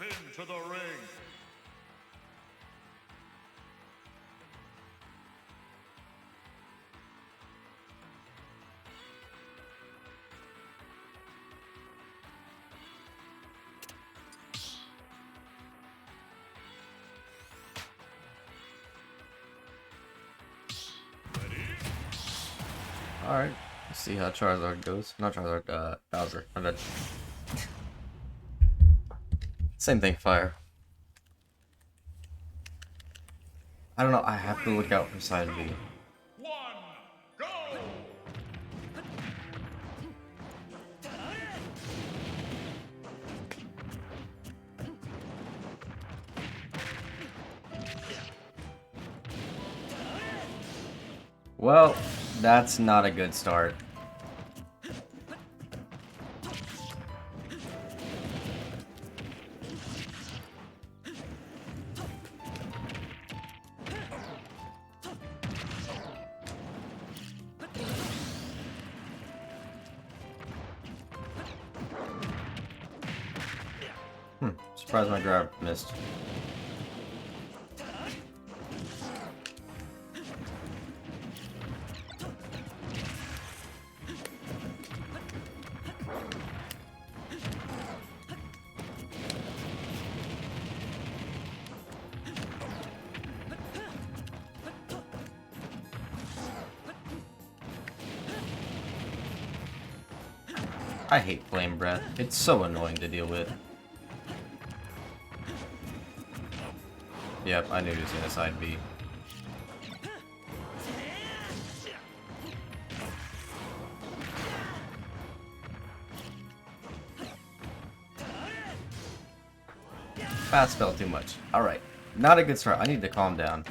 into the ring. Alright, let's see how Charizard goes. Not Charizard, Bowser. I bet. Same thing, fire. I don't know, I have to look out for side B. 1, go! Well, that's not a good start. Surprised my grab missed. I hate Flame Breath. It's so annoying to deal with. Yep, I knew he was gonna side B. Fast fell too much. Alright, not a good start. I need to calm down.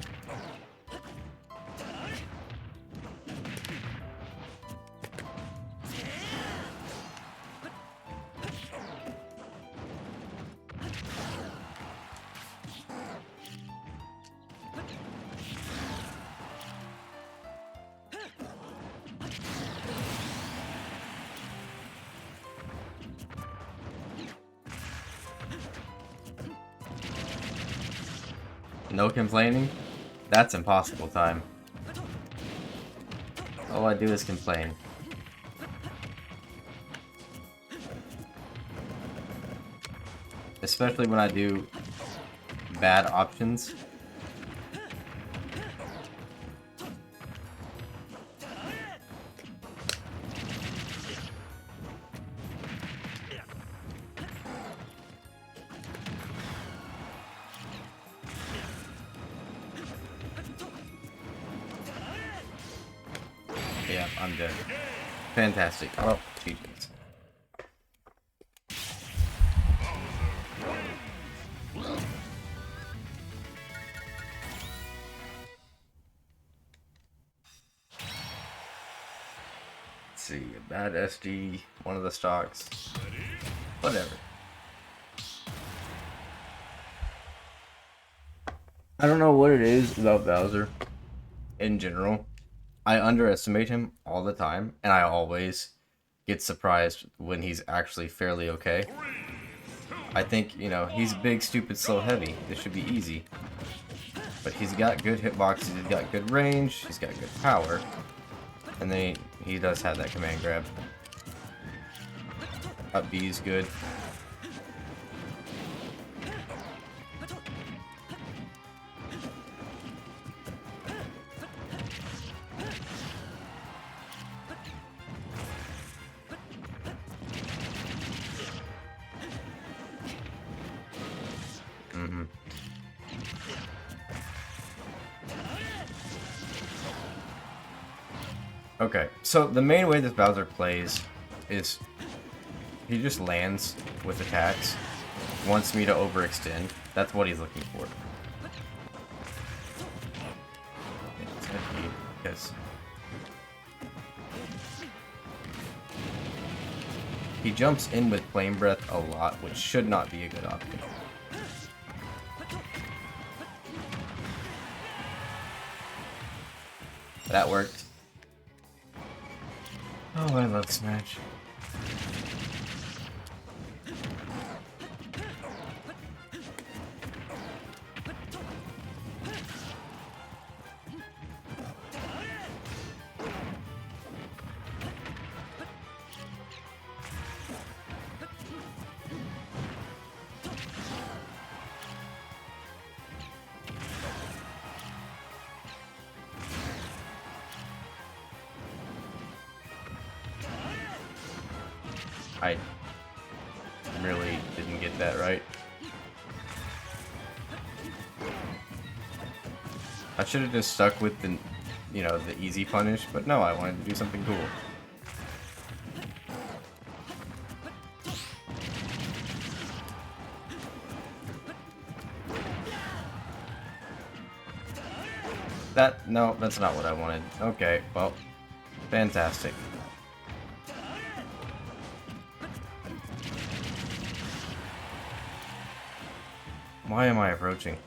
No complaining? That's impossible time. All I do is complain. Especially when I do bad options. Yeah, I'm dead. Fantastic. Oh, Jesus. Let's see, a bad SD, one of the stocks. Whatever. I don't know what it is about Bowser in general. I underestimate him all the time, and I always get surprised when he's actually fairly okay. I think, you know, he's big, stupid, slow, heavy. This should be easy. But he's got good hitboxes, he's got good range, he's got good power. And then he does have that command grab. Up B is good. Okay, so the main way this Bowser plays is he just lands with attacks, wants me to overextend. That's what he's looking for. Because he jumps in with Flame Breath a lot, which should not be a good option. That worked. Oh, I love Smash. I really didn't get that right. I should have just stuck with the, you know, the easy punish, but no, I wanted to do something cool. No, that's not what I wanted. Okay, well, fantastic. Why am I approaching?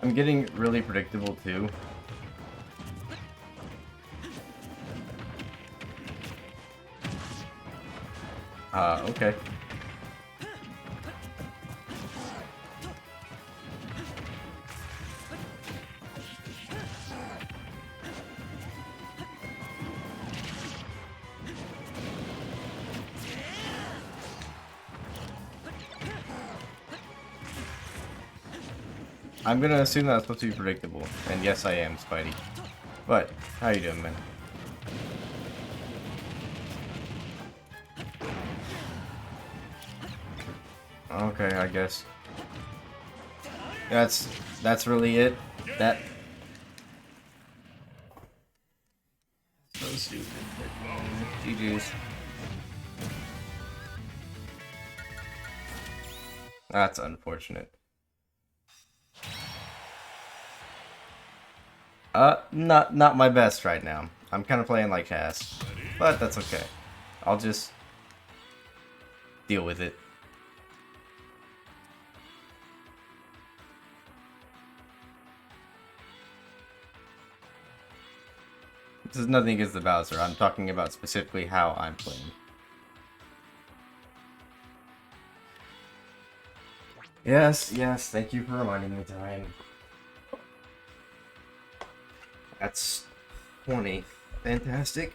I'm getting really predictable too. Okay. I'm gonna assume that's supposed to be predictable, and yes, I am, Spidey. But how you doing, man? Okay, I guess. That's really it. That. So stupid. GG's. That's unfortunate. Not my best right now. I'm kind of playing like ass, but that's okay. I'll just deal with it. This is nothing against the Bowser. I'm talking about specifically how I'm playing. Yes, thank you for reminding me, Time. That's 20. Fantastic.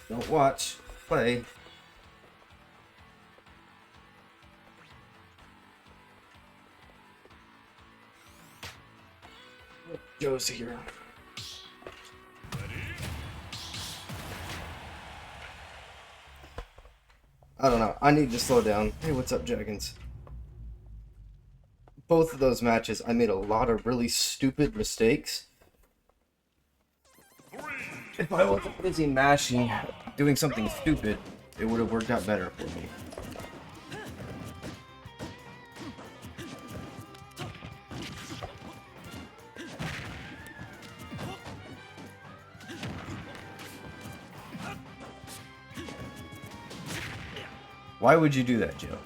Don't watch. Play. Joe's here. I don't know. I need to slow down. Hey, what's up, Dragons? Both of those matches, I made a lot of really stupid mistakes. If I wasn't busy mashing, doing something stupid, it would have worked out better for me. Why would you do that, Joe?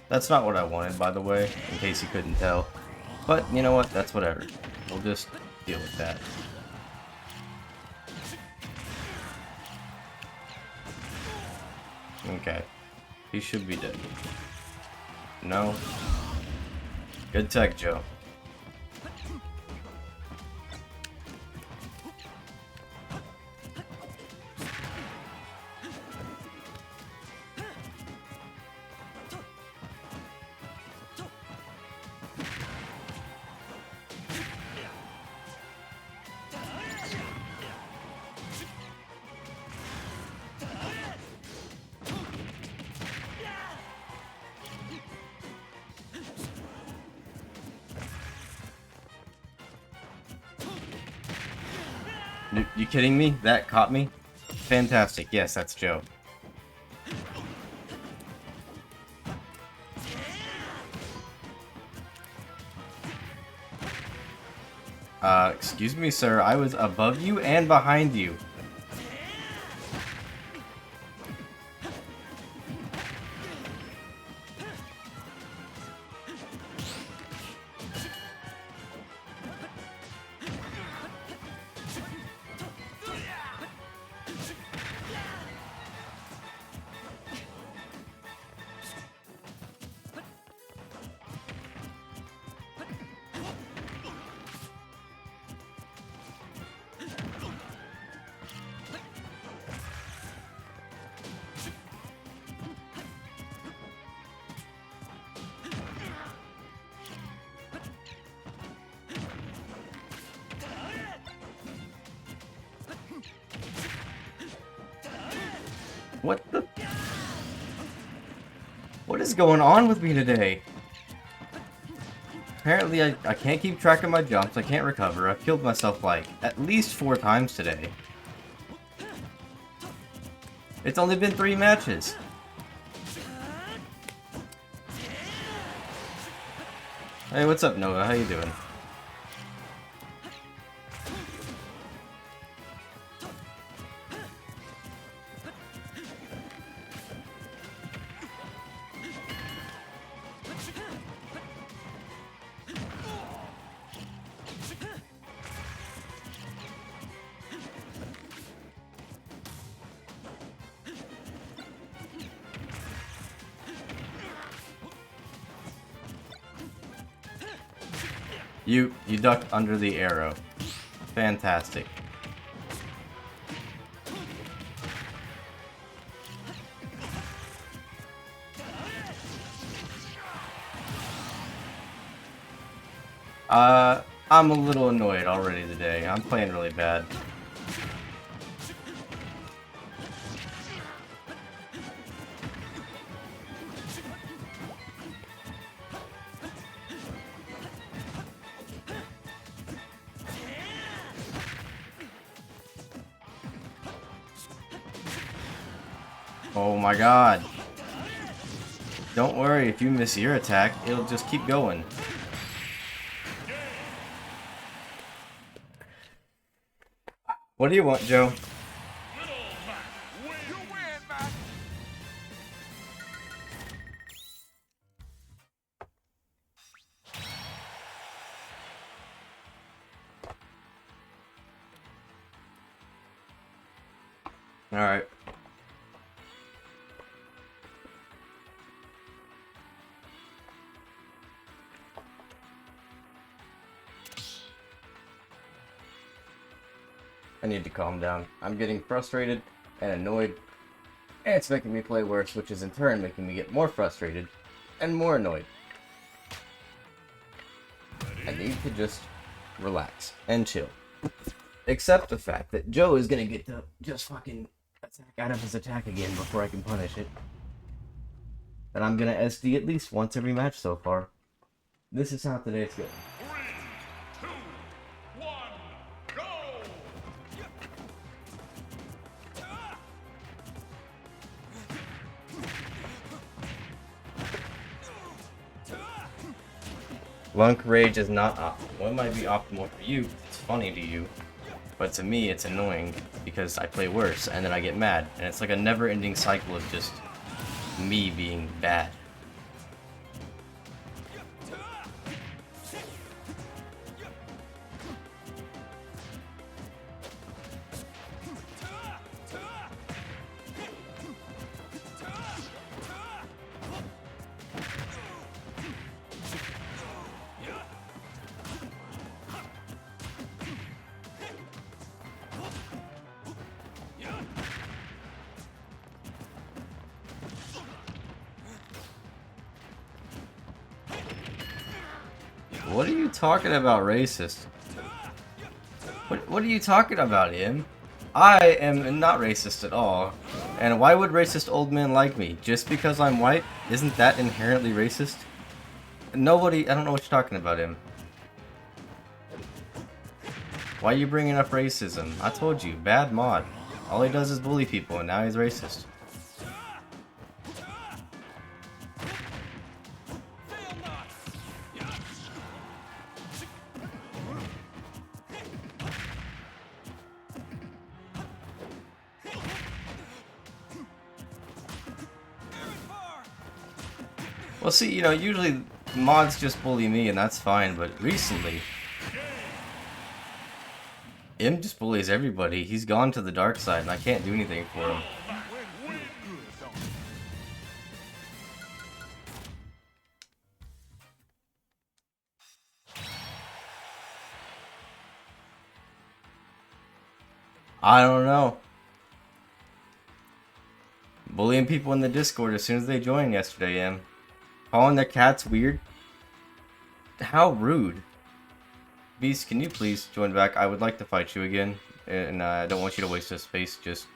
That's not what I wanted, by the way, in case you couldn't tell. But, you know what? That's whatever. We'll just deal with that. Okay. He should be dead. No. Good tech, Joe. You kidding me? That caught me? Fantastic. Yes, that's Joe. Excuse me, sir. I was above you and behind you. What the? What is going on with me today? Apparently, I can't keep track of my jumps. I can't recover. I've killed myself like at least 4 times today. It's only been 3 matches. Hey, what's up, Nova? How you doing? You ducked under the arrow. Fantastic. I'm a little annoyed already today. I'm playing really bad. Oh my god. Don't worry, if you miss your attack, it'll just keep going. What do you want, Joe? Alright. I need to calm down. I'm getting frustrated and annoyed, and it's making me play worse, which is in turn making me get more frustrated and more annoyed. I need to just relax and chill. Accept the fact that Joe is gonna get to just fucking attack out of his attack again before I can punish it. And I'm gonna SD at least once every match so far. This is how today's going. 3, 2, 1, go! Lunk Rage is not optimal. It might be optimal for you, it's funny to you. But to me, it's annoying because I play worse and then I get mad. And it's like a never-ending cycle of just me being bad. What are you talking about, racist? What are you talking about, Im? I am not racist at all. And why would racist old men like me? Just because I'm white? Isn't that inherently racist? Nobody, I don't know what you're talking about, Im. Why are you bringing up racism? I told you, bad mod. All he does is bully people and now he's racist. Well, see, you know, usually mods just bully me and that's fine, but recently, Im just bullies everybody. He's gone to the dark side and I can't do anything for him. I don't know. Bullying people in the Discord as soon as they joined yesterday, Im. Calling their cats weird? How rude. Beast, can you please join back? I would like to fight you again. And I don't want you to waste this space. Just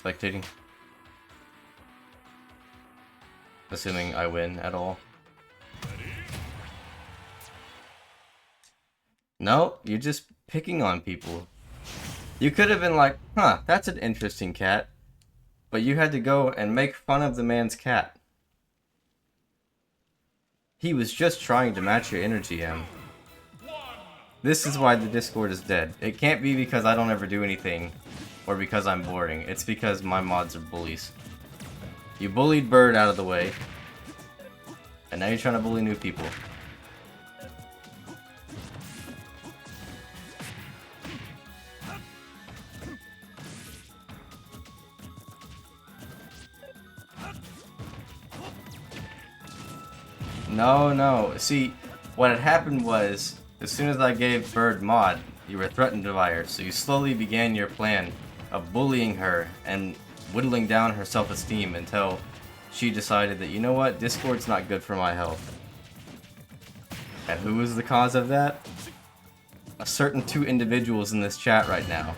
spectating. Assuming I win at all. No, you're just picking on people. You could have been like, huh, that's an interesting cat. But you had to go and make fun of the man's cat. He was just trying to match your energy, Em. This is why the Discord is dead. It can't be because I don't ever do anything, or because I'm boring. It's because my mods are bullies. You bullied Bird out of the way, and now you're trying to bully new people. No. See, what had happened was, as soon as I gave Bird mod, you were threatened by her, so you slowly began your plan of bullying her and whittling down her self-esteem until she decided that, you know what, Discord's not good for my health. And who is the cause of that? A certain 2 individuals in this chat right now.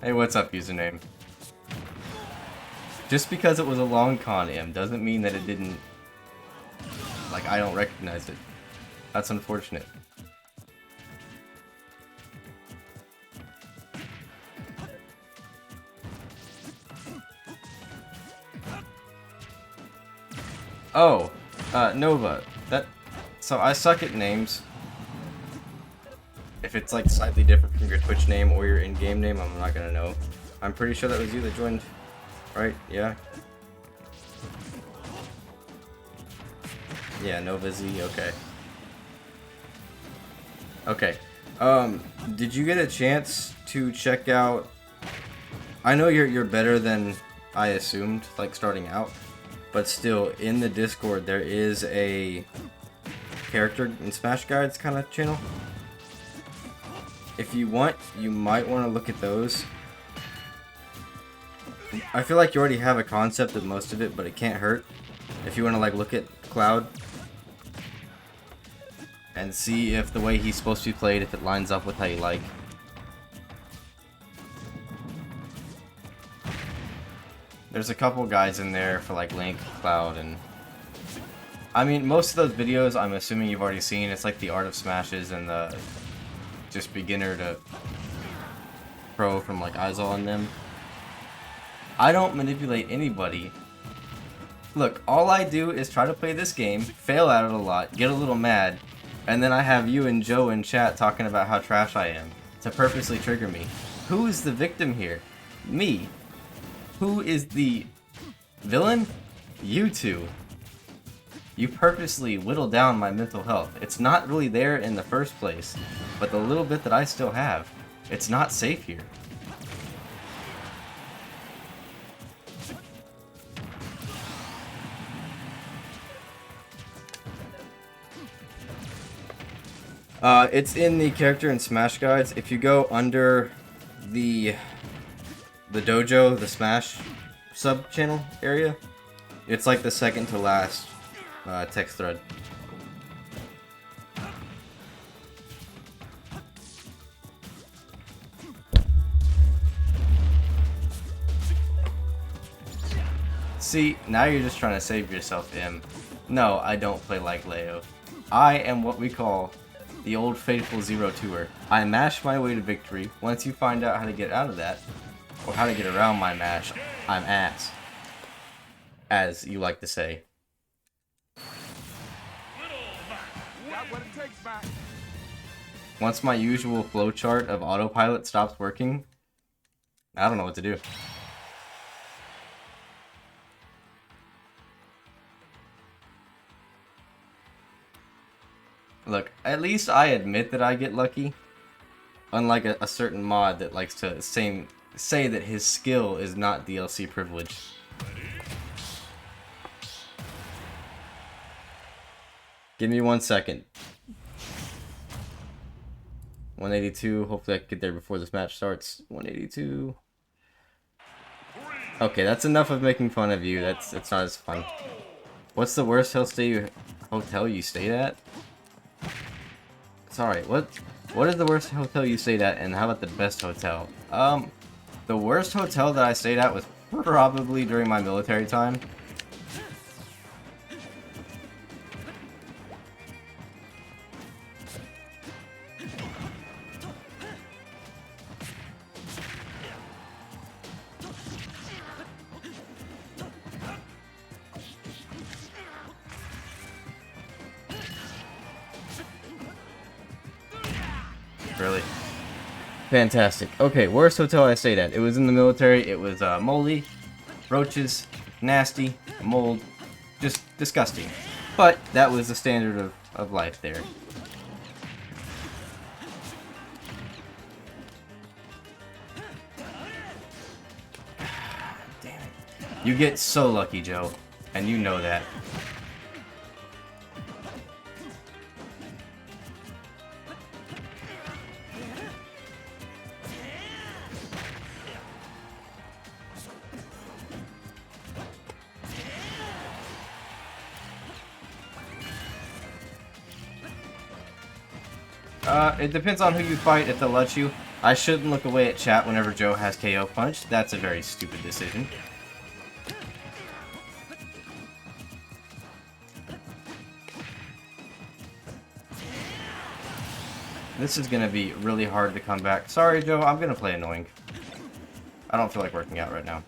Hey, what's up, username? Just because it was a long con, Em, doesn't mean that it didn't... Like, I don't recognize it. That's unfortunate. Oh, Nova. So I suck at names. If it's like slightly different from your Twitch name or your in-game name, I'm not gonna know. I'm pretty sure that was you that joined, right? Yeah. Yeah, Nova Z. Okay. Okay. Did you get a chance to check out? I know you're better than I assumed, like starting out, but still, in the Discord there is a character and Smash Guides kind of channel. If you want, you might want to look at those. I feel like you already have a concept of most of it, but it can't hurt if you want to like look at Cloud and see if the way he's supposed to be played, if it lines up with how you like. There's a couple guys in there for like Link, Cloud, and I mean most of those videos I'm assuming you've already seen. It's like the Art of Smashes and the just beginner to pro from like Izal and them. I don't manipulate anybody. Look, all I do is try to play this game, fail at it a lot, get a little mad, and then I have you and Joe in chat talking about how trash I am to purposely trigger me. Who is the victim here? Me. Who is the villain? You two. You purposely whittle down my mental health. It's not really there in the first place, but the little bit that I still have, it's not safe here. It's in the character and Smash Guides. If you go under the dojo, the Smash sub-channel area, it's like the second to last text thread. See, now you're just trying to save yourself, Im. No, I don't play like Leo. I am what we call the old faithful 0-2er. I mash my way to victory. Once you find out how to get out of that, or how to get around my mash, I'm ass. As you like to say. Once my usual flowchart of autopilot stops working, I don't know what to do. Look, at least I admit that I get lucky. Unlike a certain mod that likes to say that his skill is not DLC privilege. Give me 1 second. 182. Hopefully I can get there before this match starts. 182. Okay, that's enough of making fun of you. It's not as fun. What's the worst hotel you stayed at? Sorry, what? What is the worst hotel you stayed at, and how about the best hotel? The worst hotel that I stayed at was probably during my military time. Really? Fantastic. Okay, worst hotel I stayed at. It was in the military. It was moldy, roaches, nasty, mold, just disgusting. But that was the standard of life there. Damn it. You get so lucky, Joe. And you know that. It depends on who you fight if they'll let you. I shouldn't look away at chat whenever Joe has KO punched. That's a very stupid decision. This is gonna be really hard to come back. Sorry, Joe, I'm gonna play annoying. I don't feel like working out right now.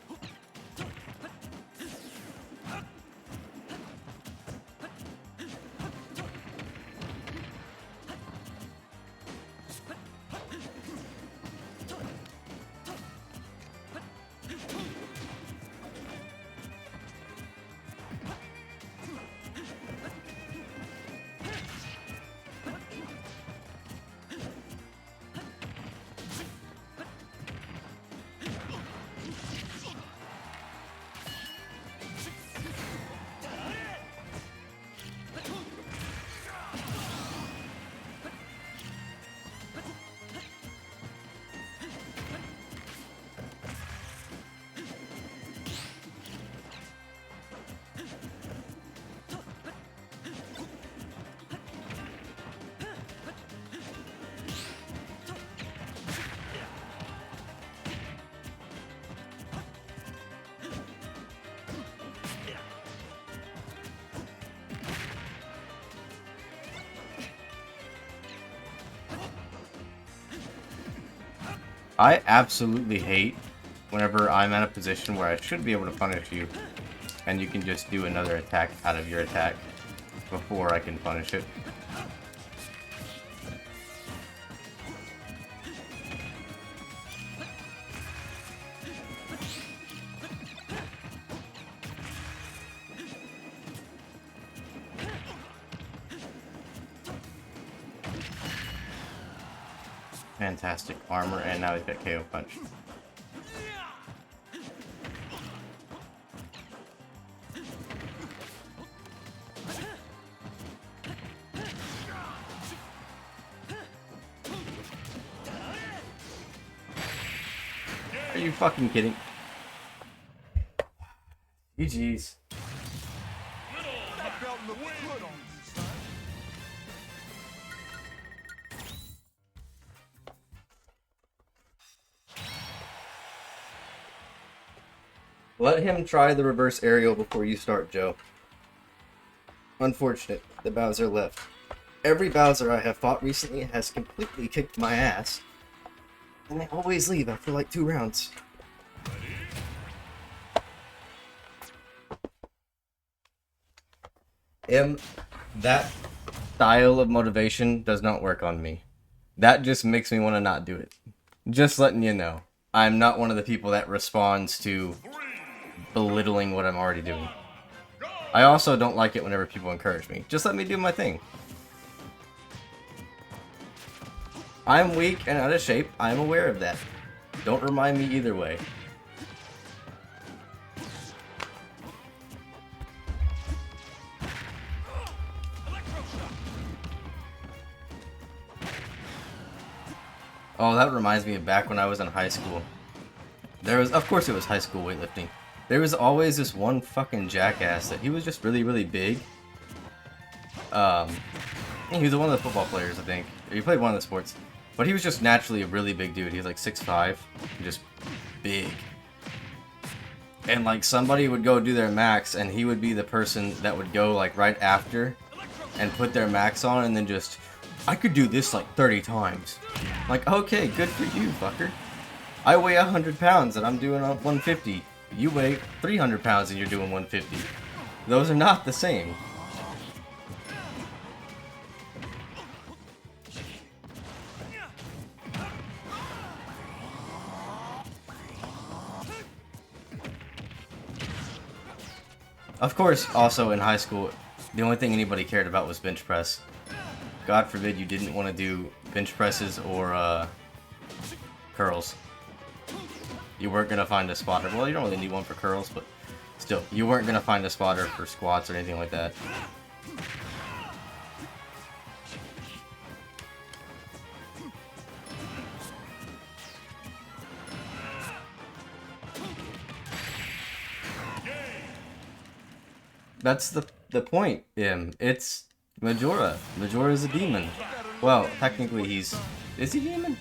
I absolutely hate whenever I'm at a position where I should be able to punish you, and you can just do another attack out of your attack before I can punish it. Fantastic armor, and now he's got KO punch. Are you fucking kidding? GG's. Let him try the reverse aerial before you start, Joe. Unfortunate, the Bowser left. Every Bowser I have fought recently has completely kicked my ass, and they always leave after like 2 rounds. That style of motivation does not work on me. That just makes me want to not do it. Just letting you know. I'm not one of the people that responds to belittling what I'm already doing. I also don't like it whenever people encourage me. Just let me do my thing. I'm weak and out of shape. I'm aware of that. Don't remind me either way. Oh, that reminds me of back when I was in high school. Of course it was high school weightlifting. There was always this one fucking jackass that he was just really, really big. He was one of the football players, I think. He played one of the sports. But he was just naturally a really big dude. He was like 6'5", just big. And like somebody would go do their max, and he would be the person that would go like right after and put their max on, and then just, I could do this like 30 times. Like, okay, good for you, fucker. I weigh 100 pounds and I'm doing 150. You weigh 300 pounds and you're doing 150. Those are not the same. Of course, also in high school, the only thing anybody cared about was bench press. God forbid you didn't want to do bench presses or curls. You weren't going to find a spotter. Well, you don't really need one for curls, but still, you weren't going to find a spotter for squats or anything like that. That's the point, it's Majora. Majora is a demon. Well, technically is he demon?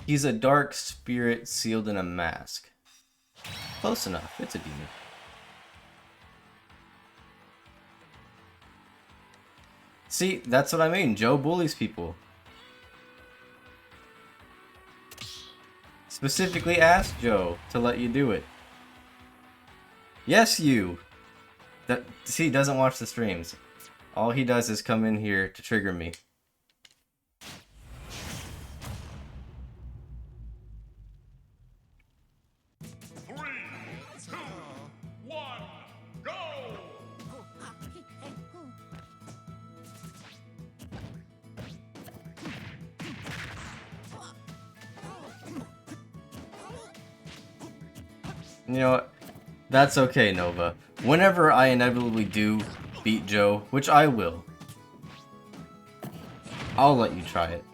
He's a dark spirit sealed in a mask. Close enough, it's a demon. See, that's what I mean, Joe bullies people. Specifically ask Joe to let you do it. Yes, you! See, he doesn't watch the streams. All he does is come in here to trigger me. Three, two, one, go! You know what? That's okay, Nova. Whenever I inevitably do beat Joe, which I will, I'll let you try it.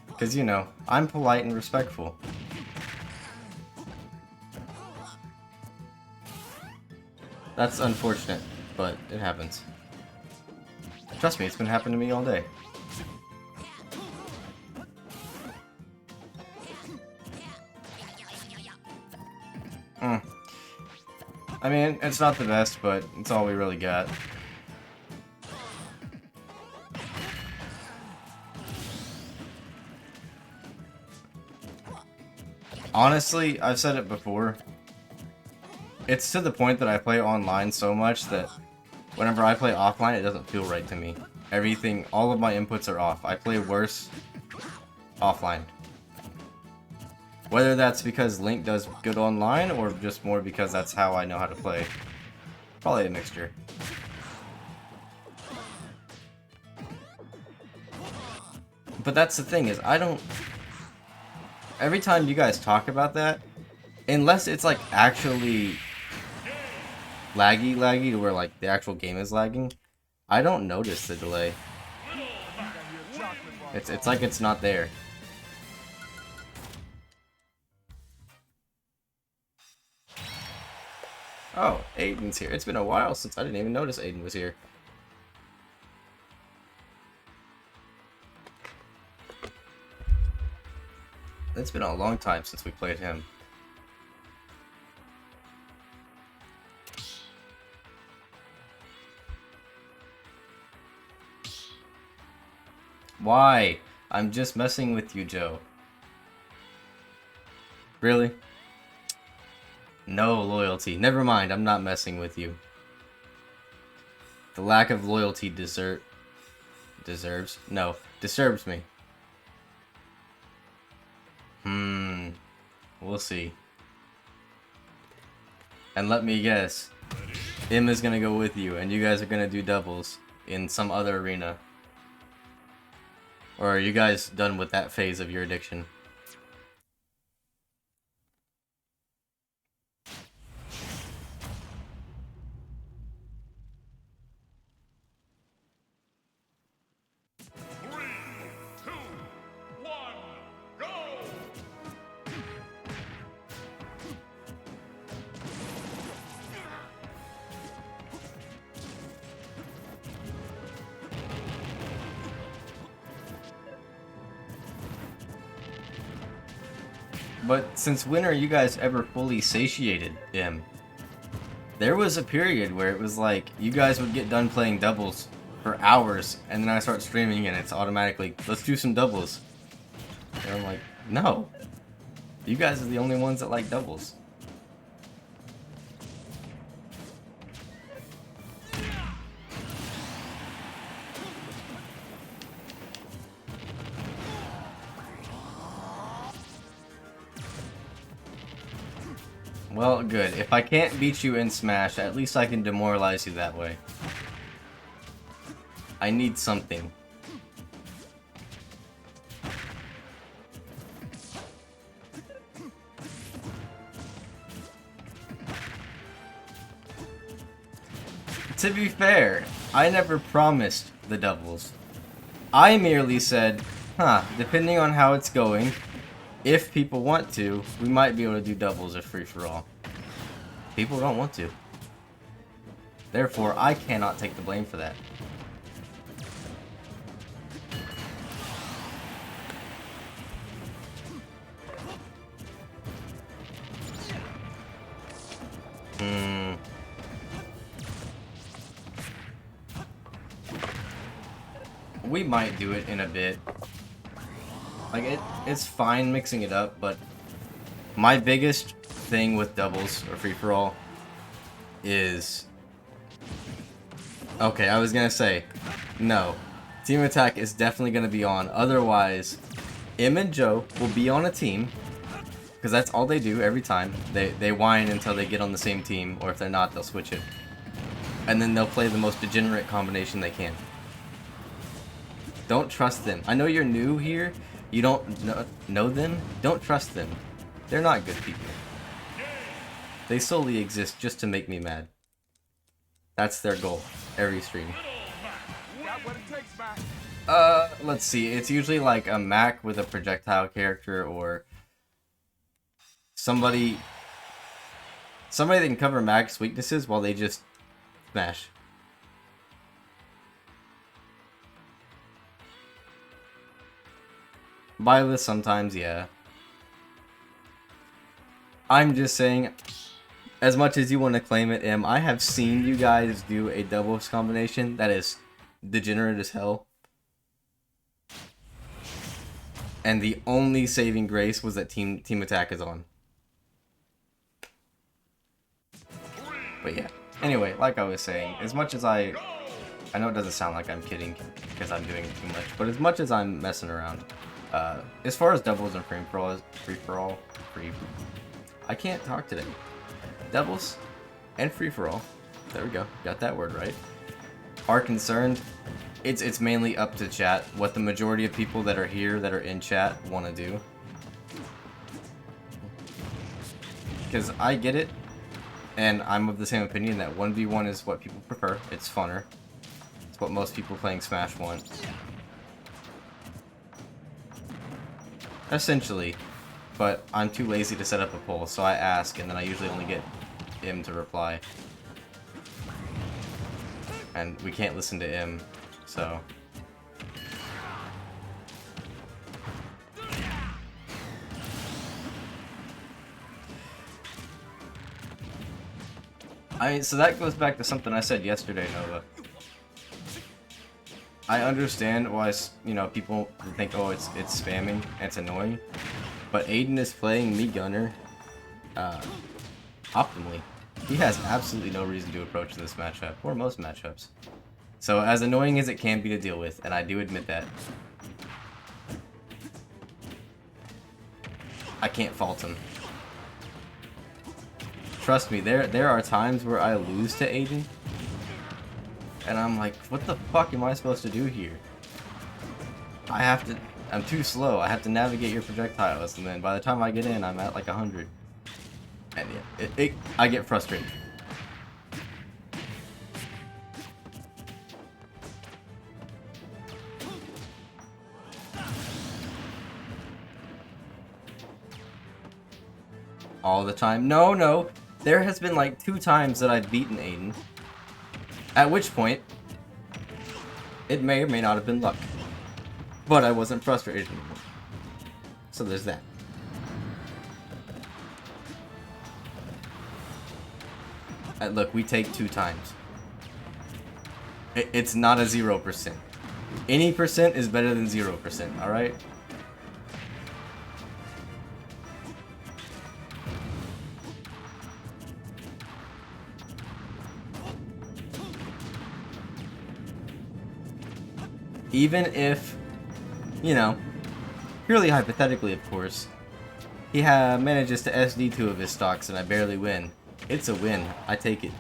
Because, you know, I'm polite and respectful. That's unfortunate, but it happens. Trust me, it's been happening to me all day. I mean, it's not the best, but it's all we really got. Honestly, I've said it before. It's to the point that I play online so much that whenever I play offline, it doesn't feel right to me. Everything, all of my inputs are off. I play worse offline. Whether that's because Link does good online, or just more because that's how I know how to play. Probably a mixture. But that's the thing, is I don't... Every time you guys talk about that, unless it's like actually laggy to where like the actual game is lagging, I don't notice the delay. It's like it's not there. Oh, Aiden's here. It's been a while since I didn't even notice Aiden was here. It's been a long time since we played him. Why? I'm just messing with you, Joe. Really? No loyalty. Never mind, I'm not messing with you. The lack of loyalty disturbs me. We'll see. And let me guess, Im is gonna go with you, and you guys are gonna do doubles in some other arena. Or are you guys done with that phase of your addiction? But since when are you guys ever fully satiated, M? There was a period where it was like, you guys would get done playing doubles for hours, and then I start streaming and it's automatically, let's do some doubles. And I'm like, no. You guys are the only ones that like doubles. Well, good. If I can't beat you in Smash, at least I can demoralize you that way. I need something. To be fair, I never promised the doubles. I merely said, depending on how it's going, if people want to, we might be able to do doubles or free-for-all. People don't want to. Therefore, I cannot take the blame for that. We might do it in a bit. Like, it's fine mixing it up, but my biggest thing with doubles or free-for-all is... Okay, I was gonna say, no. Team Attack is definitely gonna be on. Otherwise, M and Joe will be on a team, because that's all they do every time. They whine until they get on the same team, or if they're not, they'll switch it. And then they'll play the most degenerate combination they can. Don't trust them. I know you're new here. You don't know them. Don't trust them. They're not good people. They solely exist just to make me mad. That's their goal. Every stream. Let's see. It's usually like a Mac with a projectile character or somebody that can cover Mac's weaknesses while they just smash. Byleth sometimes, yeah. I'm just saying, as much as you want to claim it, M, I have seen you guys do a doubles combination that is degenerate as hell. And the only saving grace was that Team Attack is on. But yeah. Anyway, like I was saying, as much as I know it doesn't sound like I'm kidding because I'm doing it too much, but as much as I'm messing around, as far as doubles and free-for-all, I can't talk today. Doubles and free-for-all, there we go, got that word right, are concerned, it's mainly up to chat, what the majority of people that are here, that are in chat, want to do. Because I get it, and I'm of the same opinion that 1v1 is what people prefer, it's funner. It's what most people playing Smash want. Essentially, but I'm too lazy to set up a poll, so I ask, and then I usually only get him to reply. And we can't listen to him, so... So that goes back to something I said yesterday, Nova. I understand why, you know, people think, oh, it's spamming, and it's annoying, but Aiden is playing me Gunner optimally. He has absolutely no reason to approach this matchup, or most matchups. So as annoying as it can be to deal with, and I do admit that, I can't fault him. Trust me, there are times where I lose to Aiden, and I'm like, what the fuck am I supposed to do here? I'm too slow. I have to navigate your projectiles, and then by the time I get in, I'm at like 100. And yeah, I get frustrated. All the time. No. There has been like 2 times that I've beaten Aiden. At which point, it may or may not have been luck. But I wasn't frustrated anymore. So there's that. Look, we take 2 times. It's not a 0%. Any percent is better than 0%, alright? Even if, you know, purely hypothetically, of course, he manages to SD 2 of his stocks and I barely win. It's a win. I take it.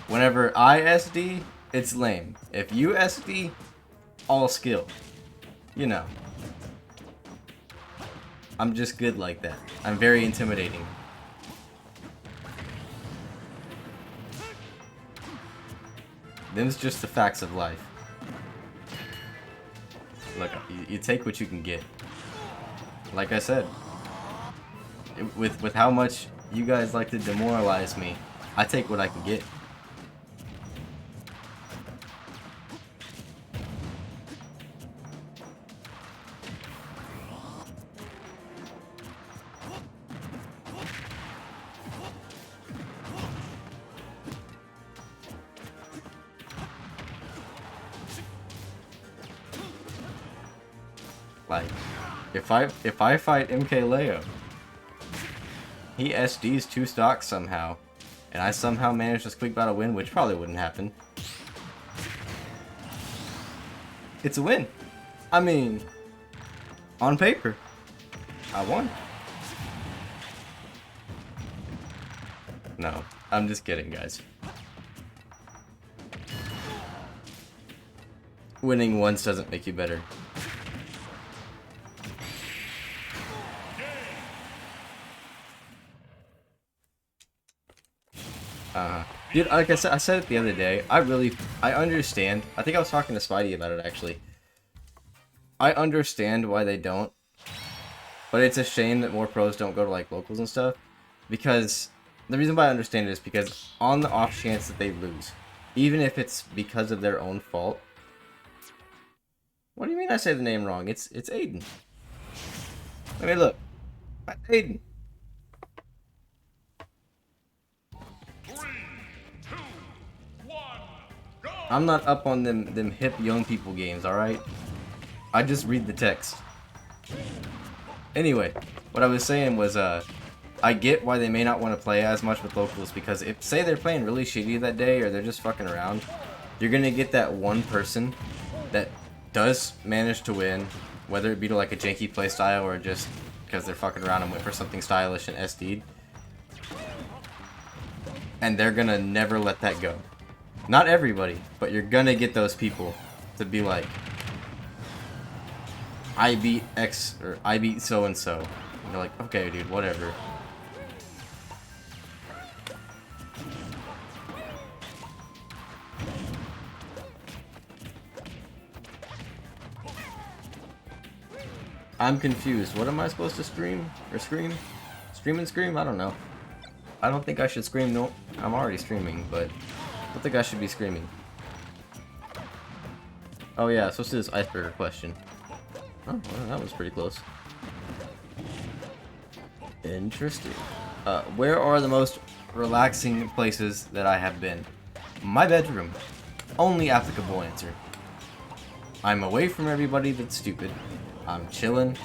Whenever I SD, it's lame. If you SD, all skill. You know. I'm just good like that. I'm very intimidating. Them's just the facts of life. Look, you take what you can get. Like I said, with how much you guys like to demoralize me, I take what I can get. Like, if I fight MKLeo, he SDs 2 stocks somehow, and I somehow manage to squeak out a win, which probably wouldn't happen. It's a win. I mean, on paper, I won. No, I'm just kidding, guys. Winning once doesn't make you better. Dude, like I said it the other day, I understand. I think I was talking to Spidey about it, actually. I understand why they don't. But it's a shame that more pros don't go to, like, locals and stuff. Because, the reason why I understand it is because on the off chance that they lose, even if it's because of their own fault. What do you mean I say the name wrong? It's Aiden. Let me look. Aiden. I'm not up on them hip young people games, alright? I just read the text. Anyway, what I was saying was, I get why they may not want to play as much with locals, because if, say they're playing really shitty that day, or they're just fucking around, you're gonna get that one person that does manage to win, whether it be to like a janky playstyle, or just because they're fucking around and went for something stylish and SD'd. And they're gonna never let that go. Not everybody, but you're gonna get those people to be like, I beat X, or I beat so-and-so. And you're like, okay, dude, whatever. I'm confused. What am I supposed to stream? Or scream? Stream and scream? I don't know. I don't think I should scream. No, I'm already streaming, but I don't think I should be screaming. Oh yeah, so this is icebreaker question. Oh, well, that was pretty close. Interesting. Where are the most relaxing places that I have been? My bedroom. Only applicable answer. I'm away from everybody that's stupid. I'm chilling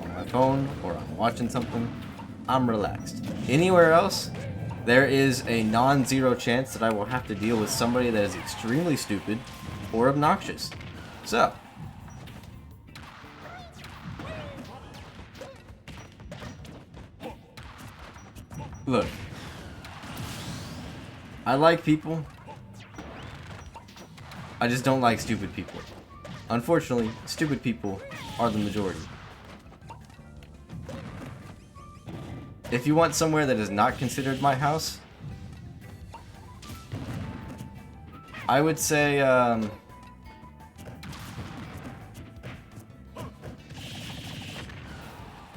on my phone, or I'm watching something. I'm relaxed. Anywhere else, there is a non-zero chance that I will have to deal with somebody that is extremely stupid or obnoxious. So, look, I like people. I just don't like stupid people. Unfortunately, stupid people are the majority. If you want somewhere that is not considered my house, I would say,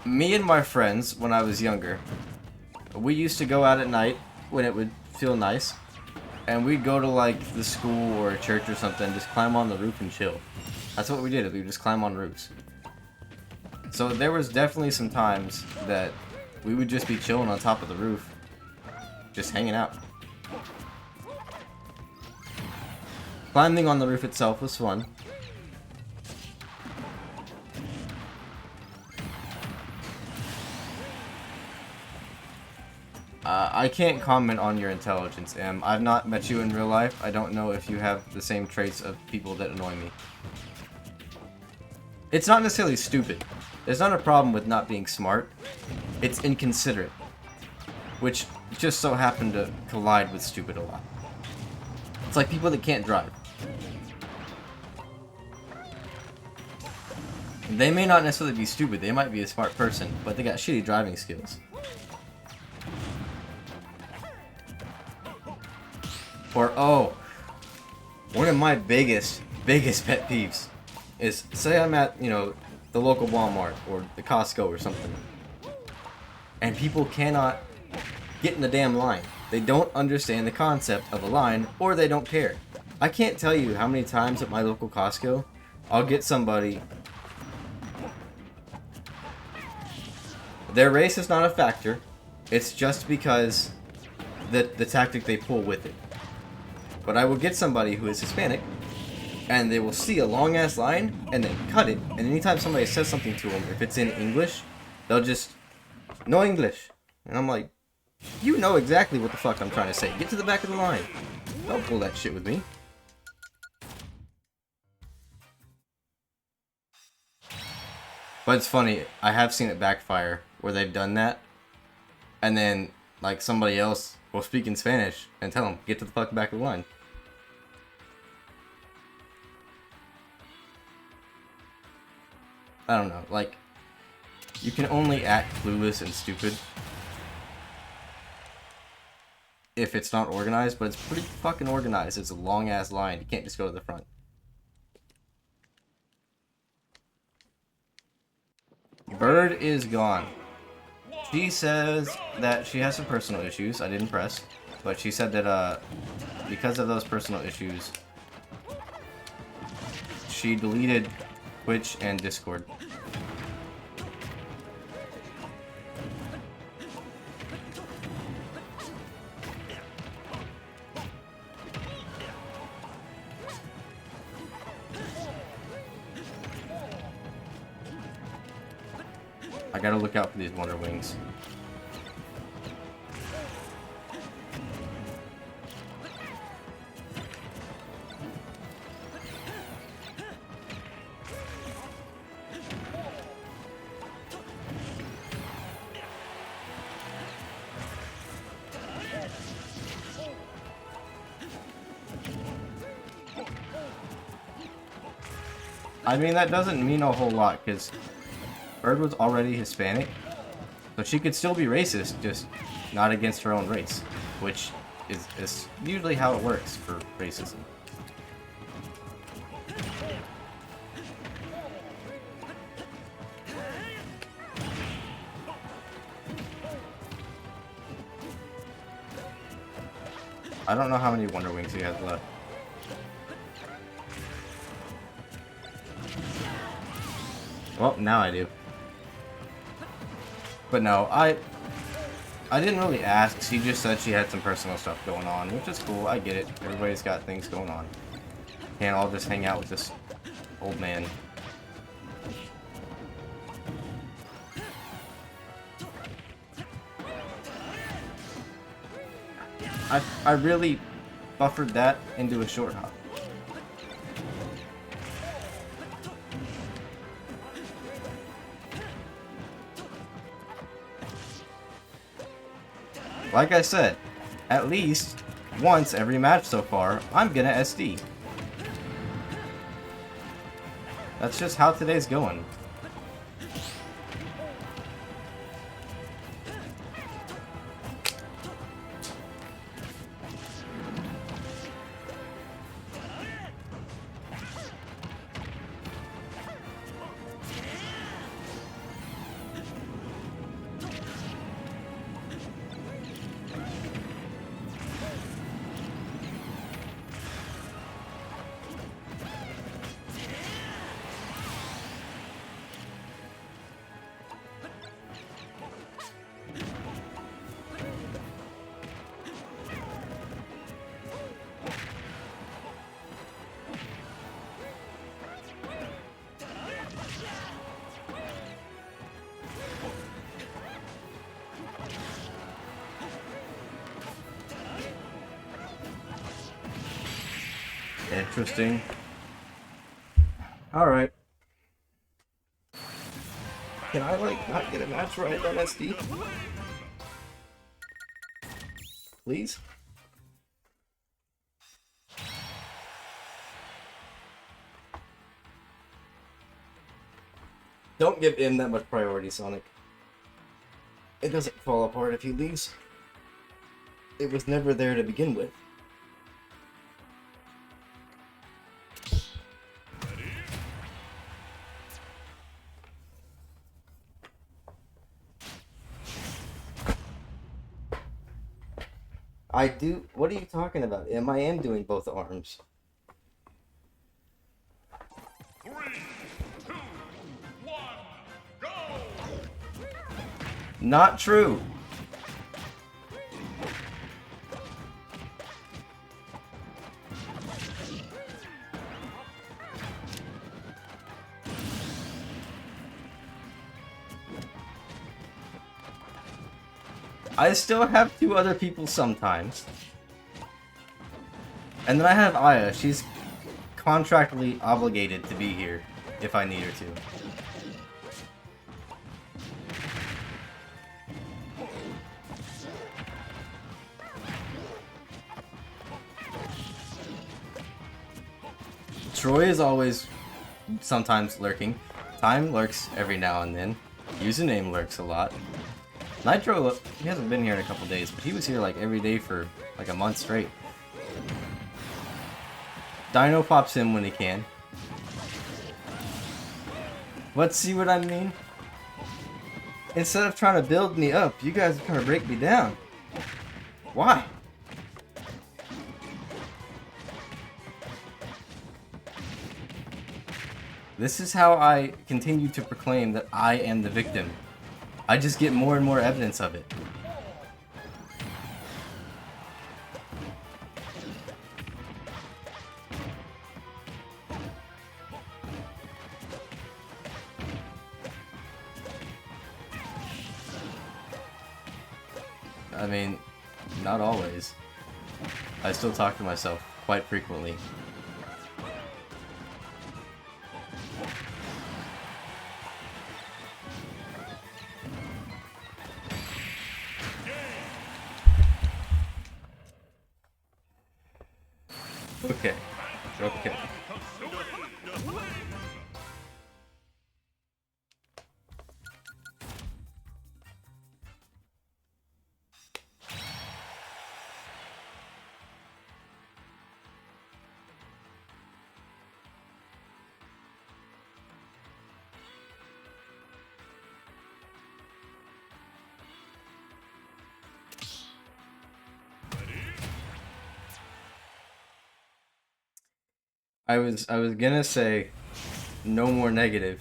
me and my friends, when I was younger, we used to go out at night when it would feel nice, and we'd go to like the school or a church or something, just climb on the roof and chill. That's what we did, we would just climb on roofs. So there was definitely some times that we would just be chilling on top of the roof. Just hanging out. Climbing on the roof itself was fun. I can't comment on your intelligence, Em. I've not met you in real life. I don't know if you have the same traits of people that annoy me. It's not necessarily stupid. There's not a problem with not being smart. It's inconsiderate. Which just so happen to collide with stupid a lot. It's like people that can't drive. They may not necessarily be stupid. They might be a smart person, but they got shitty driving skills. Or, oh, one of my biggest pet peeves is, say I'm at, you know, the local Walmart or the Costco or something, and people cannot get in the damn line. They don't understand the concept of a line, or they don't care. I can't tell you how many times at my local Costco, I'll get somebody, their race is not a factor, it's just because the tactic they pull with it. But I will get somebody who is Hispanic, and they will see a long-ass line, and then cut it, and anytime somebody says something to them, if it's in English, they'll just, no English. And I'm like, you know exactly what the fuck I'm trying to say. Get to the back of the line. Don't pull that shit with me. But it's funny, I have seen it backfire, where they've done that, and then, like, somebody else will speak in Spanish, and tell them, get to the fucking back of the line. I don't know, like, you can only act clueless and stupid if it's not organized, but it's pretty fucking organized. It's a long-ass line. You can't just go to the front. Bird is gone. She says that she has some personal issues. I didn't press, but she said that, because of those personal issues, she deleted Twitch and Discord. I gotta look out for these Wonder Wings. I mean, that doesn't mean a whole lot, because Bird was already Hispanic, so she could still be racist, just not against her own race, which is usually how it works for racism. I don't know how many Wonder Wings he has left. Well, now I do. But no, I didn't really ask. She just said she had some personal stuff going on, which is cool. I get it. Everybody's got things going on. Can't all just hang out with this old man. I really buffered that into a short hop. Like I said, at least once every match so far, I'm gonna SD. That's just how today's going. Interesting. Alright. Can I, like, not get a match right on SD? Please? Don't give him that much priority, Sonic. It doesn't fall apart if he leaves. It was never there to begin with. I do. What are you talking about? I am doing both arms. 3, 2, 1, go! Not true. I still have 2 other people sometimes. And then I have Aya. She's contractually obligated to be here if I need her to. Troy is always sometimes lurking. Time lurks every now and then. Username lurks a lot. Nitro, he hasn't been here in a couple days, but he was here like every day for like a month straight. Dino pops in when he can. But see what I mean? Instead of trying to build me up, you guys are trying to break me down. Why? This is how I continue to proclaim that I am the victim. I just get more and more evidence of it. I mean, not always. I still talk to myself quite frequently. Okay. Okay. I was gonna say no more negative.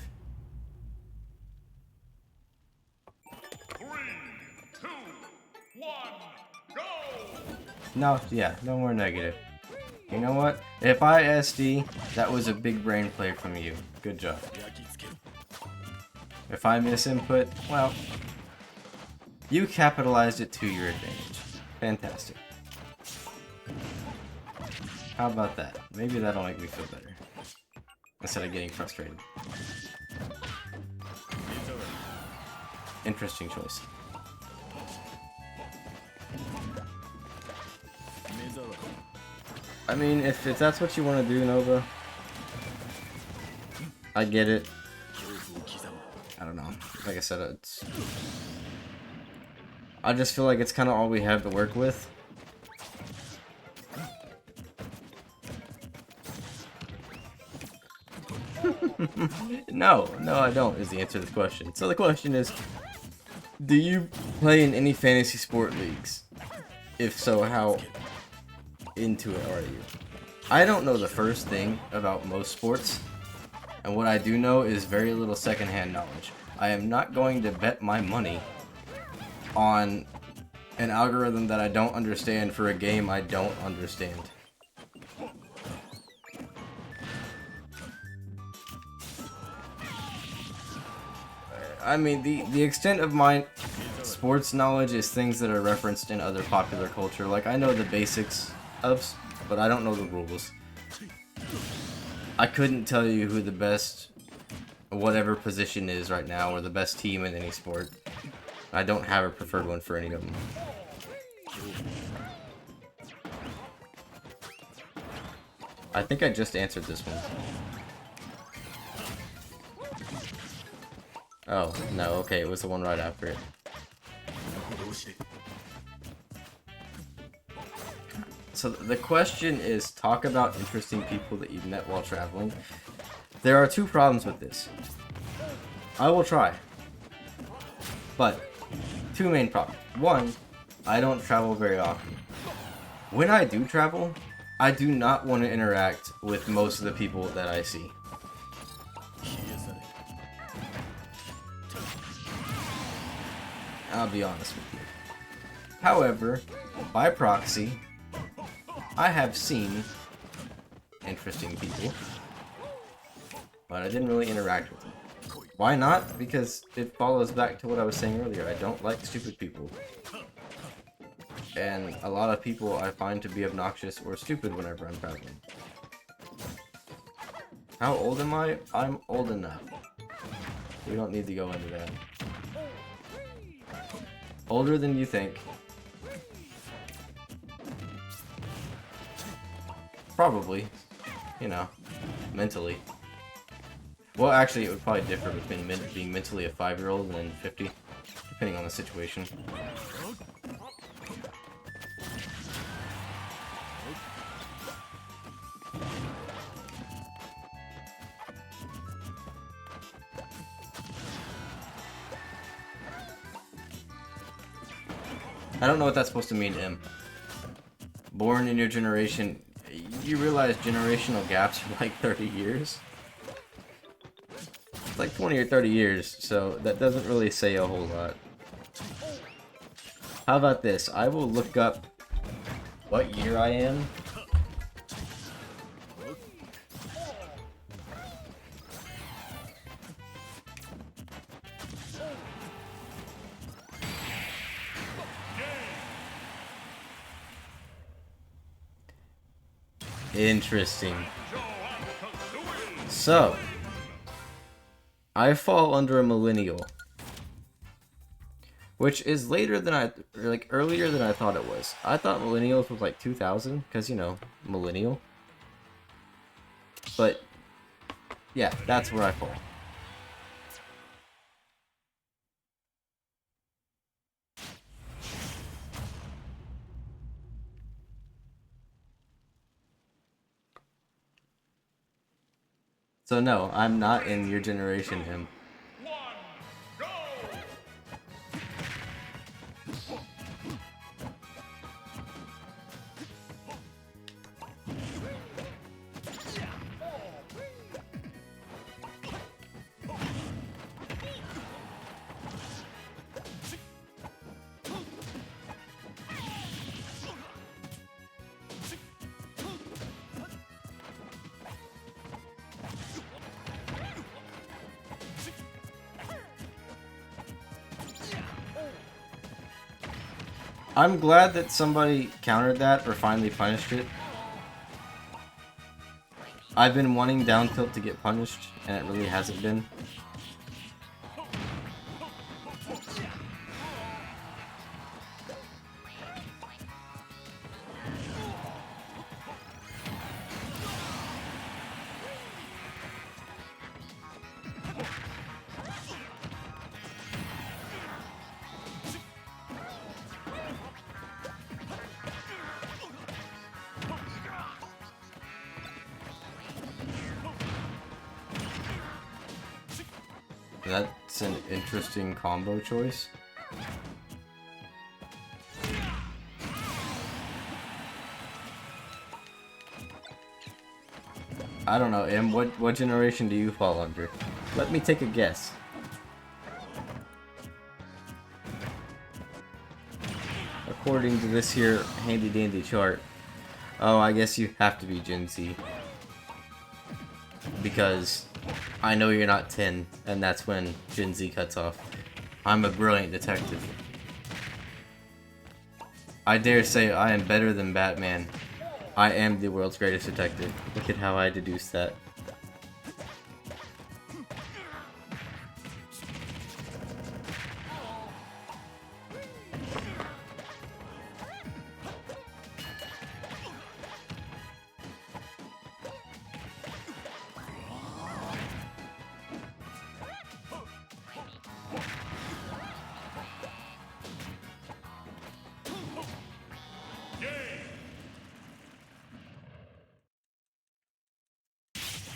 3, 2, 1, go! No, yeah, no more negative. You know what? If I SD, that was a big brain play from you. Good job. If I miss input, well, you capitalized it to your advantage. Fantastic. How about that? Maybe that'll make me feel better. Instead of getting frustrated. Interesting choice. I mean, if that's what you want to do, Nova, I get it. I don't know. Like I said, it's... I just feel like it's kind of all we have to work with. No, I don't, is the answer to the question. So the question is, do you play in any fantasy sport leagues? If so, how into it are you? I don't know the first thing about most sports, and what I do know is very little secondhand knowledge. I am not going to bet my money on an algorithm that I don't understand for a game I don't understand. I mean, the extent of my sports knowledge is things that are referenced in other popular culture. Like, I know the basics of, but I don't know the rules. I couldn't tell you who the best whatever position is right now, or the best team in any sport. I don't have a preferred one for any of them. I think I just answered this one. Oh, no, okay, it was the one right after it. So the question is, talk about interesting people that you've met while traveling. There are two problems with this. I will try. But, two main problems. One, I don't travel very often. When I do travel, I do not want to interact with most of the people that I see. I'll be honest with you. However, by proxy, I have seen interesting people, but I didn't really interact with them. Why not? Because it follows back to what I was saying earlier. I don't like stupid people. And a lot of people I find to be obnoxious or stupid whenever I'm traveling. How old am I? I'm old enough. We don't need to go into that. Older than you think. Probably. You know, mentally. Well, actually, it would probably differ between being mentally a 5-year-old and 50, depending on the situation. I don't know what that's supposed to mean, M. Born in your generation, you realize generational gaps are like 30 years? It's like 20 or 30 years, so that doesn't really say a whole lot. How about this? I will look up what year I am. Interesting. So, I fall under a millennial, which is later than earlier than I thought it was. I thought millennials was like 2000, because, you know, millennial. But, yeah, that's where I fall. So no, I'm not in your generation, him. I'm glad that somebody countered that or finally punished it. I've been wanting down tilt to get punished, and it really hasn't been. That's an interesting combo choice. I don't know, Em, what generation do you fall under? Let me take a guess. According to this here handy dandy chart. Oh, I guess you have to be Gen Z. Because I know you're not 10, and that's when Gen Z cuts off. I'm a brilliant detective. I dare say I am better than Batman I am the world's greatest detective. Look at how I deduced that.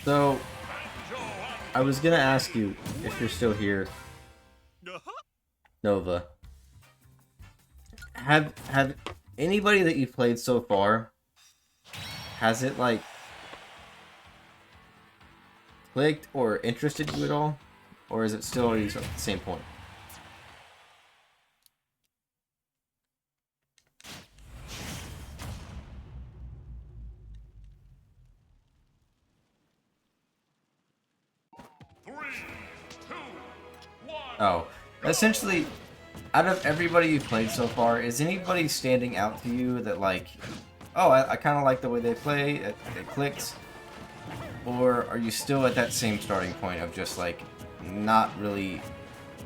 So, I was gonna ask you if you're still here, Nova. Have anybody that you've played so far, has it like clicked or interested you at all, or is it still at the same point? Oh, essentially, out of everybody you've played so far, is anybody standing out to you that like, oh, I kind of like the way they play, it clicks? Or are you still at that same starting point of just like, not really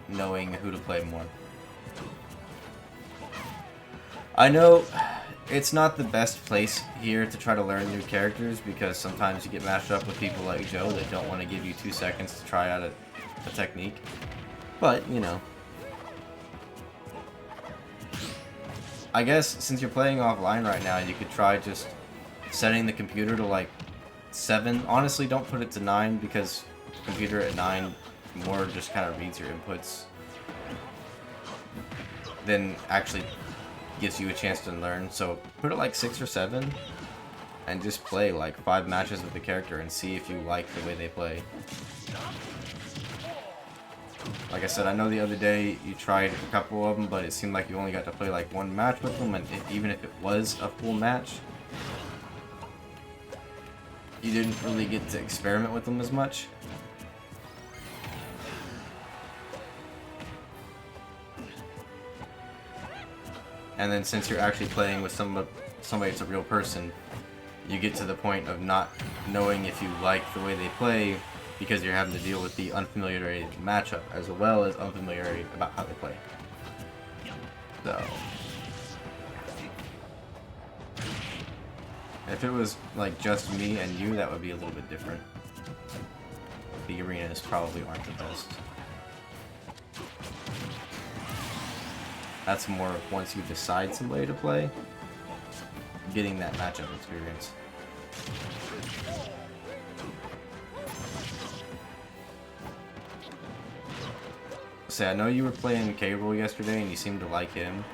knowing who to play more? I know it's not the best place here to try to learn new characters because sometimes you get matched up with people like Joe that don't want to give you 2 seconds to try out a technique. But, you know. I guess since you're playing offline right now, you could try just setting the computer to like 7. Honestly, don't put it to 9 because computer at 9 more just kind of reads your inputs than actually gives you a chance to learn. So put it like 6 or 7 and just play like 5 matches with the character and see if you like the way they play. Like I said, I know the other day you tried a couple of them, but it seemed like you only got to play like 1 match with them, and even if it was a full match, you didn't really get to experiment with them as much. And then since you're actually playing with somebody that's a real person, you get to the point of not knowing if you like the way they play because you're having to deal with the unfamiliarity matchup as well as unfamiliarity about how they play. So, if it was like just me and you, that would be a little bit different. The arenas probably aren't the best. That's more once you decide somebody to play, getting that matchup experience. Say, I know you were playing K-Rool yesterday and you seemed to like him,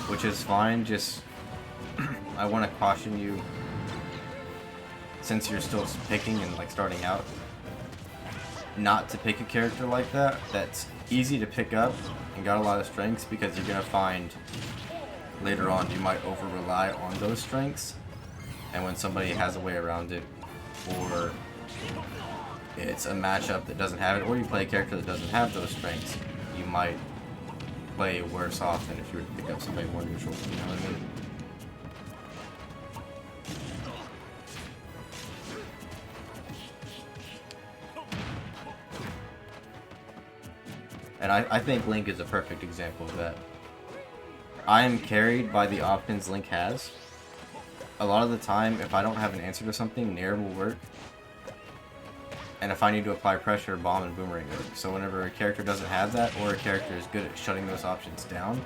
which is fine, just I want to caution you, since you're still picking and like starting out, not to pick a character like that that's easy to pick up and got a lot of strengths, because you're going to find later on you might over-rely on those strengths, and when somebody has a way around it, or it's a matchup that doesn't have it, or you play a character that doesn't have those strengths, you might play worse off than if you were to pick up somebody more neutral, you know what I mean? And I think Link is a perfect example of that. I am carried by the options Link has. A lot of the time, if I don't have an answer to something, Nair will work. And if I need to apply pressure, Bomb and Boomerang work. So whenever a character doesn't have that, or a character is good at shutting those options down,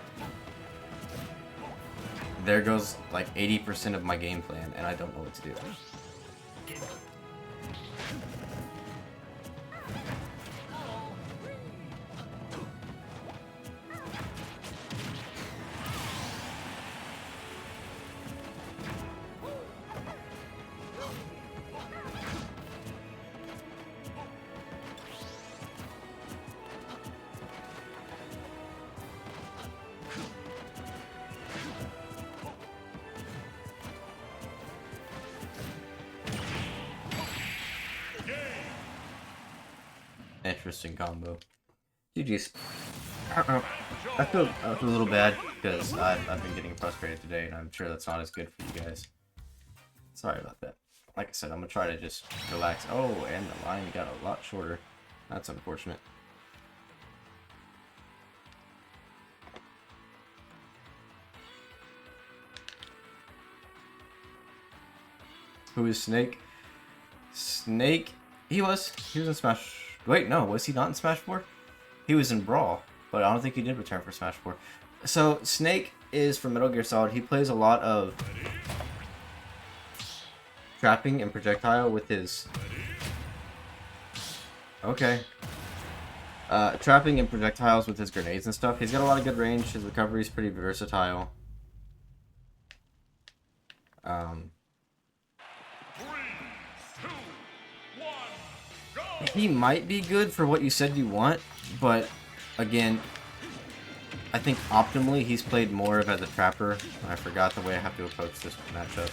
there goes like 80% of my game plan, and I don't know what to do. Interesting combo. GG's. I feel a little bad because I've been getting frustrated today, and I'm sure that's not as good for you guys. Sorry about that. Like I said, I'm gonna try to just relax. Oh, and the line got a lot shorter. That's unfortunate. Who is Snake? Snake. He was in Smash. Wait, no, was he not in Smash 4? He was in Brawl, but I don't think he did return for Smash 4. So Snake is from Metal Gear Solid. He plays a lot of trapping and projectile with his. Okay. Trapping and projectiles with his grenades and stuff. He's got a lot of good range. His recovery is pretty versatile. 3, 2, 1, go! He might be good for what you said you want, but again, I think optimally he's played more of as a trapper. I forgot the way I have to approach this matchup.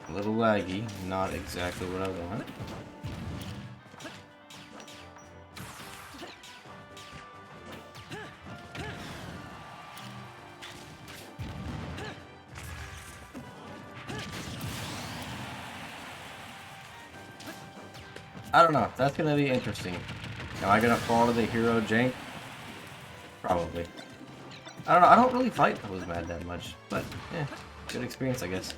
A little laggy, not exactly what I want. I don't know. That's gonna be interesting. Am I gonna fall to the hero jank? Probably. I don't know. I don't really fight those mad that much, but yeah, good experience, I guess.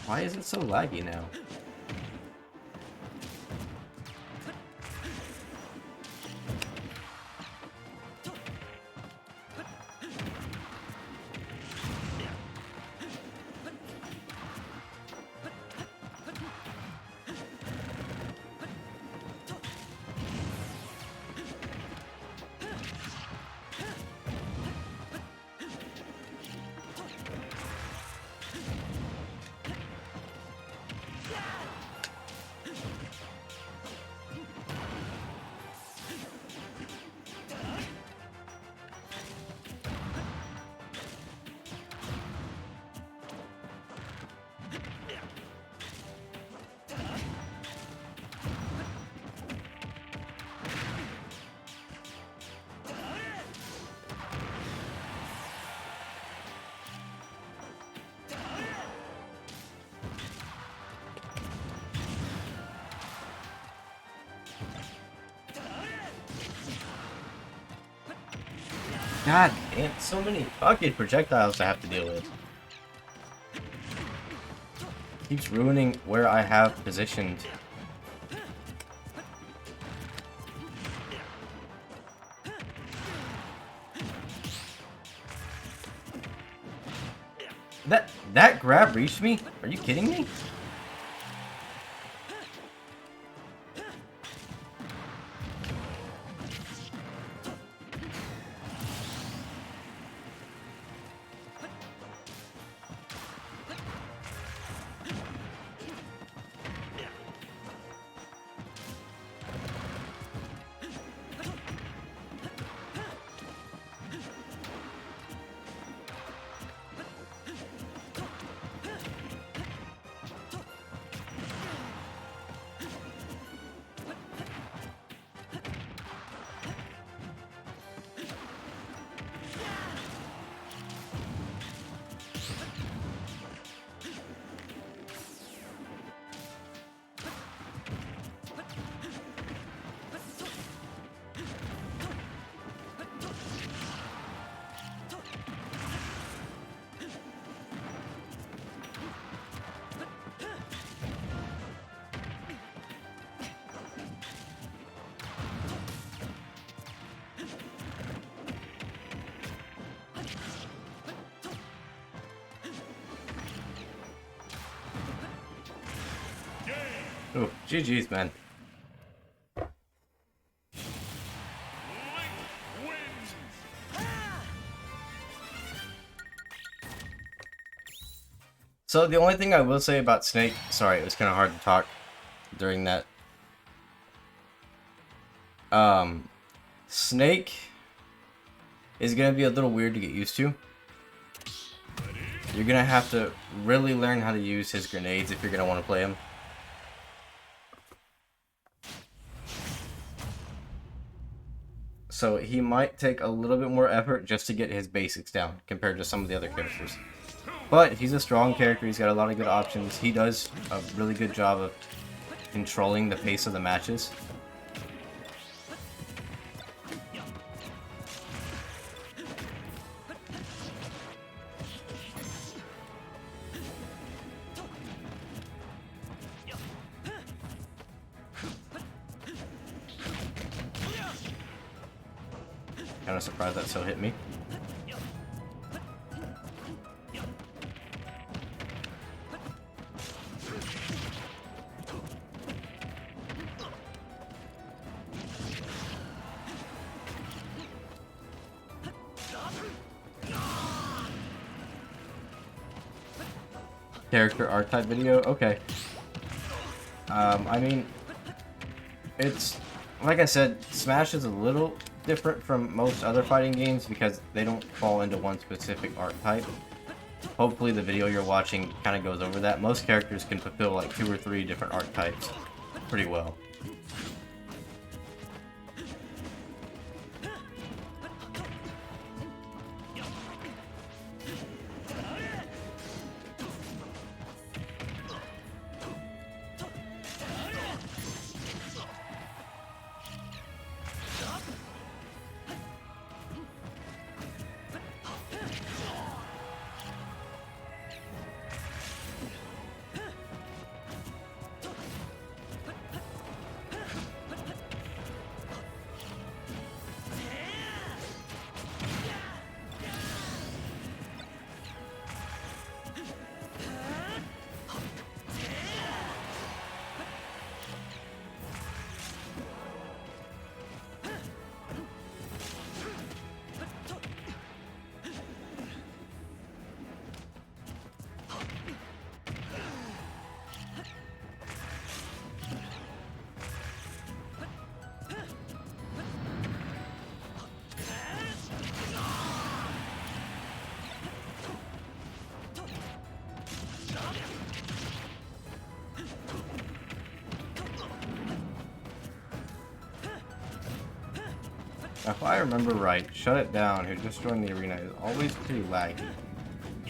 Why is it so laggy now? God damn, so many fucking projectiles to have to deal with. Keeps ruining where I have positioned. That grab reached me? Are you kidding me? Oh, GG's, man. Link wins. So the only thing I will say about Snake, sorry, it was kind of hard to talk during that. Snake is gonna be a little weird to get used to. You're gonna have to really learn how to use his grenades if you're gonna want to play him. So he might take a little bit more effort just to get his basics down compared to some of the other characters. But he's a strong character, he's got a lot of good options. He does a really good job of controlling the pace of the matches. Kind of surprised that still hit me. Character archetype video? Okay. I mean, it's, like I said, Smash is a little different from most other fighting games because they don't fall into one specific archetype. Hopefully the video you're watching kind of goes over that. Most characters can fulfill like 2 or 3 different archetypes pretty well. If I remember right, Shut It Down, who just joined the arena, is always pretty laggy.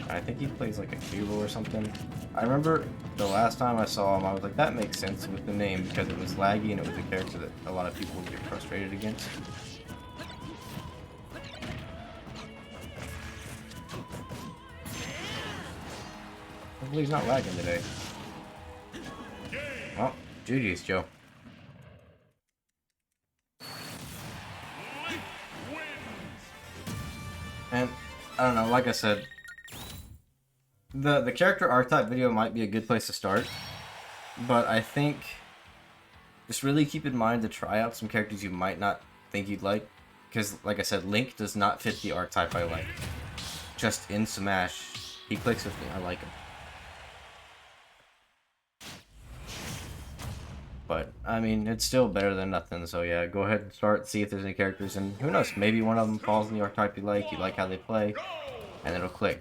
I think he plays like a Cubo or something. I remember the last time I saw him, I was like, that makes sense with the name because it was laggy and it was a character that a lot of people would get frustrated against. Hopefully he's not lagging today. Well, GG's, Joe. And, I don't know, like I said, the character archetype video might be a good place to start, but I think just really keep in mind to try out some characters you might not think you'd like, because, like I said, Link does not fit the archetype I like. Just in Smash, he clicks with me, I like him. But, I mean, it's still better than nothing, so yeah, go ahead and start, see if there's any characters, and who knows, maybe one of them falls in the archetype you like how they play, and it'll click.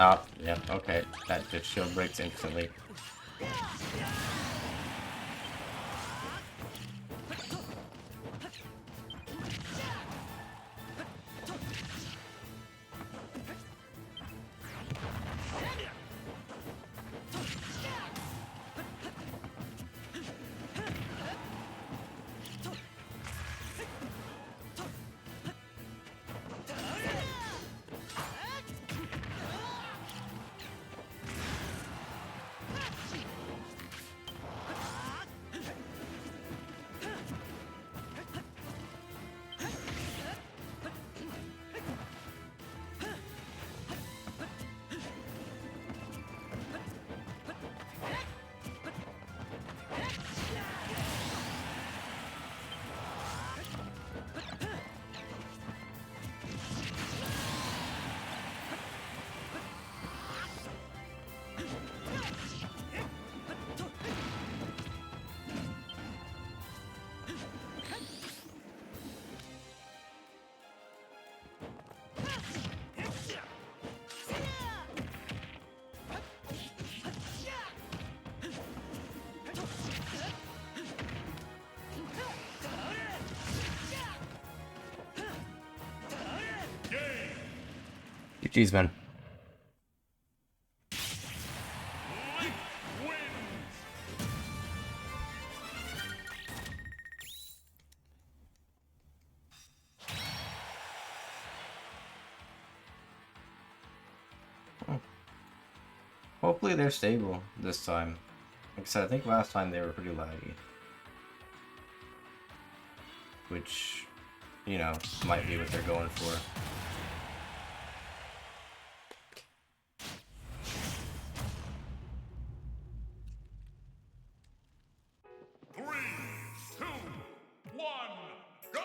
Oh, yeah, okay. That just shield breaks instantly. GG's, man. Link wins. Hopefully they're stable this time. Like I said, I think last time they were pretty laggy. Which, you know, might be what they're going for. Three, two, one, go!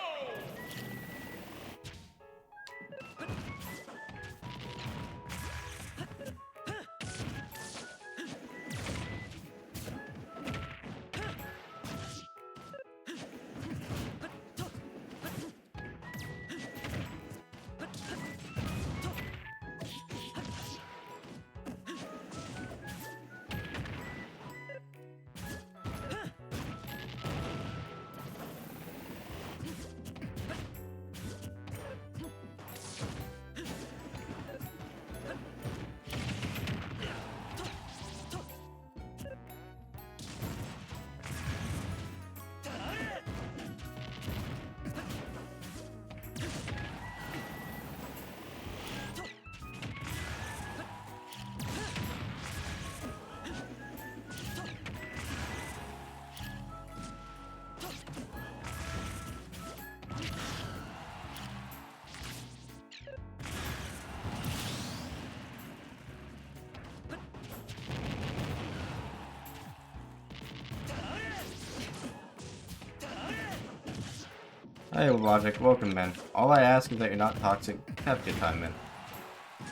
Hey, Logic, welcome, man. All I ask is that you're not toxic. Have a good time, man.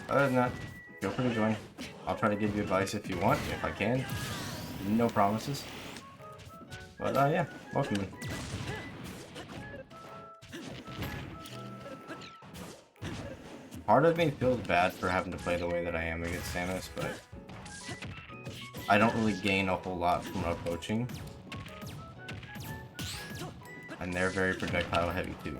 Other than that, feel free to join. I'll try to give you advice if you want, if I can. No promises. But, yeah, welcome, man. Part of me feels bad for having to play the way that I am against Samus, but I don't really gain a whole lot from approaching. And they're very projectile heavy too.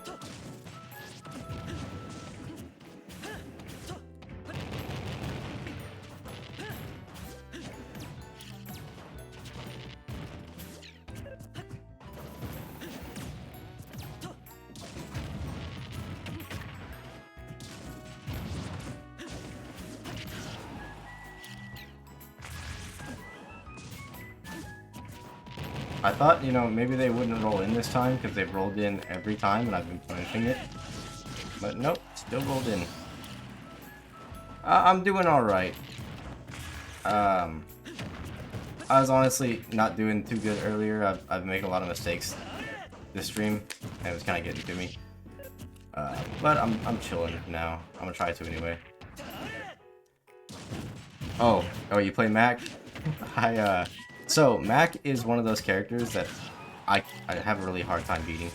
I thought, you know, maybe they wouldn't roll in this time because they've rolled in every time and I've been punishing it. But nope, still rolled in. I'm doing alright. I was honestly not doing too good earlier. I've made a lot of mistakes this stream and it was kind of getting to me. But I'm chilling now. I'm gonna try to anyway. Oh, you play Mac? So, Mac is one of those characters that I have a really hard time beating.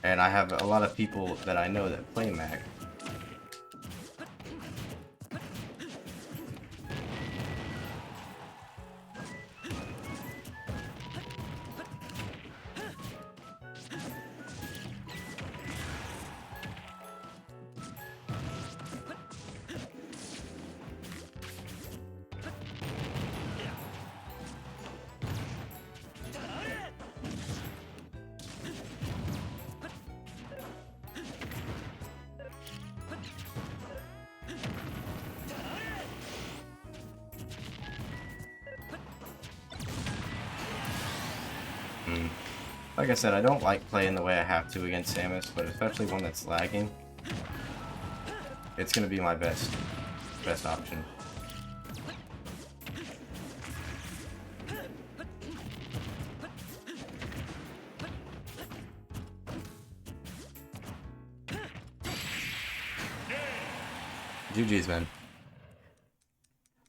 And I have a lot of people that I know that play Mac. Like I said, I don't like playing the way I have to against Samus, but especially one that's lagging, it's gonna be my best option. GG's, man.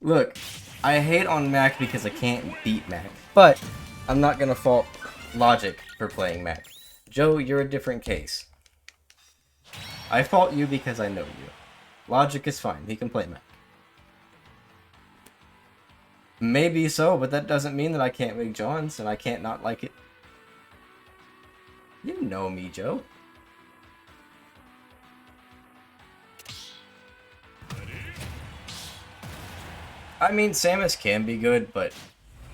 Look, I hate on Mac because I can't beat Mac, but I'm not gonna fault Logic for playing Mac. Joe, you're a different case. I fault you because I know you. Logic is fine, he can play Mac. Maybe so, but that doesn't mean that I can't make Johns and I can't not like it. You know me, Joe. I mean, Samus can be good, but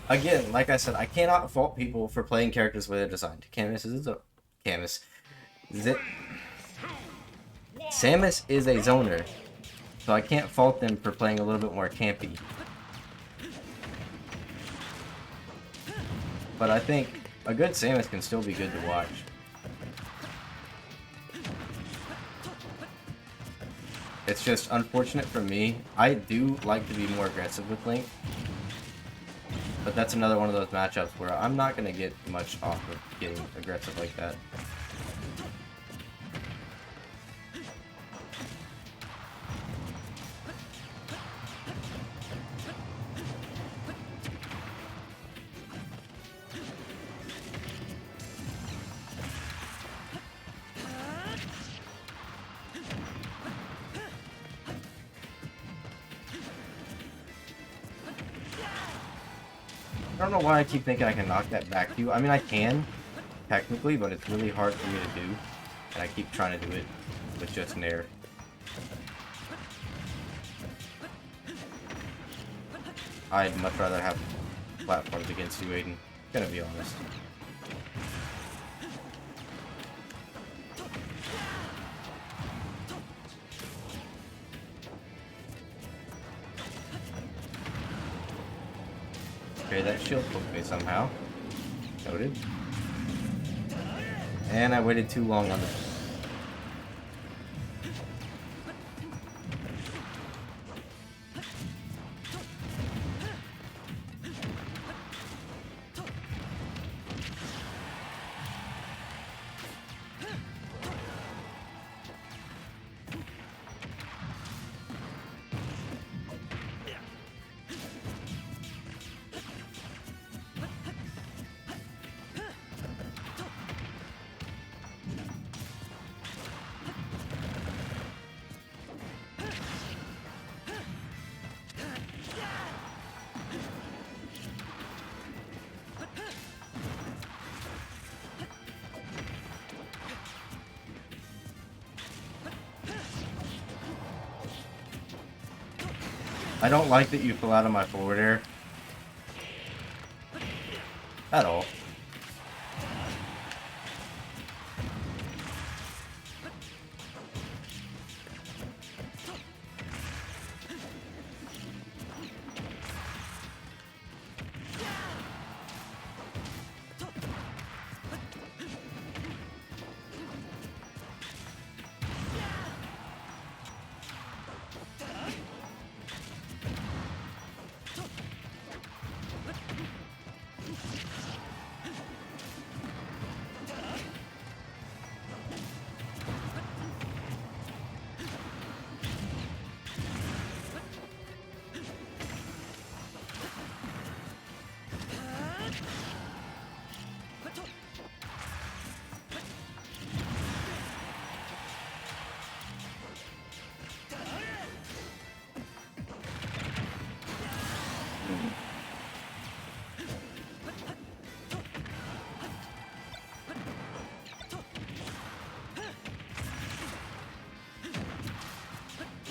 again, like I said, I cannot fault people for playing characters the way they're designed. Samus is a zoner, so I can't fault them for playing a little bit more campy. But I think a good Samus can still be good to watch. It's just unfortunate for me. I do like to be more aggressive with Link, but that's another one of those matchups where I'm not going to get much off of getting aggressive like that. I don't know why I keep thinking I can knock that back to you. I mean, I can, technically, but it's really hard for me to do. And I keep trying to do it with just Nair. I'd much rather have platforms against you, Aiden. Gonna be honest. Okay, that shield poked me somehow. Noted. And I waited too long on the... I don't like that you fell out of my forward air. At all.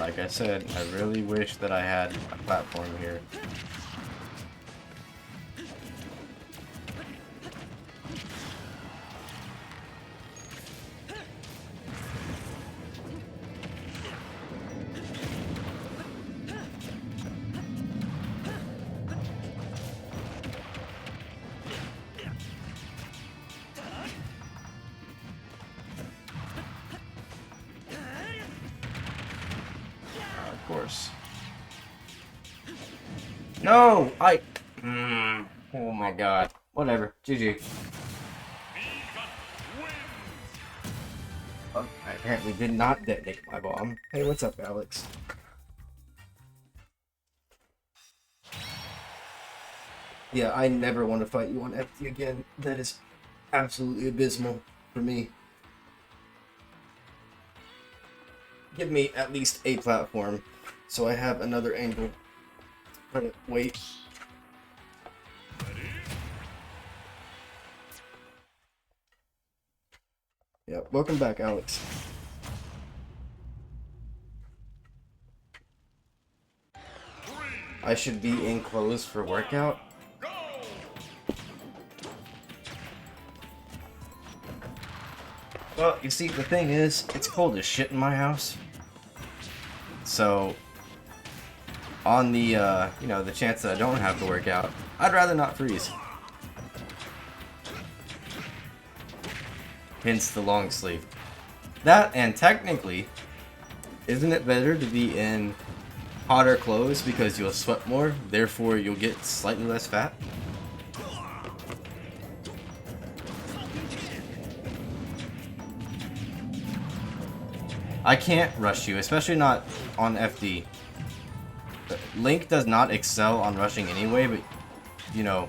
Like I said, I really wish that I had a platform here. course. No, oh my god. Whatever. GG. Oh, I apparently did not detonate my bomb. Hey, what's up, Alex? Yeah, I never want to fight you on FD again. That is absolutely abysmal for me. Give me at least a platform so I have another angle. Wait. Yeah, welcome back, Alex. I should be in clothes for workout. Well, you see, the thing is, it's cold as shit in my house. So, on the, the chance that I don't have to work out, I'd rather not freeze. Hence the long sleeve. That, and technically, isn't it better to be in hotter clothes because you'll sweat more, therefore you'll get slightly less fat? I can't rush you, especially not on FD. Link does not excel on rushing anyway, but, you know,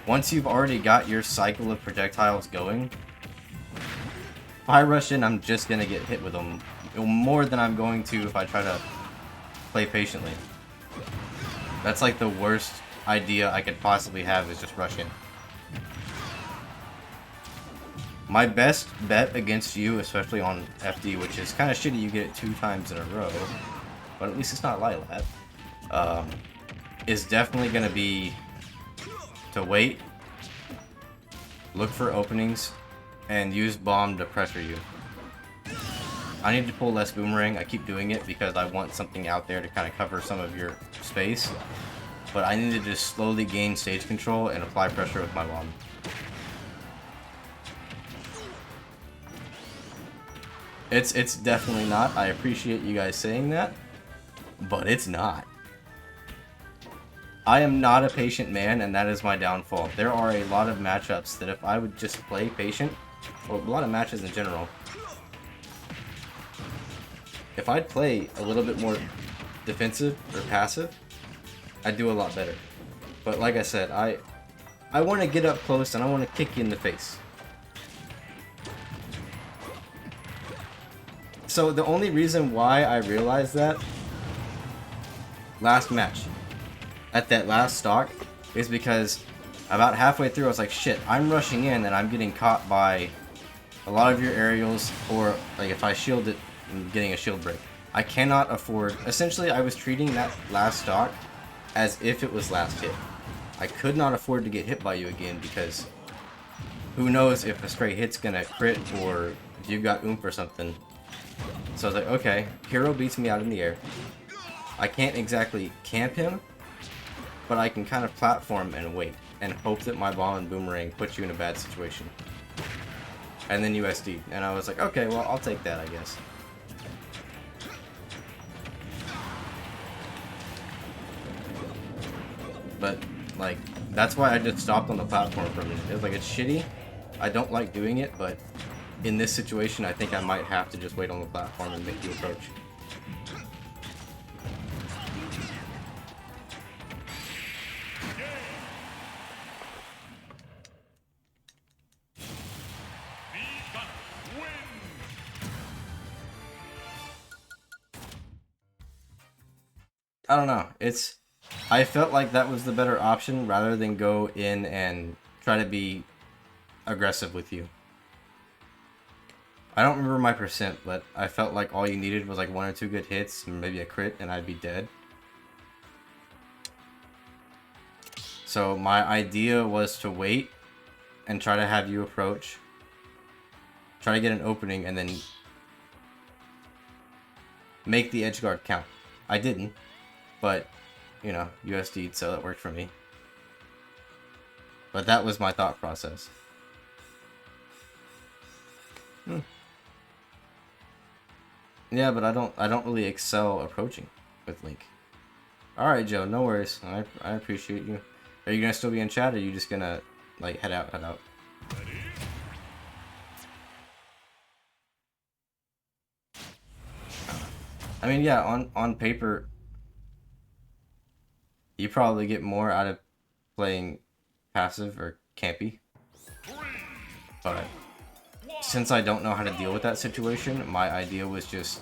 once you've already got your cycle of projectiles going, if I rush in, I'm just gonna get hit with them more than I'm going to if I try to play patiently. That's like the worst idea I could possibly have, is just rush in. My best bet against you, especially on FD, which is kind of shitty you get it 2 times in a row, but at least it's not Lilat, is definitely going to be to wait, look for openings, and use bomb to pressure you. I need to pull less boomerang. I keep doing it because I want something out there to kind of cover some of your space, but I need to just slowly gain stage control and apply pressure with my bomb. It's definitely not. I appreciate you guys saying that, but it's not. I am not a patient man, and that is my downfall. There are a lot of matchups that if I would just play patient, or a lot of matches in general, if I'd play a little bit more defensive or passive, I'd do a lot better. But like I said, I want to get up close and I want to kick you in the face. So the only reason why I realized that last match, at that last stock, is because about halfway through I was like, shit, I'm rushing in and I'm getting caught by a lot of your aerials, or like if I shield it, I'm getting a shield break. I cannot afford, essentially I was treating that last stock as if it was last hit. I could not afford to get hit by you again because who knows if a stray hit's gonna crit or if you've got oomph or something. So I was like, okay, hero beats me out in the air. I can't exactly camp him, but I can kind of platform and wait and hope that my bomb and boomerang puts you in a bad situation. And then USD. And I was like, okay, well, I'll take that, I guess. But, like, that's why I just stopped on the platform for a minute. It was like, it's shitty. I don't like doing it, but in this situation, I think I might have to just wait on the platform and make you approach. I don't know. I felt like that was the better option rather than go in and try to be aggressive with you. I don't remember my percent, but I felt like all you needed was like 1 or 2 good hits, maybe a crit, and I'd be dead. So my idea was to wait and try to have you approach, try to get an opening, and then make the edge guard count. I didn't, but, you know, USD, so that worked for me. But that was my thought process. Yeah, but I don't really excel approaching. with Link. Alright, Joe, no worries. I appreciate you. Are you gonna still be in chat, or are you just gonna, like, head out? I mean, yeah, on paper, you probably get more out of playing passive or campy. But since I don't know how to deal with that situation, my idea was just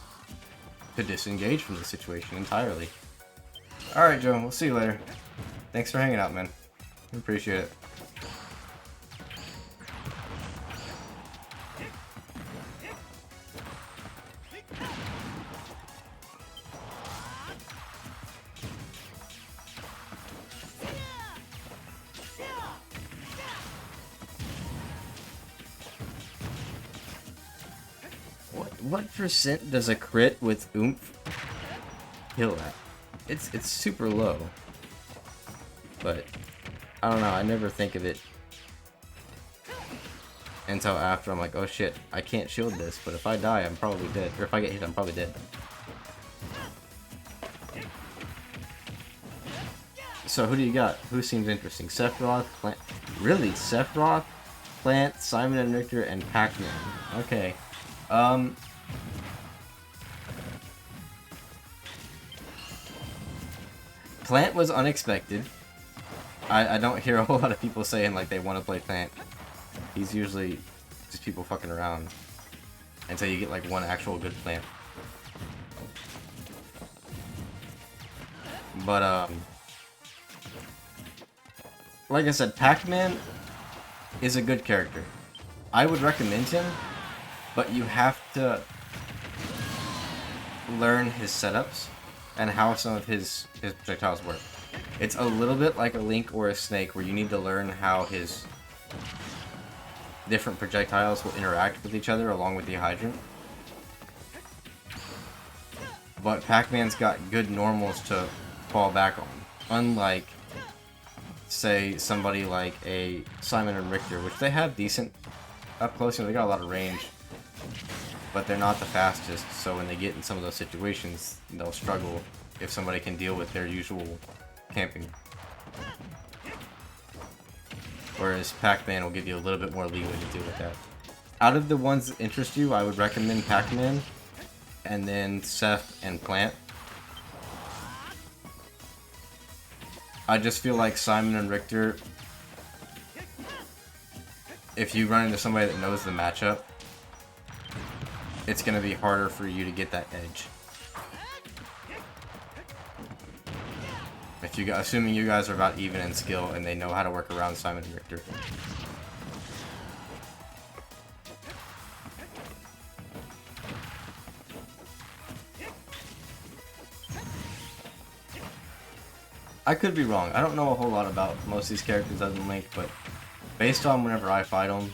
to disengage from the situation entirely. Alright, Joe, we'll see you later. Thanks for hanging out, man. Appreciate it. What percent does a crit with oomph kill at? It's super low. But I don't know, I never think of it until after I'm like, oh shit, I can't shield this, but if I die, I'm probably dead. Or if I get hit, I'm probably dead. So who do you got? Who seems interesting? Sephiroth, Plant. Really? Sephiroth, Plant, Simon and Richter, and Pac-Man. Okay. Plant was unexpected. I don't hear a whole lot of people saying like they want to play Plant. He's usually just people fucking around until you get like one actual good Plant. But like I said, Pac-Man is a good character. I would recommend him, but you have to learn his setups and how some of his projectiles work. It's a little bit like a Link or a Snake, where you need to learn how his different projectiles will interact with each other along with the Hydrant. But Pac-Man's got good normals to fall back on. Unlike, say, somebody like a Simon and Richter, which they have decent up close, and they got a lot of range. But they're not the fastest, so when they get in some of those situations, they'll struggle if somebody can deal with their usual camping. Whereas Pac-Man will give you a little bit more leeway to deal with that. Out of the ones that interest you, I would recommend Pac-Man, and then Seth and Plant. I just feel like Simon and Richter, if you run into somebody that knows the matchup, it's going to be harder for you to get that edge. If you, assuming you guys are about even in skill and they know how to work around Simon and Richter. I could be wrong. I don't know a whole lot about most of these characters other than Link, but based on whenever I fight them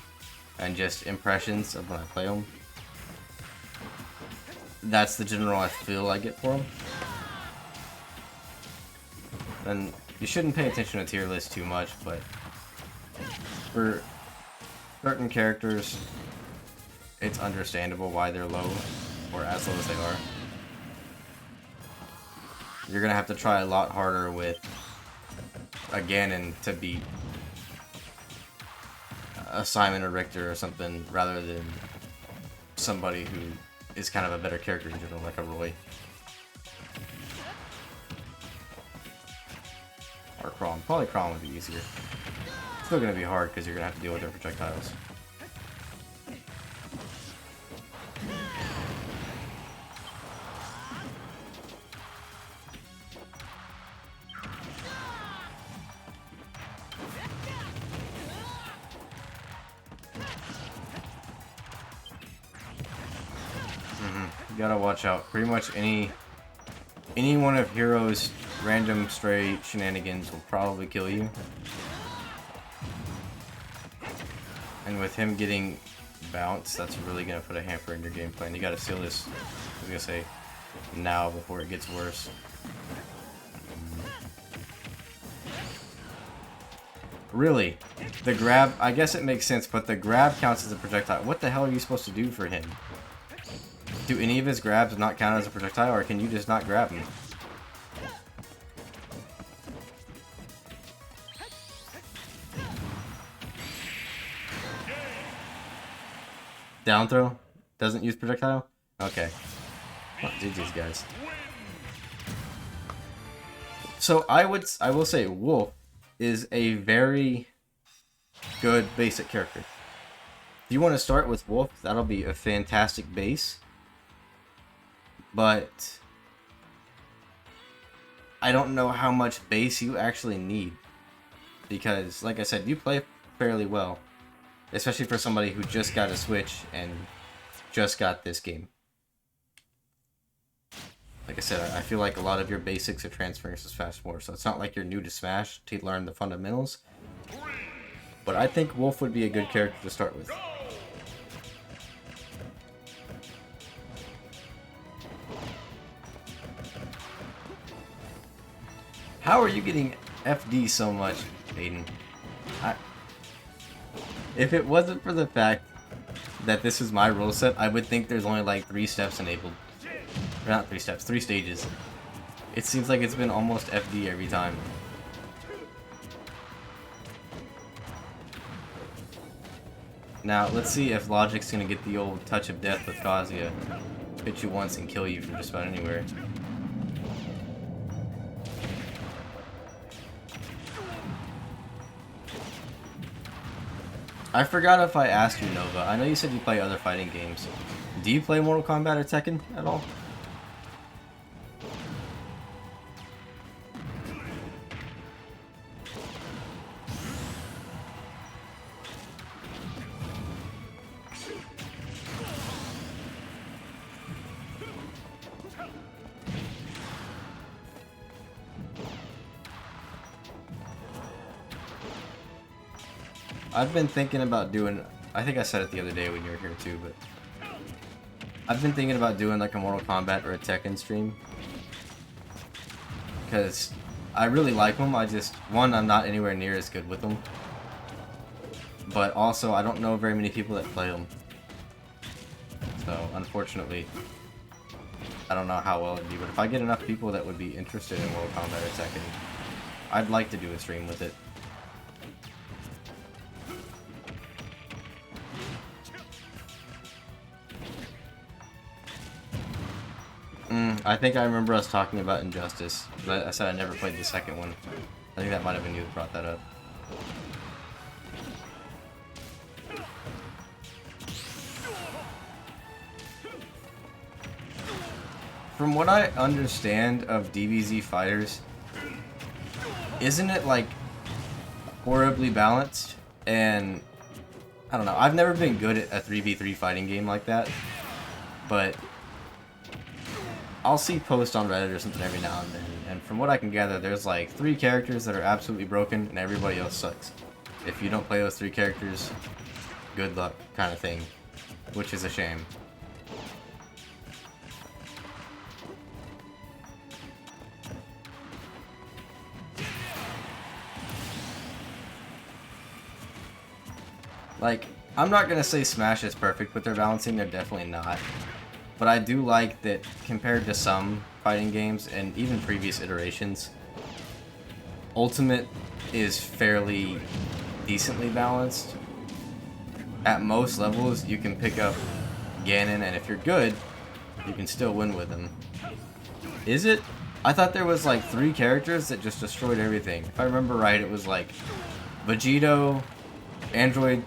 and just impressions of when I play them, that's the general I feel I get for them. Then you shouldn't pay attention to tier lists too much, but for certain characters, it's understandable why they're low, or as low as they are. You're gonna have to try a lot harder with a Ganon to beat a Simon or Richter or something, rather than somebody who is kind of a better character in general, like a Roy. Or Chrom. Probably Chrom would be easier. It's still gonna be hard because you're gonna have to deal with their projectiles. You gotta watch out. Pretty much any one of Hero's random stray shenanigans will probably kill you. And with him getting bounced, that's really gonna put a hamper in your game plan. You gotta seal this, I was gonna say, now before it gets worse. Really? The grab, I guess it makes sense, but the grab counts as a projectile. What the hell are you supposed to do for him? Do any of his grabs not count as a projectile, or can you just not grab him? Down throw? Doesn't use projectile? Okay. Oh, GG's, guys. So I will say Wolf is a very good basic character. If you want to start with Wolf, that'll be a fantastic base. But I don't know how much base you actually need. Because, like I said, you play fairly well. Especially for somebody who just got a Switch and just got this game. Like I said, I feel like a lot of your basics are transferring to Smash 4, so it's not like you're new to Smash to learn the fundamentals. But I think Wolf would be a good character to start with. How are you getting FD so much, Aiden? If it wasn't for the fact that this is my rule set, I would think there's only like 3 steps enabled. Or not 3 steps, 3 stages. It seems like it's been almost FD every time. Now, let's see if Logic's gonna get the old touch of death with Kazuya. Hit you once and kill you from just about anywhere. I forgot if I asked you, Nova. I know you said you play other fighting games. Do you play Mortal Kombat or Tekken at all? I've been thinking about doing, I think I said it the other day when you were here too, but I've been thinking about doing like a Mortal Kombat or a Tekken stream. Because I really like them, one, I'm not anywhere near as good with them. But also, I don't know very many people that play them. So, unfortunately, I don't know how well it'd be, but if I get enough people that would be interested in Mortal Kombat or Tekken, I'd like to do a stream with it. I think I remember us talking about Injustice, but I said I never played the second one. I think that might have been you that brought that up. From what I understand of DBZ fighters, isn't it like horribly balanced? And I don't know, I've never been good at a 3v3 fighting game like that, but I'll see posts on Reddit or something every now and then, and from what I can gather, there's like 3 characters that are absolutely broken and everybody else sucks. If you don't play those 3 characters, good luck, kind of thing, which is a shame. Like, I'm not gonna say Smash is perfect with their balancing, they're definitely not. But I do like that compared to some fighting games and even previous iterations, Ultimate is fairly decently balanced. At most levels, you can pick up Ganon, and if you're good, you can still win with him. Is it? I thought there was like 3 characters that just destroyed everything. If I remember right, it was like Vegito, Android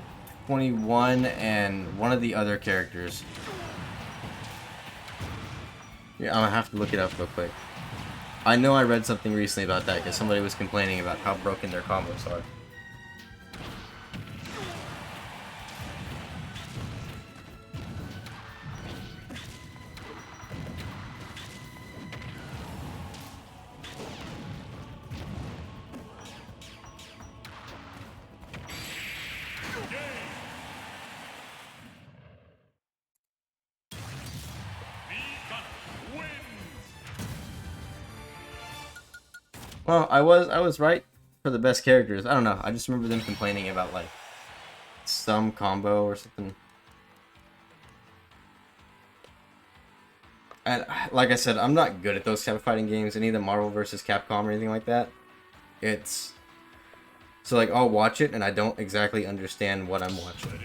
21, and one of the other characters. Yeah, I'm gonna have to look it up real quick. I know I read something recently about that because somebody was complaining about how broken their combos are. Well, I was right for the best characters. I don't know. I just remember them complaining about like some combo or something. And like I said, I'm not good at those type of fighting games, any of the Marvel vs. Capcom or anything like that. It's so like I'll watch it and I don't exactly understand what I'm watching.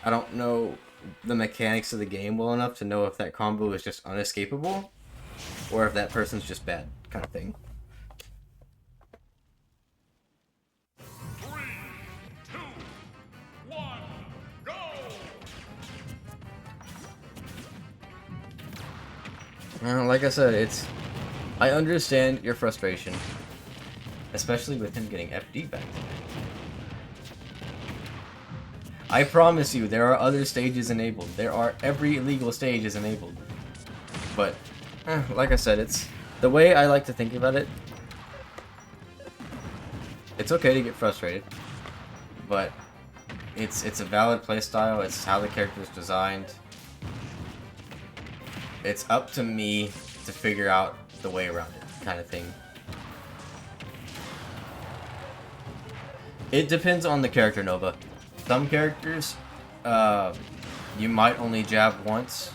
I don't know the mechanics of the game well enough to know if that combo is just unescapable or if that person's just bad, kind of thing. 3, 2, 1, go! Like I said, I understand your frustration, especially with him getting FD back. I promise you, there are other stages enabled. Every illegal stage is enabled. But, like I said, it's the way I like to think about it. It's okay to get frustrated, but it's a valid playstyle. It's how the character is designed. It's up to me to figure out the way around it, kind of thing. It depends on the character, Nova. Some characters, you might only jab once.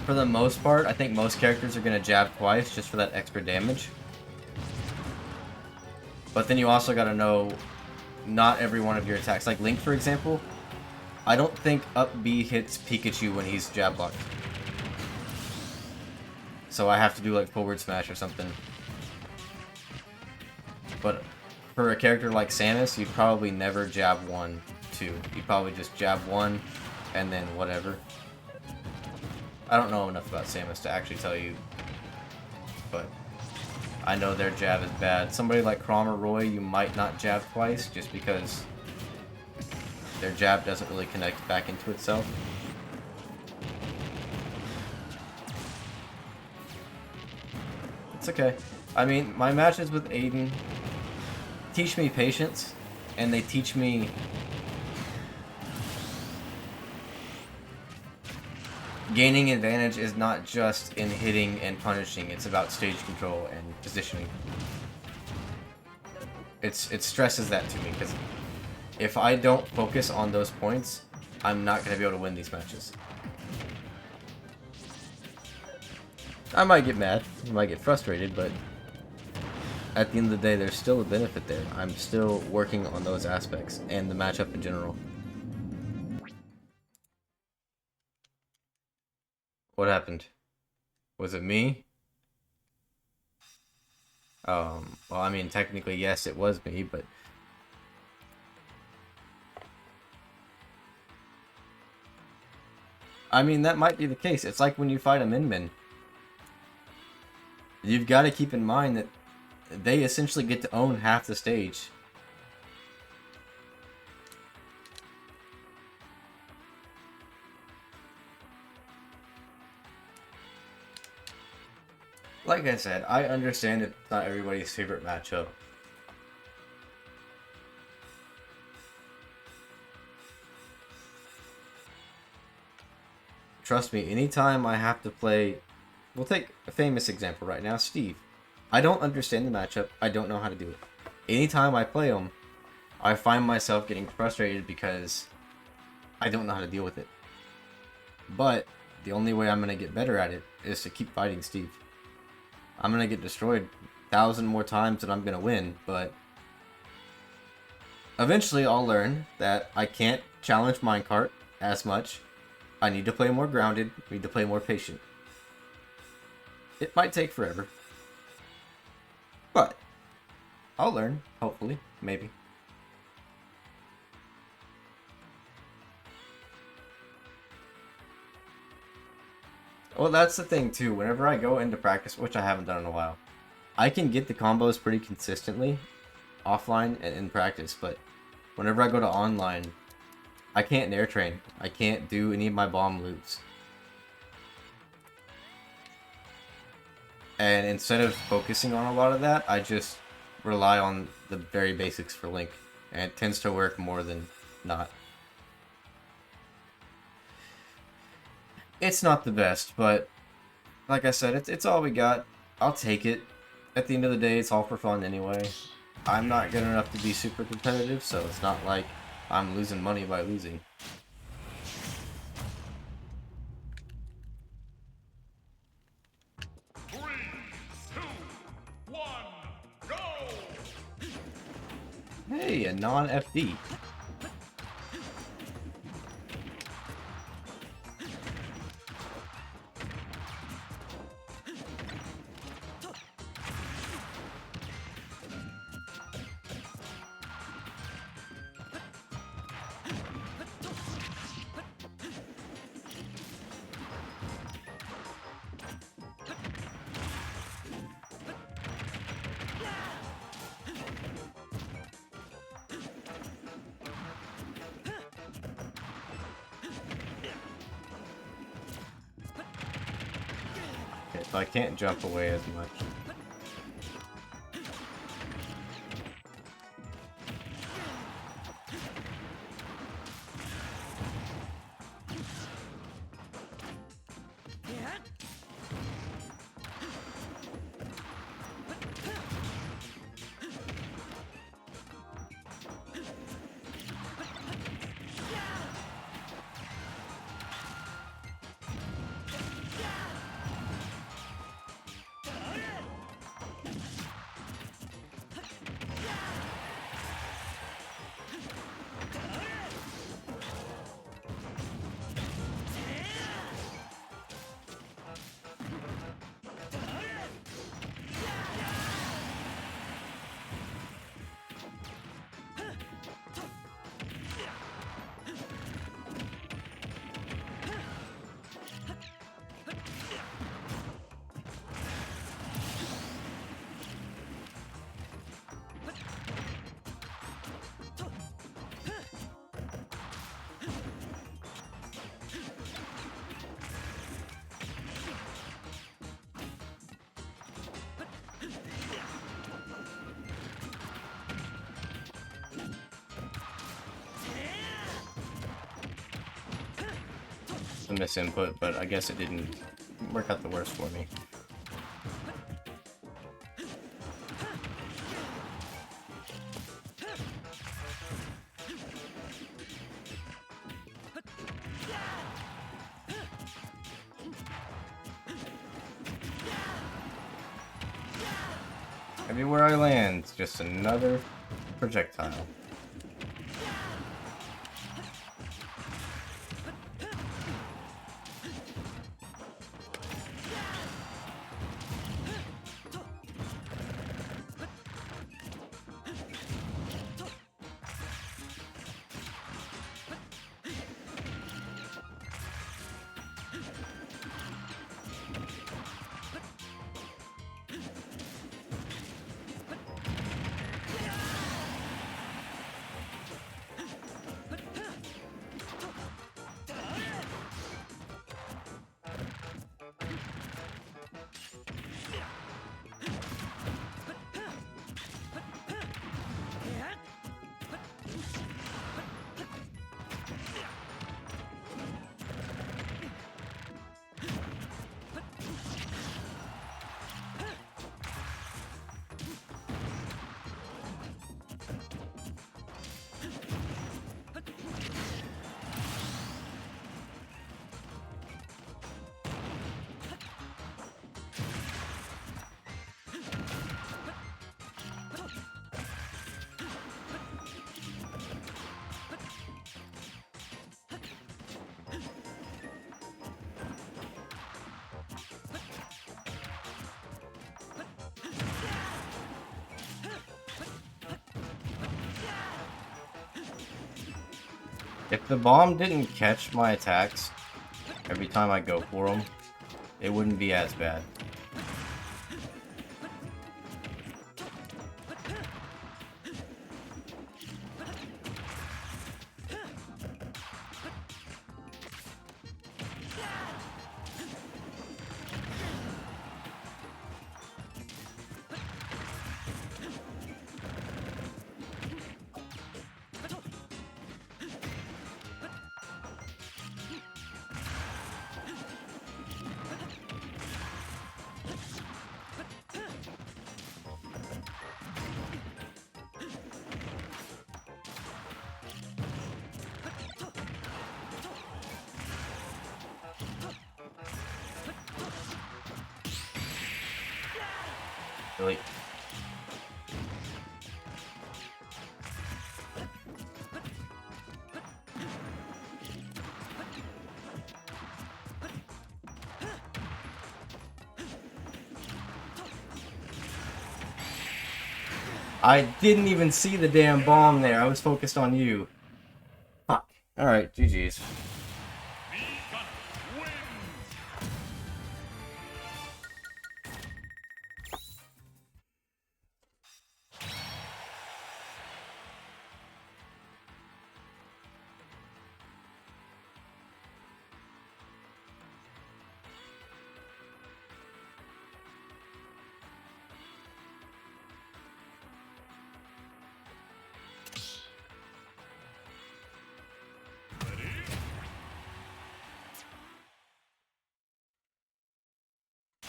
For the most part, I think most characters are going to jab twice just for that extra damage. But then you also got to know not every one of your attacks. Like Link, for example, I don't think up B hits Pikachu when he's jab blocked. So I have to do like forward smash or something. But for a character like Samus, you'd probably never jab 1, 2. You'd probably just jab 1 and then whatever. I don't know enough about Samus to actually tell you, but I know their jab is bad. Somebody like Chrom or Roy, you might not jab twice just because their jab doesn't really connect back into itself. It's okay. I mean, my matches with Aiden teach me patience, and they teach me gaining advantage is not just in hitting and punishing, it's about stage control and positioning. It stresses that to me, because if I don't focus on those points, I'm not going to be able to win these matches. I might get mad, I might get frustrated, but at the end of the day, there's still a benefit there. I'm still working on those aspects, and the matchup in general. What happened? Was it me? Well, I mean, technically, yes, it was me, but... I mean, that might be the case. It's like when you fight a Min Min. You've got to keep in mind that they essentially get to own half the stage. Like I said, I understand it's not everybody's favorite matchup. Trust me, anytime I have to play... We'll take a famous example right now, Steve. I don't understand the matchup. I don't know how to do it. Anytime I play him, I find myself getting frustrated because I don't know how to deal with it. But the only way I'm going to get better at it is to keep fighting Steve. I'm going to get destroyed 1,000 more times than I'm going to win, but eventually I'll learn that I can't challenge Minecart as much. I need to play more grounded, I need to play more patient. It might take forever. But I'll learn, hopefully, maybe. Well, that's the thing too. Whenever I go into practice, which I haven't done in a while, I can get the combos pretty consistently offline and in practice, but whenever I go to online, I can't nair train. I can't do any of my bomb loops. And instead of focusing on a lot of that, I just rely on the very basics for Link. And it tends to work more than not. It's not the best, but like I said, it's all we got. I'll take it. At the end of the day, it's all for fun anyway. I'm not good enough to be super competitive, so it's not like I'm losing money by losing. Hey, a non-FD. So I can't jump away as much. A misinput, but I guess it didn't work out the worst for me. Everywhere I land, just another projectile. If the bomb didn't catch my attacks every time I go for them, it wouldn't be as bad. Really? I didn't even see the damn bomb there. I was focused on you. Fuck. Alright, GG's.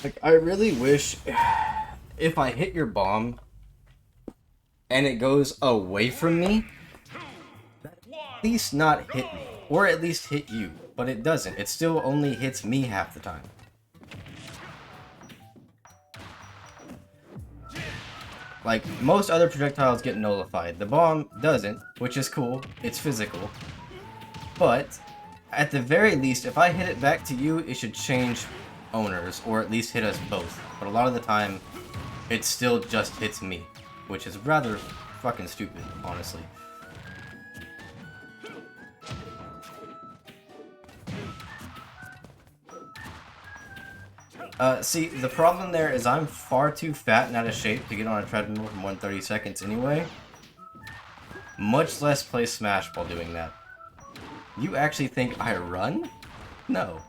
Like, I really wish if I hit your bomb and it goes away from me, at least not hit me. Or at least hit you. But it doesn't. It still only hits me half the time. Like, most other projectiles get nullified. The bomb doesn't, which is cool. It's physical. But, at the very least, if I hit it back to you, it should change owners, or at least hit us both. But a lot of the time, it still just hits me, which is rather fucking stupid, honestly. See, the problem there is I'm far too fat and out of shape to get on a treadmill for more than 30 seconds anyway. Much less play Smash while doing that. You actually think I run? No.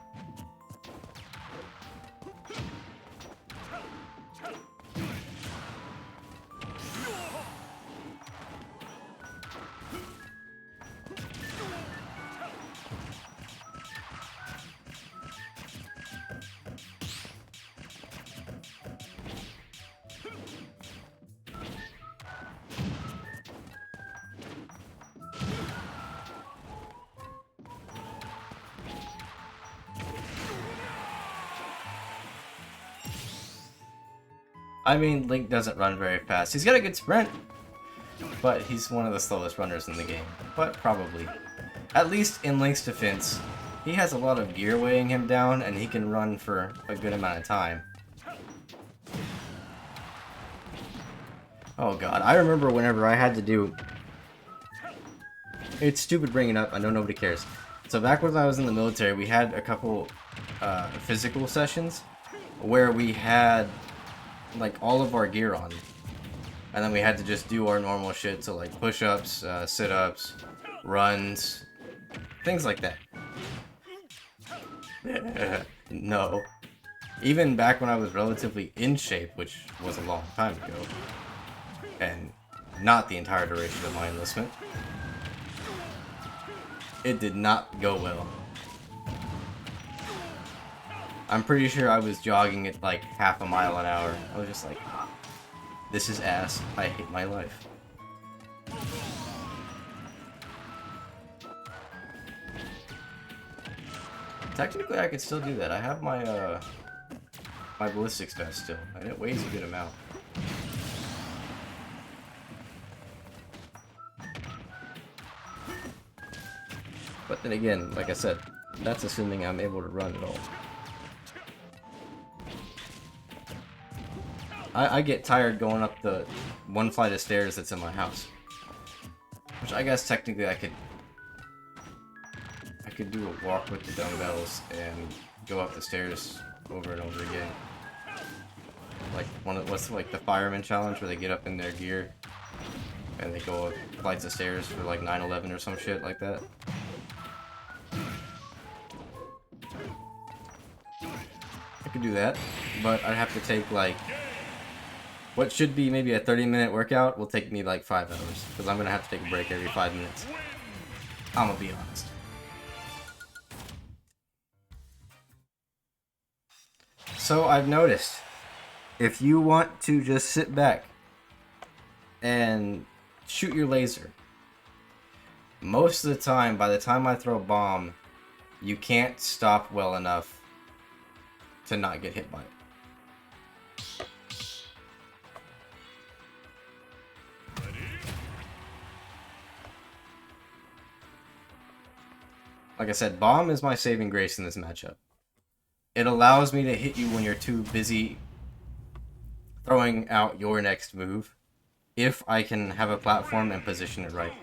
I mean, Link doesn't run very fast. He's got a good sprint, but he's one of the slowest runners in the game. But probably. At least in Link's defense, he has a lot of gear weighing him down, and he can run for a good amount of time. Oh god, I remember whenever I had to do... It's stupid bringing it up, I know nobody cares. So back when I was in the military, we had a couple physical sessions where we had like all of our gear on, and then we had to just do our normal shit, so like push-ups, sit-ups, runs, things like that. No. Even back when I was relatively in shape, which was a long time ago, and not the entire duration of my enlistment, it did not go well. I'm pretty sure I was jogging at like half a mile an hour. I was just like, this is ass. I hate my life. Technically, I could still do that. I have my my ballistics vest still, and it weighs a good amount. But then again, like I said, that's assuming I'm able to run at all. I get tired going up the one flight of stairs that's in my house. Which I guess technically I could do a walk with the dumbbells and go up the stairs over and over again. Like what's like the fireman challenge where they get up in their gear and they go up flights of stairs for like 9/11 or some shit like that. I could do that, but I'd have to take like what should be maybe a 30-minute workout will take me like 5 hours, because I'm gonna have to take a break every 5 minutes. I'm gonna be honest. So I've noticed, if you want to just sit back and shoot your laser, most of the time, by the time I throw a bomb, you can't stop well enough to not get hit by it. Like I said, bomb is my saving grace in this matchup. It allows me to hit you when you're too busy throwing out your next move, if I can have a platform and position it right.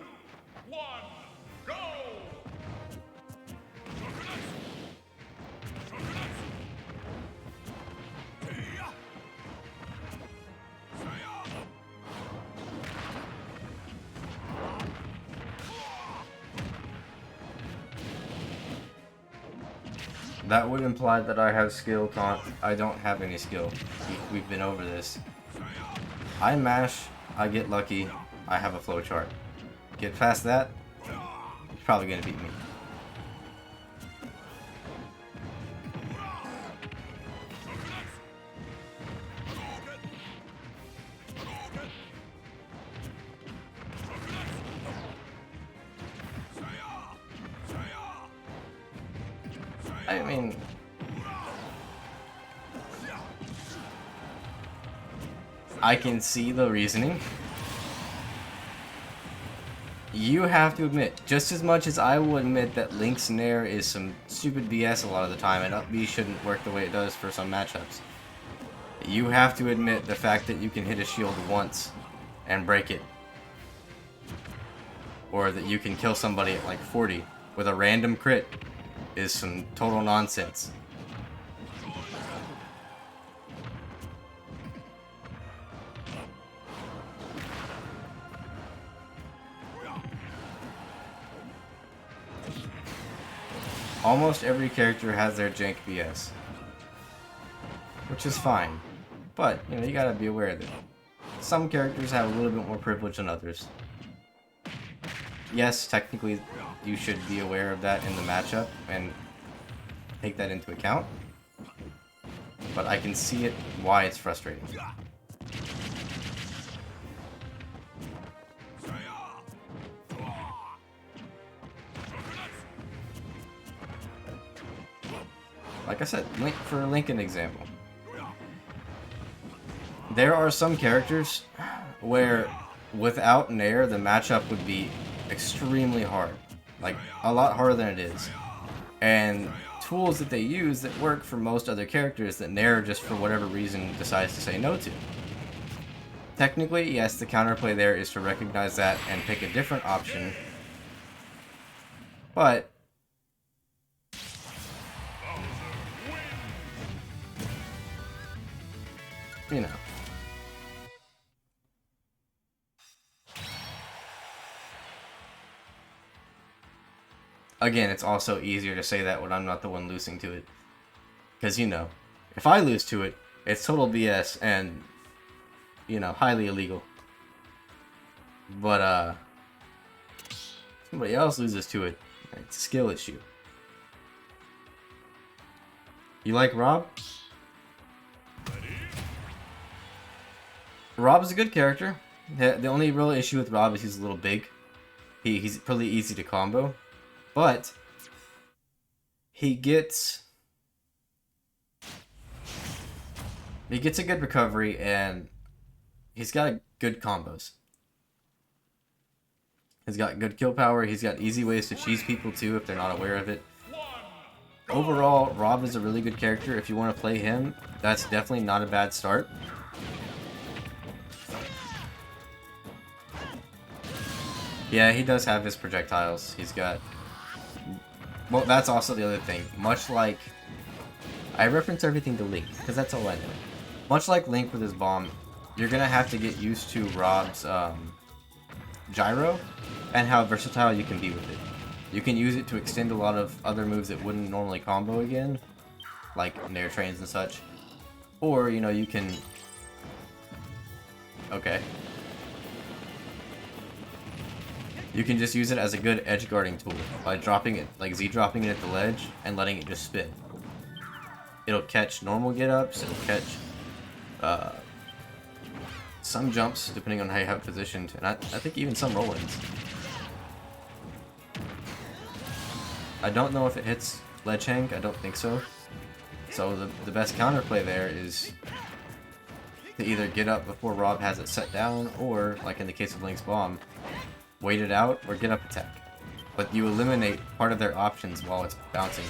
That would imply that I have skill, I don't have any skill. We've been over this. I mash, I get lucky, I have a flowchart. Get past that, it's probably gonna beat me. I mean, I can see the reasoning. You have to admit, just as much as I will admit that Link's Nair is some stupid BS a lot of the time, and up B shouldn't work the way it does for some matchups, you have to admit the fact that you can hit a shield once and break it. Or that you can kill somebody at like 40 with a random crit is some total nonsense. Almost every character has their jank BS, which is fine, but you know, you gotta be aware that some characters have a little bit more privilege than others. Yes, technically you should be aware of that in the matchup and take that into account, but I can see it why it's frustrating. Like I said, for Link an example. There are some characters where without Nair the matchup would be extremely hard. Like, a lot harder than it is. And tools that they use that work for most other characters that Nair just for whatever reason decides to say no to. Technically, yes, the counterplay there is to recognize that and pick a different option. But you know. Again, it's also easier to say that when I'm not the one losing to it. Because, you know, if I lose to it, it's total BS and, you know, highly illegal. But, somebody else loses to it, it's a skill issue. You like Rob? Rob is a good character. The only real issue with Rob is he's a little big. He's pretty easy to combo. But he gets a good recovery and he's got good combos. He's got good kill power. He's got easy ways to cheese people too if they're not aware of it. Overall, Rob is a really good character. If you want to play him, that's definitely not a bad start. Yeah, he does have his projectiles. He's got... Well, that's also the other thing. Much like... I reference everything to Link, because that's all I know. Much like Link with his bomb, you're going to have to get used to Rob's gyro, and how versatile you can be with it. You can use it to extend a lot of other moves that wouldn't normally combo again, like Nair trains and such. Or, you know, you can... Okay. You can just use it as a good edge guarding tool by dropping it, like Z-dropping it at the ledge and letting it just spin. It'll catch normal get-ups, it'll catch some jumps depending on how you have it positioned, and I think even some roll-ins. I don't know if it hits ledge hang, I don't think so. So the best counterplay there is to either get up before Rob has it set down, or, like in the case of Link's bomb, wait it out or get up attack. But you eliminate part of their options while it's bouncing.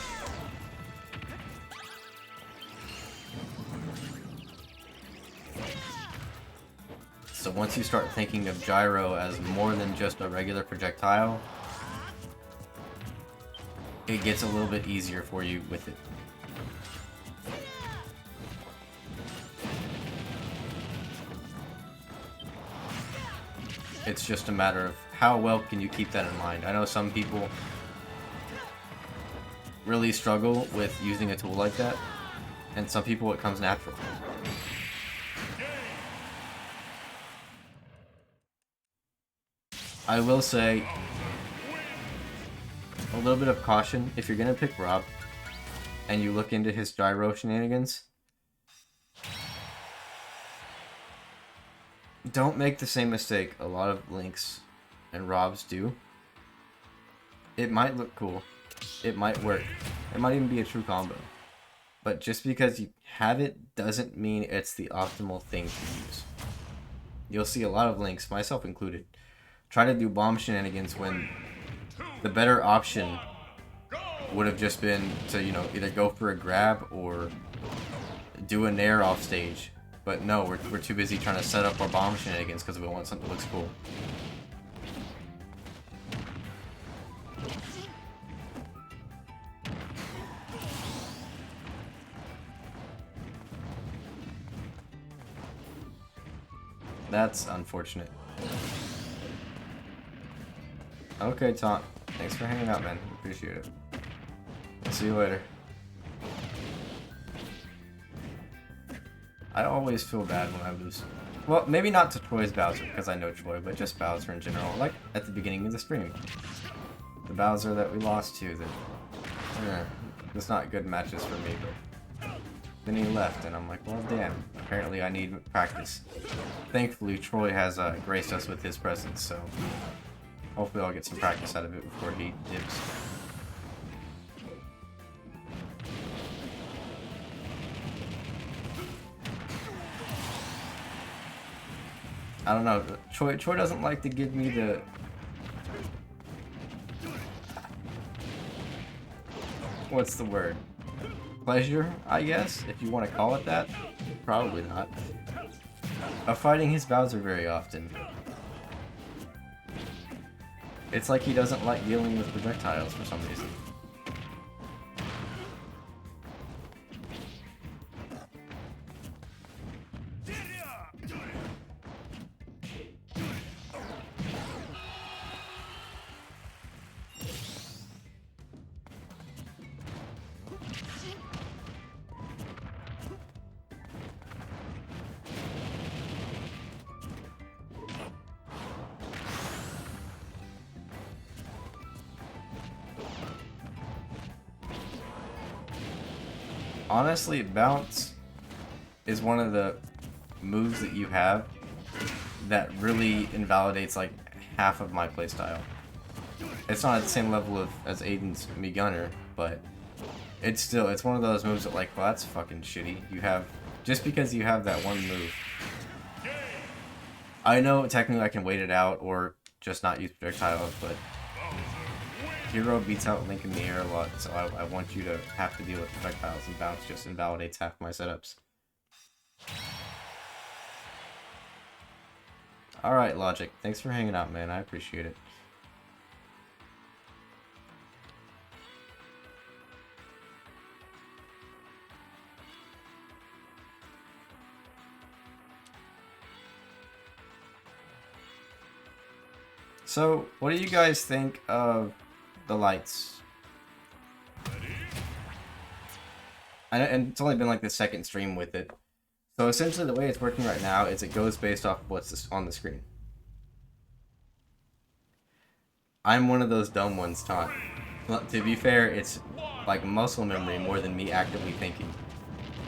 So once you start thinking of gyro as more than just a regular projectile, it gets a little bit easier for you with it. It's just a matter of how well can you keep that in mind. I know some people really struggle with using a tool like that, and some people it comes natural. I will say a little bit of caution if you're gonna pick Rob and you look into his gyro shenanigans. Don't make the same mistake a lot of Links and Robs do. It might look cool. It might work. It might even be a true combo. But just because you have it doesn't mean it's the optimal thing to use. You'll see a lot of links, myself included, try to do bomb shenanigans when the better option would have just been to, you know, either go for a grab or do a nair off stage. But no, we're too busy trying to set up our bomb shenanigans because we want something that looks cool. That's unfortunate. Okay, Taunt. Thanks for hanging out, man. Appreciate it. See you later. I always feel bad when I lose. Well, maybe not to Troy's Bowser, because I know Troy, but just Bowser in general. Like, at the beginning of the stream. The Bowser that we lost to, that... it's not good matches for me, but... Then he left, and I'm like, well, damn. Apparently I need practice. Thankfully, Troy has graced us with his presence, so... Hopefully I'll get some practice out of it before he dips. I don't know. Troy doesn't like to give me the... What's the word? Pleasure, I guess, if you want to call it that. Probably not. Of fighting his Bowser very often. It's like he doesn't like dealing with projectiles for some reason. Honestly, bounce is one of the moves that you have that really invalidates like half of my playstyle. It's not at the same level as Aiden's Mii Gunner, but it's one of those moves that like, well, that's fucking shitty. You have, just because you have that one move. I know technically I can wait it out or just not use projectiles, but Hero beats out Link in the air a lot, so I want you to have to deal with projectiles, and bounce just invalidates half my setups. Alright, Logic. Thanks for hanging out, man. I appreciate it. So, what do you guys think of the lights? And it's only been like the second stream with it. So essentially the way it's working right now is it goes based off of what's on the screen. I'm one of those dumb ones, Taunt. To be fair, it's like muscle memory more than me actively thinking.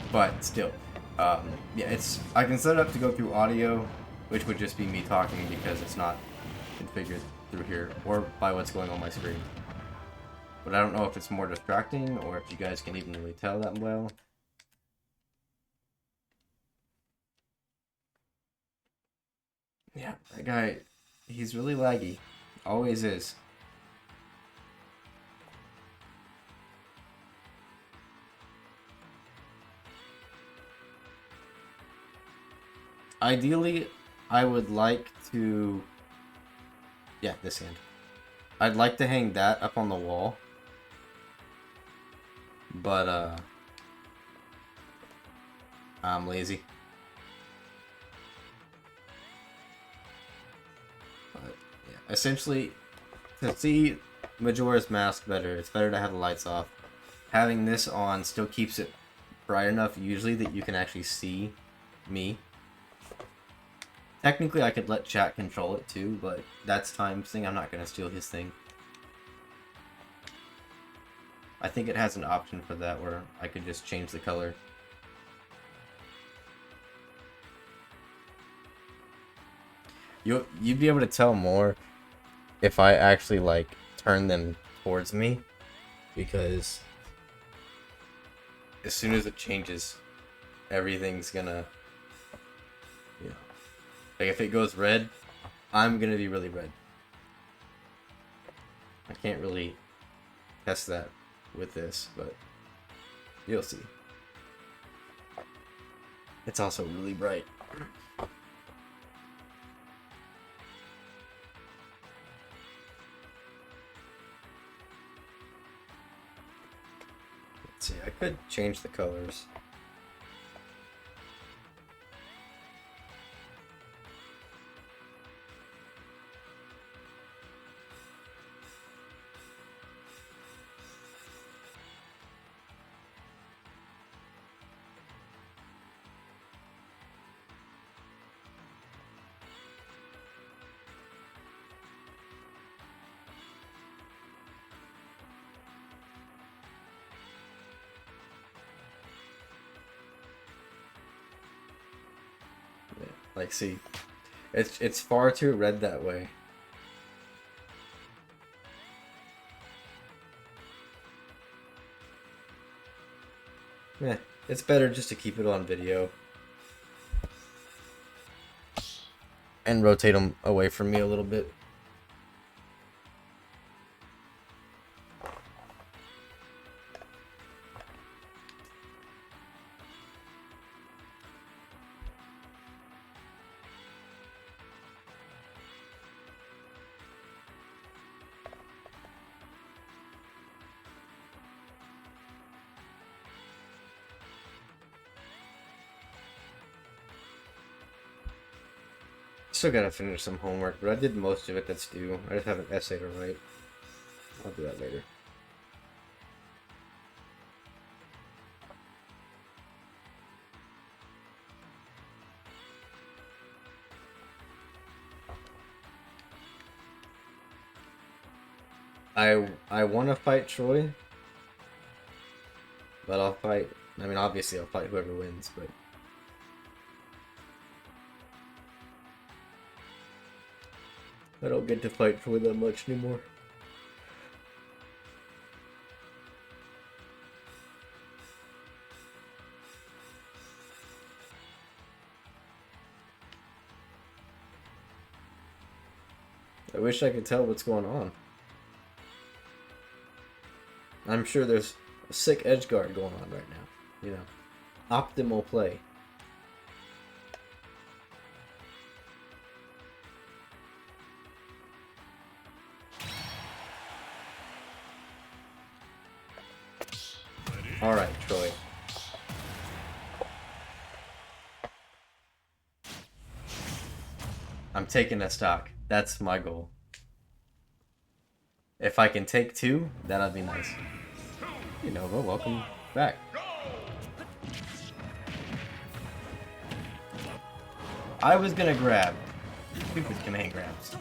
But still, yeah, I can set it up to go through audio, which would just be me talking because it's not configured through here, or by what's going on my screen. But I don't know if it's more distracting, or if you guys can even really tell that well. Yeah, that guy, he's really laggy. Always is. Ideally, I would like to... Yeah, this hand. I'd like to hang that up on the wall. But, I'm lazy. But, yeah. Essentially, to see Majora's Mask better, it's better to have the lights off. Having this on still keeps it bright enough, usually, that you can actually see me. Technically, I could let chat control it too, but that's Time's thing. I'm not going to steal his thing. I think it has an option for that where I could just change the color. You'd be able to tell more if I actually like turn them towards me, because as soon as it changes, everything's gonna, you know, like if it goes red, I'm gonna be really red. I can't really test that with this, but you'll see. It's also really bright. Let's see, I could change the colors. Like, see, it's far too red that way. Yeah, it's better just to keep it on video and rotate them away from me a little bit. Still gotta finish some homework, but I did most of it that's due. I just have an essay to write. I'll do that later. I want to fight Troy, but I'll fight. I mean, obviously, I'll fight whoever wins, but. I don't get to fight Troy that much anymore. I wish I could tell what's going on. I'm sure there's a sick edge guard going on right now. You know, optimal play. All right, Troy. I'm taking a stock. That's my goal. If I can take 2, that'd be nice. You know, well, welcome back. I was gonna grab. Stupid command grabs.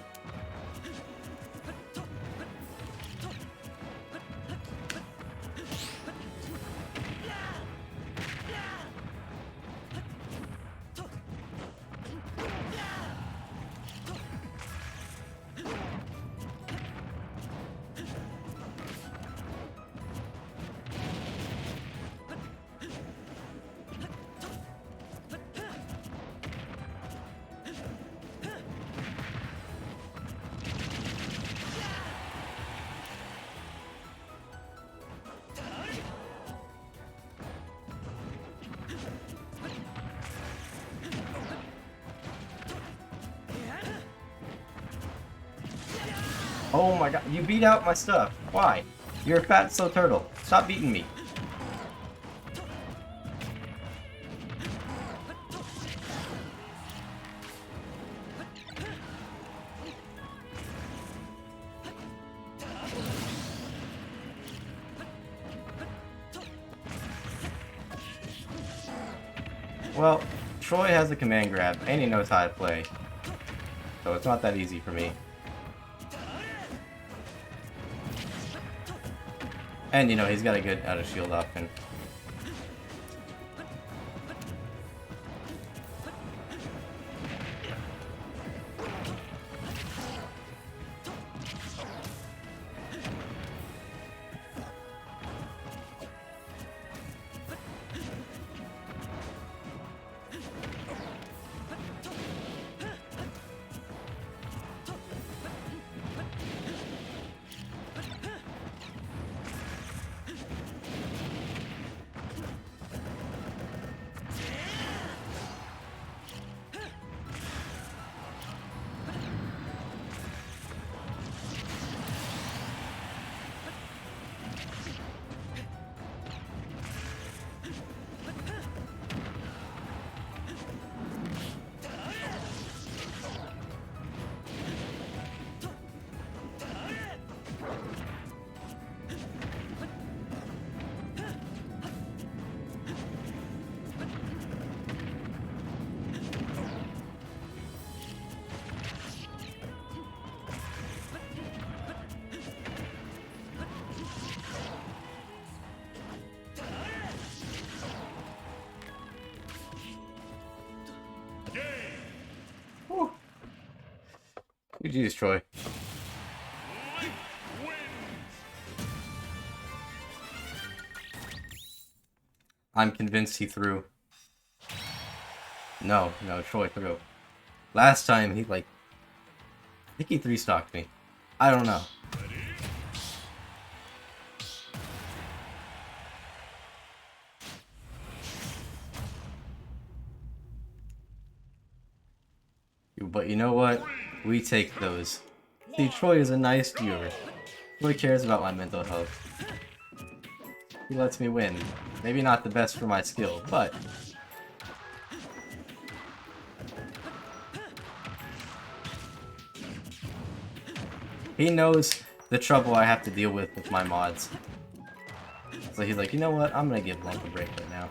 Oh my god, you beat out my stuff. Why? You're a fat slow turtle. Stop beating me. Well, Troy has a command grab, and he knows how to play. So it's not that easy for me. And, you know, he's got a good out of shield option. GG's, Troy. Link wins. I'm convinced he threw. No, Troy threw. Last time he I think he 3-stocked me. I don't know. But you know what? We take those. See, Troy is a nice viewer. Troy cares about my mental health. He lets me win. Maybe not the best for my skill, but... he knows the trouble I have to deal with my mods. So he's like, you know what? I'm gonna give Blank a break right now.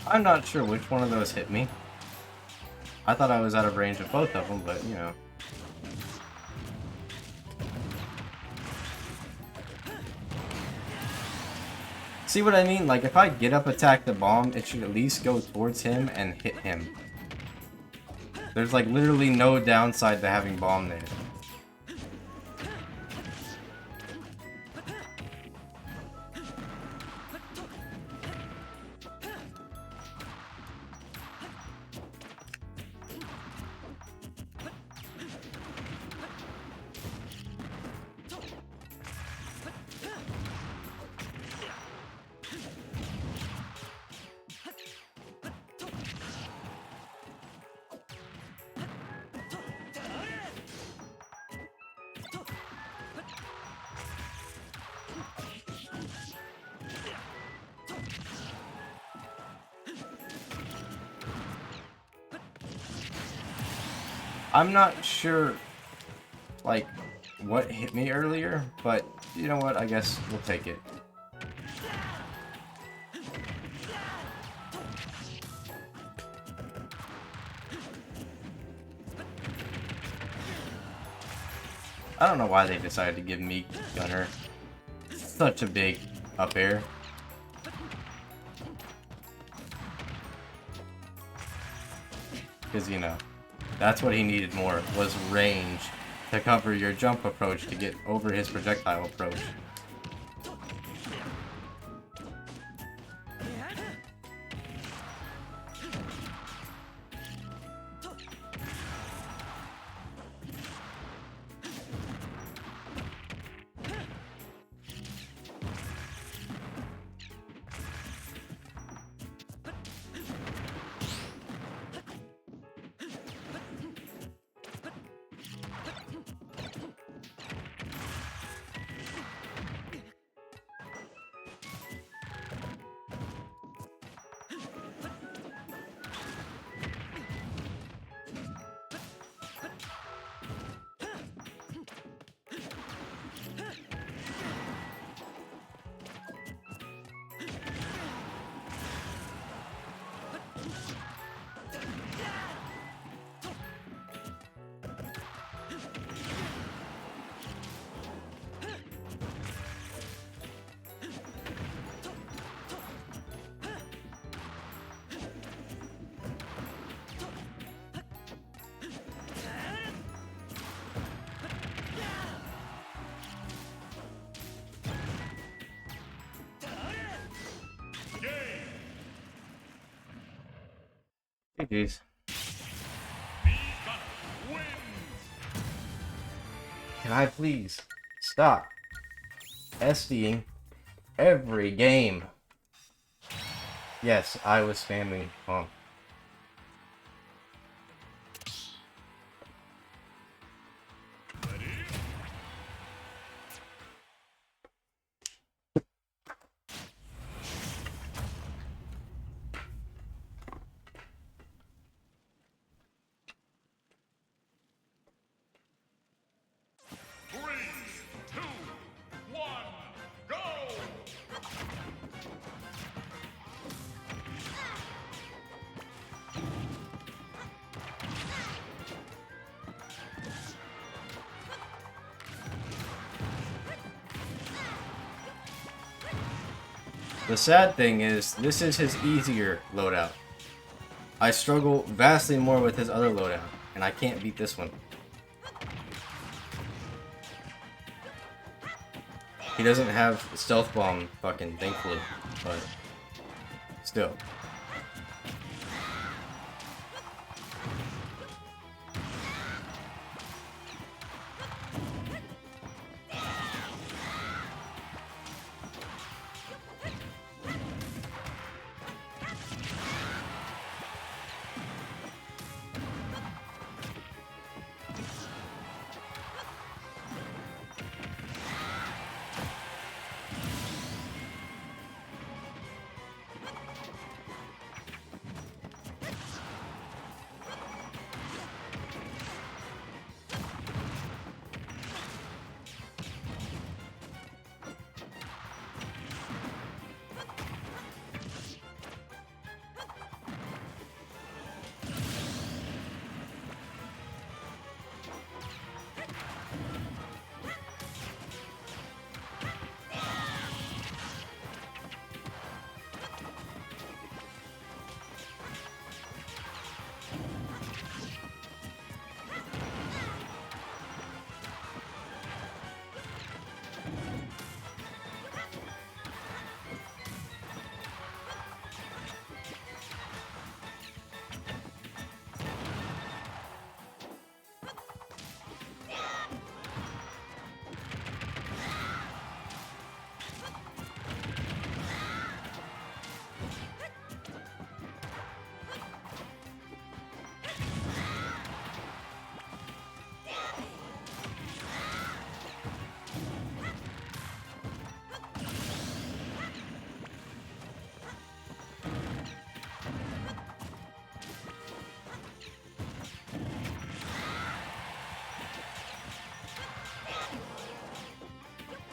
I'm not sure which one of those hit me. I thought I was out of range of both of them, but you know. See what I mean? Like, if I get up attack the bomb, it should at least go towards him and hit him. There's like literally no downside to having bomb there. I'm not sure, like, what hit me earlier, but you know what? I guess we'll take it. I don't know why they decided to give me Gunner such a big up air. Because, you know, that's what he needed more, was range to cover your jump approach to get over his projectile approach. Jeez. The Gunner wins. Can I please stop SDing every game? Yes, I was spamming Pump. Ready? Three, two, one, go! The sad thing is, this is his easier loadout. I struggle vastly more with his other loadout, and I can't beat this one. He doesn't have Stealth Bomb, fucking thankfully, but still.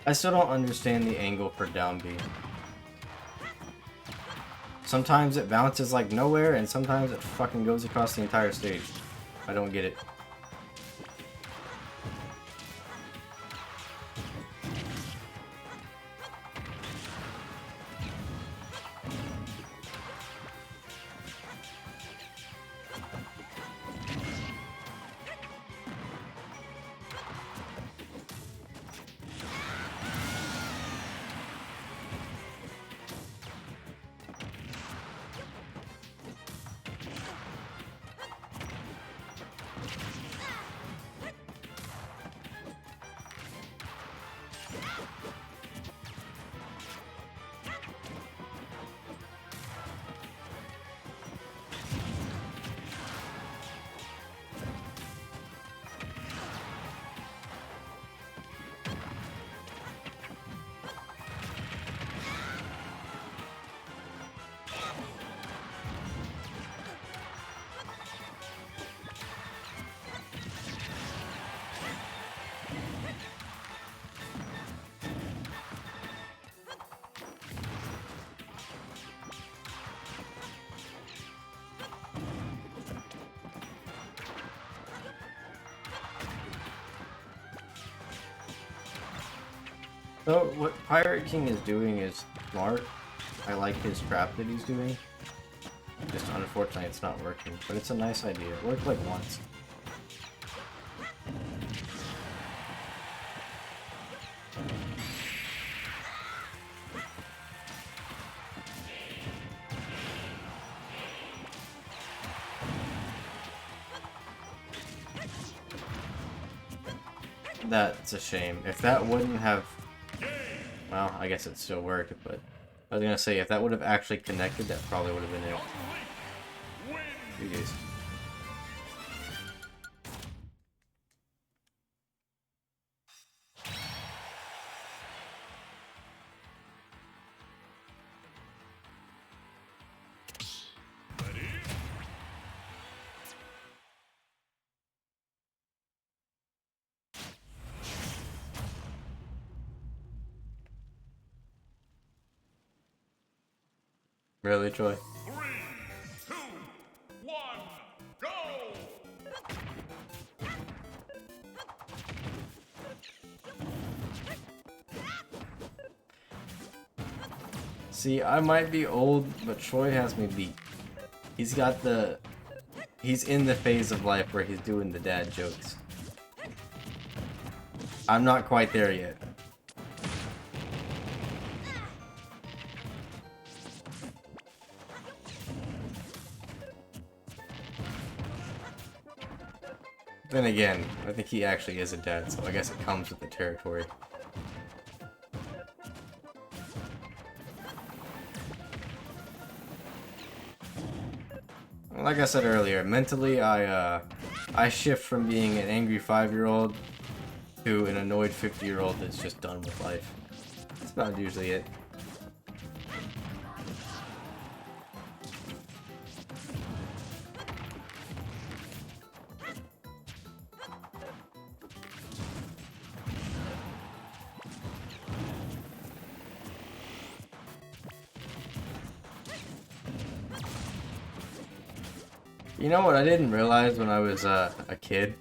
I still don't understand the angle for down B. Sometimes it bounces like nowhere, and sometimes it fucking goes across the entire stage. I don't get it. So what Pirate King is doing is smart. I like his trap that he's doing. Just unfortunately it's not working, but it's a nice idea. It worked like once. That's a shame. If that wouldn't have... Well, I guess it still worked, but... I was gonna say, if that would have actually connected, that probably would have been it. GG's. Ready? Really, Troy? 3, 2, 1, go! See, I might be old, but Troy has me beat. He's got the... He's in the phase of life where he's doing the dad jokes. I'm not quite there yet. Then again, I think he actually is a dad, so I guess it comes with the territory. Like I said earlier, mentally I shift from being an angry 5-year-old to an annoyed 50-year-old that's just done with life. That's about usually it. You know what I didn't realize when I was a kid?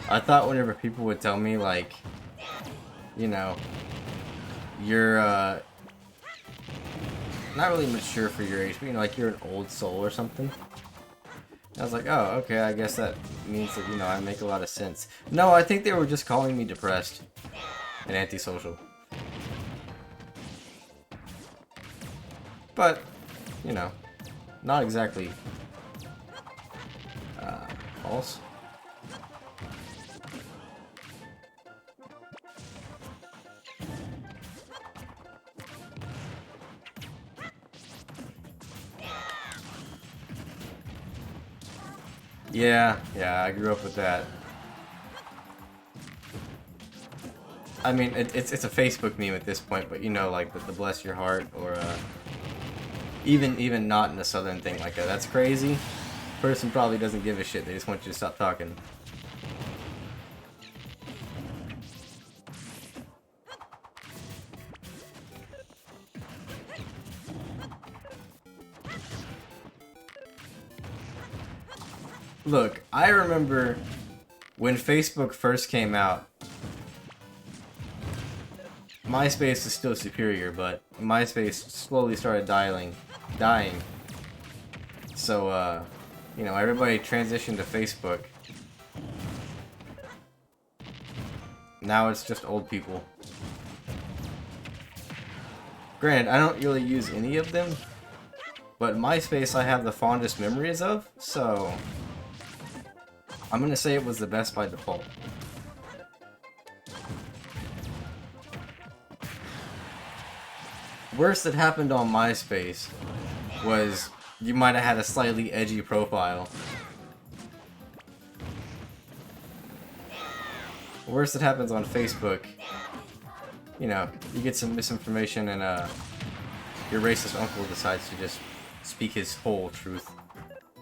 I thought whenever people would tell me, like, you know, you're not really mature for your age, but you know, like you're an old soul or something. I was like, oh, okay, I guess that means that, you know, I make a lot of sense. No, I think they were just calling me depressed and antisocial. But, you know, not exactly false. Yeah, I grew up with that. I mean, it's a Facebook meme at this point, but you know, like the bless your heart, or even not in a southern thing like that. That's crazy. Person probably doesn't give a shit. They just want you to stop talking. Look, I remember when Facebook first came out, MySpace is still superior, but MySpace slowly started dying. So, you know, everybody transitioned to Facebook. Now it's just old people. Granted, I don't really use any of them, but MySpace I have the fondest memories of, so I'm gonna say it was the best by default. Worst that happened on MySpace was you might have had a slightly edgy profile. Worst that happens on Facebook, you know, you get some misinformation and your racist uncle decides to just speak his whole truth,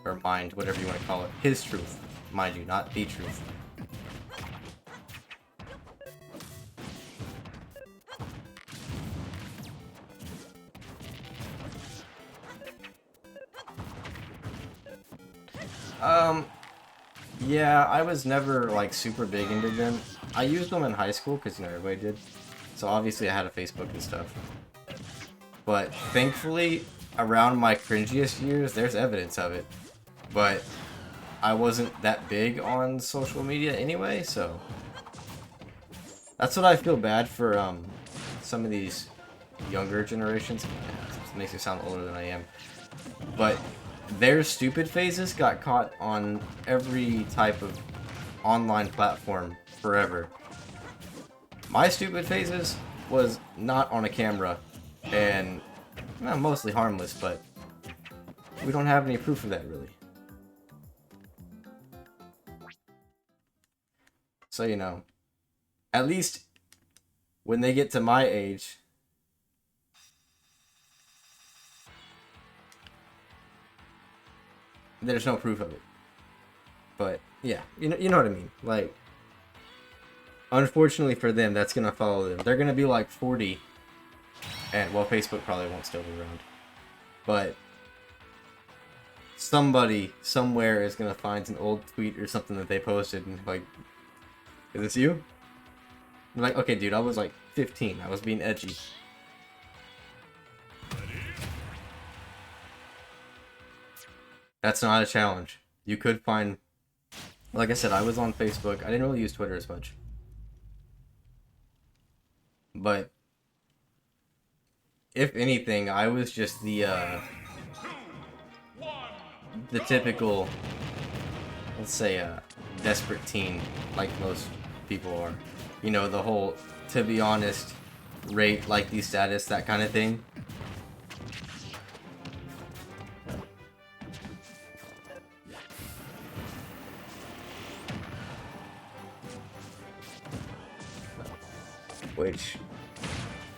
or mind, whatever you want to call it. His truth, mind you, not the truth. Yeah, I was never, like, super big into them. I used them in high school, because, you know, everybody did. So obviously I had a Facebook and stuff. But thankfully, around my cringiest years, there's evidence of it. But I wasn't that big on social media anyway, so... That's what I feel bad for, some of these younger generations. It makes me sound older than I am. But their stupid phases got caught on every type of online platform forever. My stupid phases was not on a camera, and mostly harmless, but we don't have any proof of that really. So, you know, at least when they get to my age, there's no proof of it. But yeah, you know what I mean. Like, unfortunately for them, that's gonna follow them. They're gonna be like 40, and well, Facebook probably won't still be around, but somebody somewhere is gonna find an old tweet or something that they posted and like, is this you? I'm like, okay, dude, I was like 15. I was being edgy. That's not a challenge. You could find, like I said, I was on Facebook. I didn't really use Twitter as much. But if anything, I was just the typical, let's say, desperate teen, like most people are. You know, the whole, to be honest, rate, like the status, that kind of thing. Which,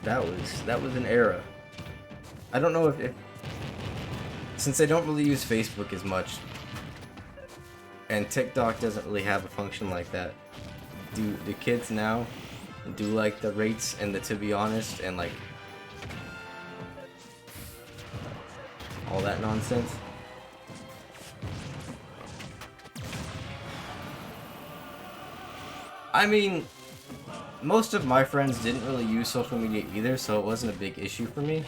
that was an era. I don't know if since I don't really use Facebook as much, and TikTok doesn't really have a function like that, do the kids now do like the rates and the to be honest and like all that nonsense? I mean, most of my friends didn't really use social media either, so it wasn't a big issue for me.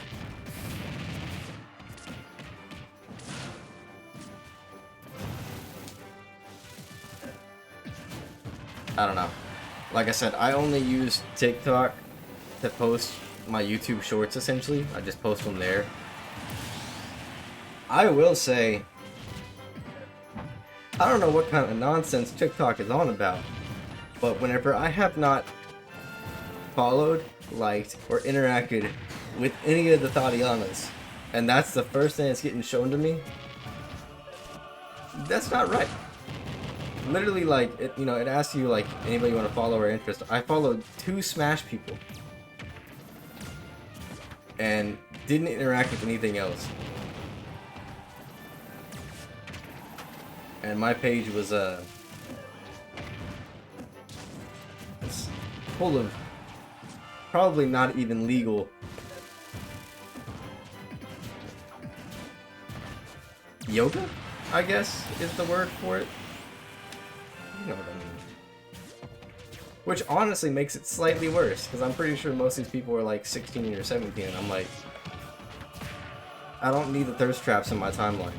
I don't know. Like I said, I only use TikTok to post my YouTube shorts, essentially. I just post them there. I will say, I don't know what kind of nonsense TikTok is on about, but whenever I have not followed, liked, or interacted with any of the Tatianas, and that's the first thing that's getting shown to me, that's not right. Literally, like, it, you know, it asks you, like, anybody you want to follow or interest. I followed 2 Smash people. And didn't interact with anything else. And my page was, full of probably not even legal yoga, I guess, is the word for it. You know what I mean. Which honestly makes it slightly worse, because I'm pretty sure most of these people are like 16 or 17, and I'm like, I don't need the thirst traps in my timeline.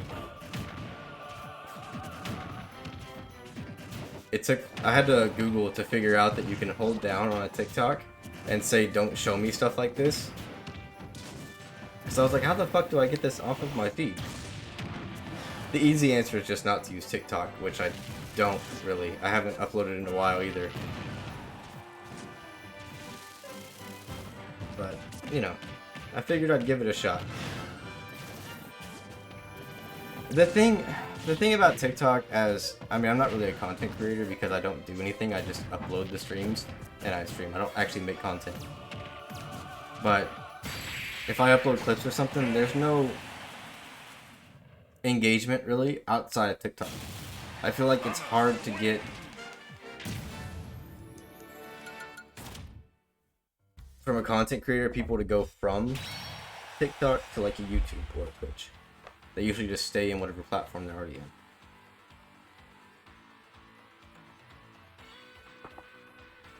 I had to Google to figure out that you can hold down on a TikTok and say, don't show me stuff like this. So I was like, how the fuck do I get this off of my feed? The easy answer is just not to use TikTok, which I don't really. I haven't uploaded in a while either. But, you know, I figured I'd give it a shot. The thing about TikTok, as I mean, I'm not really a content creator because I don't do anything. I just upload the streams and I stream. I don't actually make content. But if I upload clips or something, there's no engagement really outside of TikTok. I feel like it's hard to get from a content creator people to go from TikTok to like a YouTube or a Twitch. They usually just stay in whatever platform they're already in.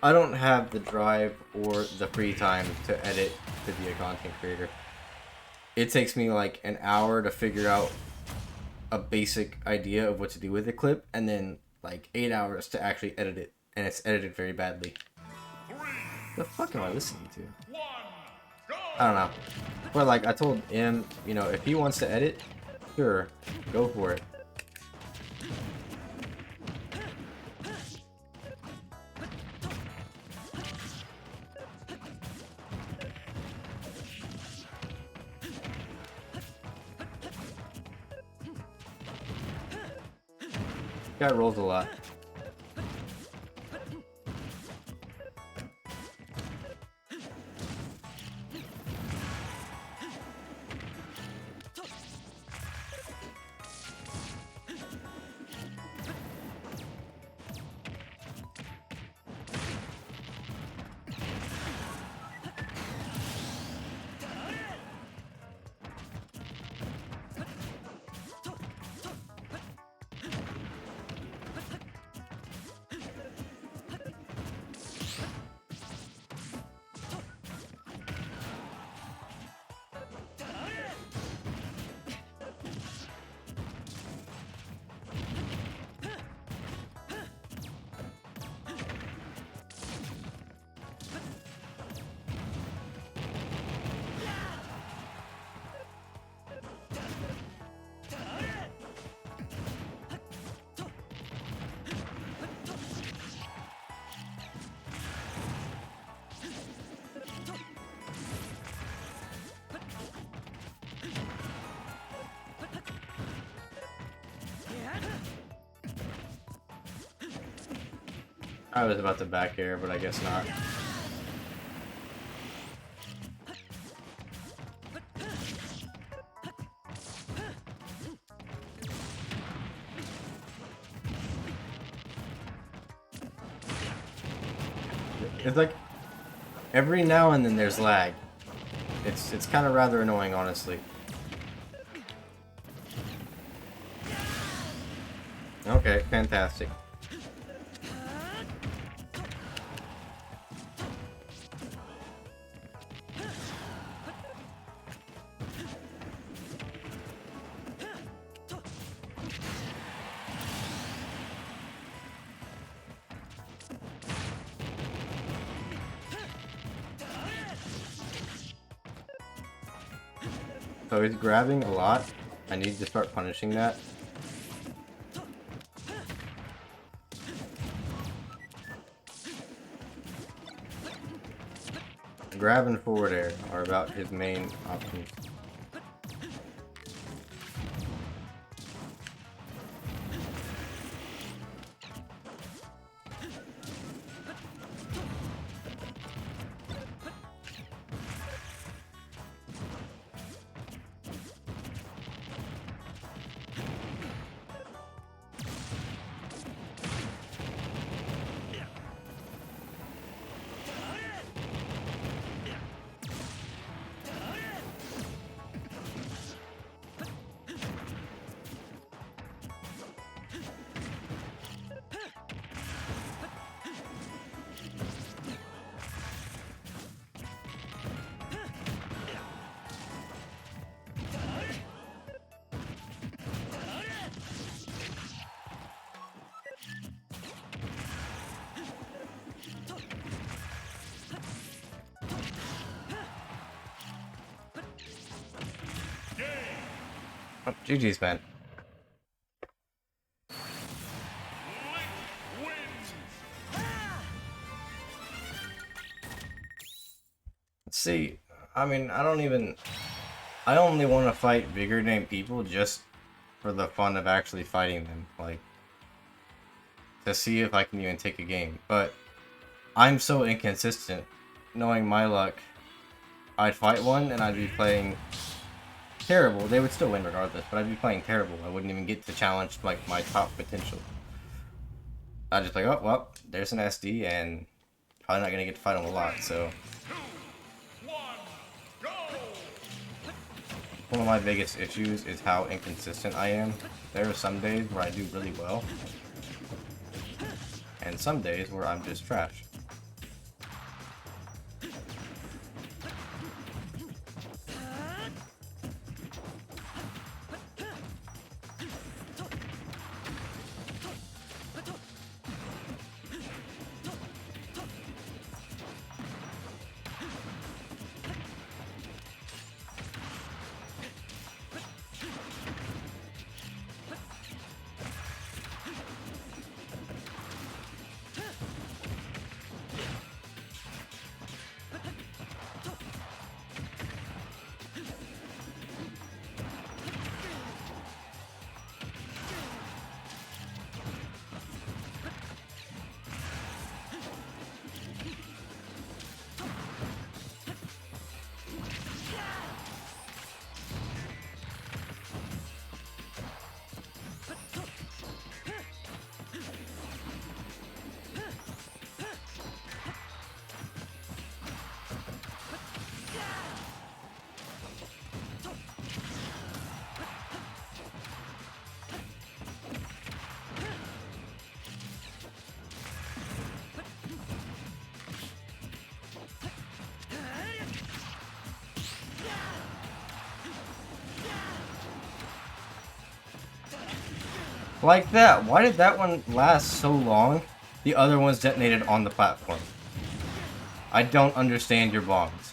I don't have the drive or the free time to edit to be a content creator. It takes me like an hour to figure out a basic idea of what to do with a clip, and then like 8 hours to actually edit it, and it's edited very badly. The fuck am I listening to? I don't know. But like I told him, you know, if he wants to edit, sure, go for it. guy rolls a lot. I was about to back air, but I guess not. It's like every now and then there's lag. It's kind of rather annoying, honestly. Okay, fantastic. So he's grabbing a lot. I need to start punishing that. Grab and forward air are about his main options. Oh, GG's, man. Let's see. I mean, I only want to fight bigger name people just for the fun of actually fighting them. Like, to see if I can even take a game. But I'm so inconsistent. Knowing my luck, I'd fight one and I'd be playing terrible. They would still win regardless, but I'd be playing terrible. I wouldn't even get to challenge like my top potential. I'd just like, oh well, there's an SD, and probably not gonna get to fight him a lot. So one of my biggest issues is how inconsistent I am. There are some days where I do really well, and some days where I'm just trash. Like that. Why did that one last so long? The other ones detonated on the platform. I don't understand your bombs.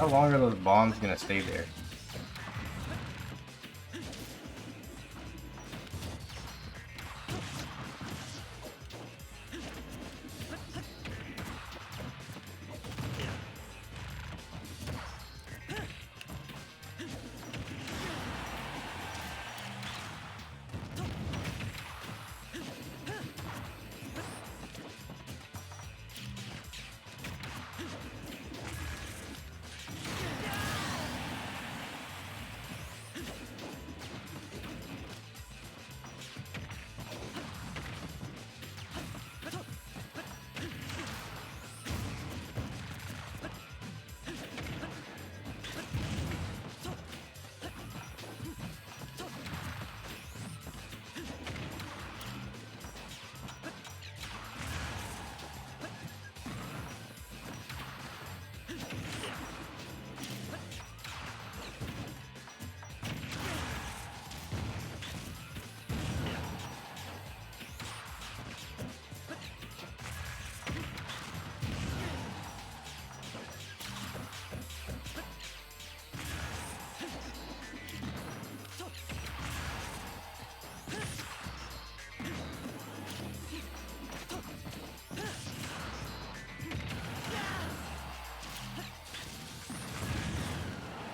How long are those bombs gonna stay there?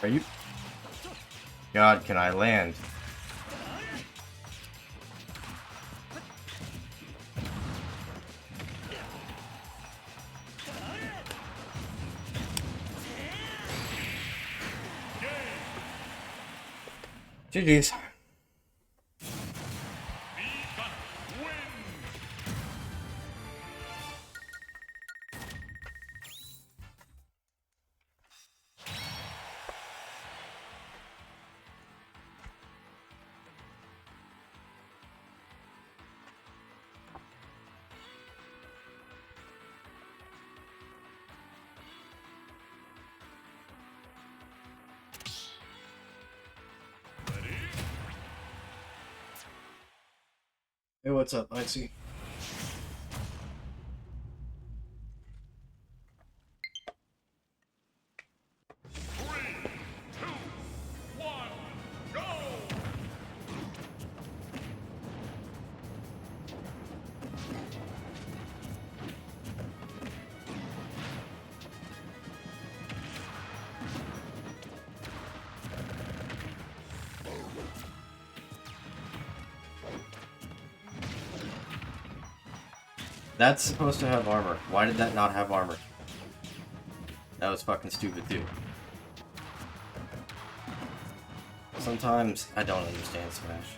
Are you... God, can I land? GG's. Hey, what's up? I see. Three, two, one, go! That's supposed to have armor. Why did that not have armor? That was fucking stupid too. Sometimes I don't understand Smash.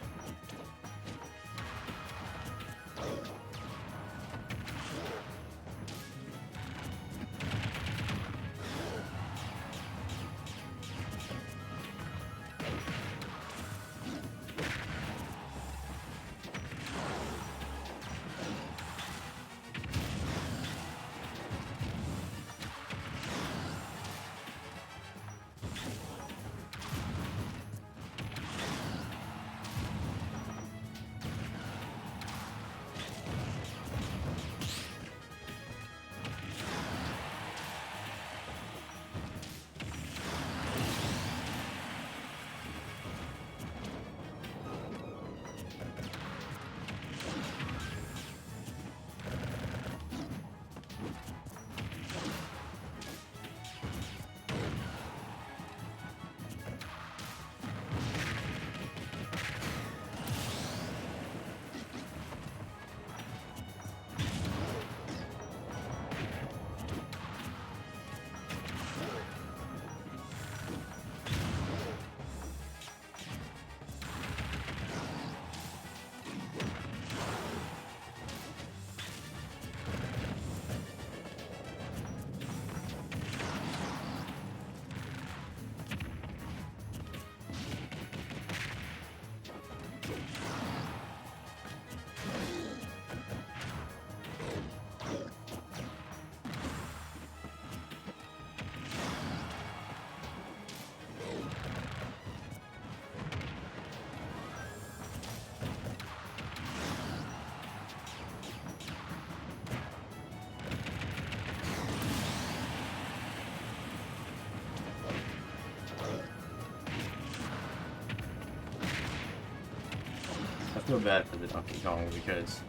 I feel bad for the Donkey Kong because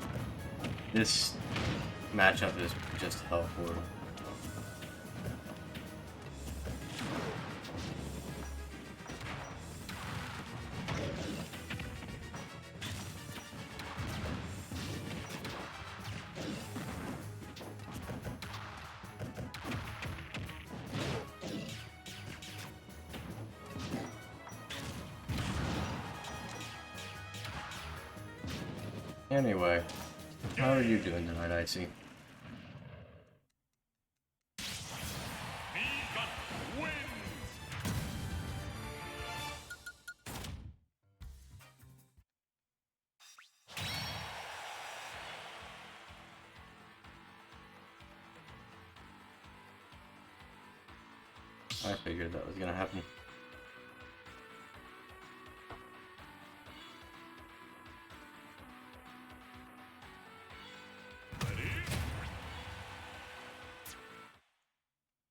this matchup is just hell for him. Anyway, how are you doing tonight, Icy? Negan wins! I figured that was gonna happen.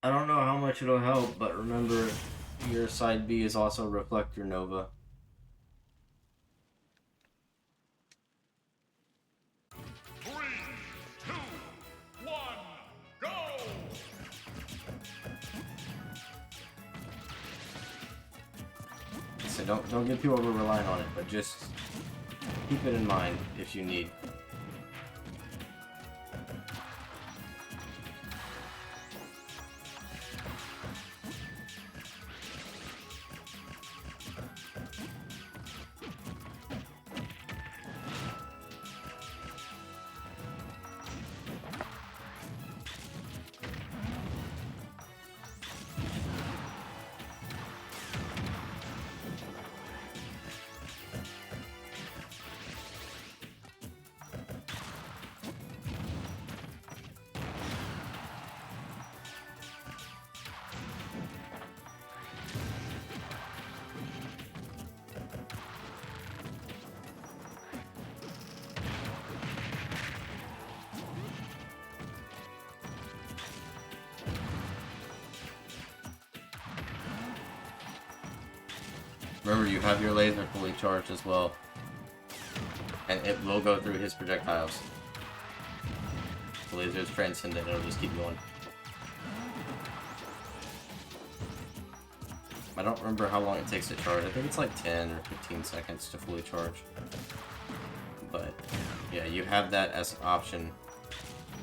I don't know how much it'll help, but remember, your side B is also Reflector Nova. Three, two, one, go! So don't get too over reliant on it, but just keep it in mind if you need. Remember, you have your laser fully charged as well. And it will go through his projectiles. The laser is transcendent, it'll just keep going. I don't remember how long it takes to charge. I think it's like 10 or 15 seconds to fully charge. But, yeah, you have that as an option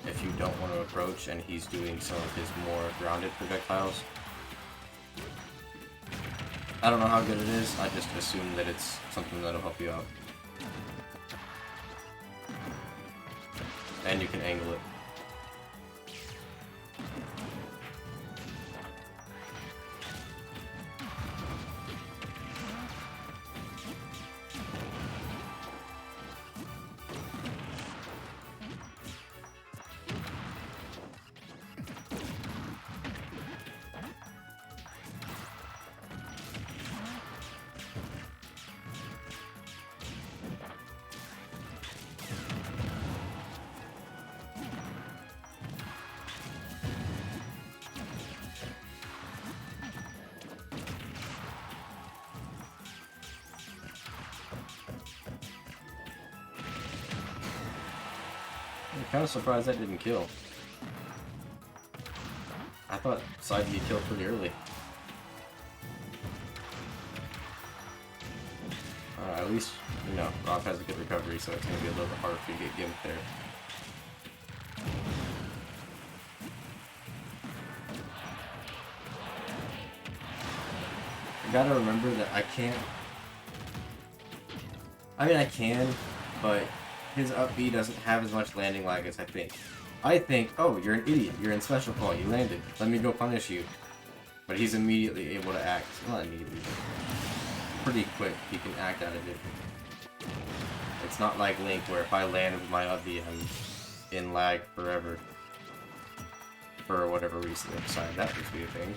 if you don't want to approach and he's doing some of his more grounded projectiles. I don't know how good it is, I just assume that it's something that'll help you out. And you can angle it. I'm kind of surprised that didn't kill. I thought side B killed pretty early. At least, you know, Rob has a good recovery, so it's going to be a little bit harder for you to get gimped there. I gotta remember that I can't... I mean, I can, but his up B doesn't have as much landing lag as I think. I think, oh, you're an idiot, you're in special call, you landed, let me go punish you. But he's immediately able to act, not immediately, but pretty quick, he can act out of it. It's not like Link, where if I land with my up B, I'm in lag forever. For whatever reason they decided that was to be a thing.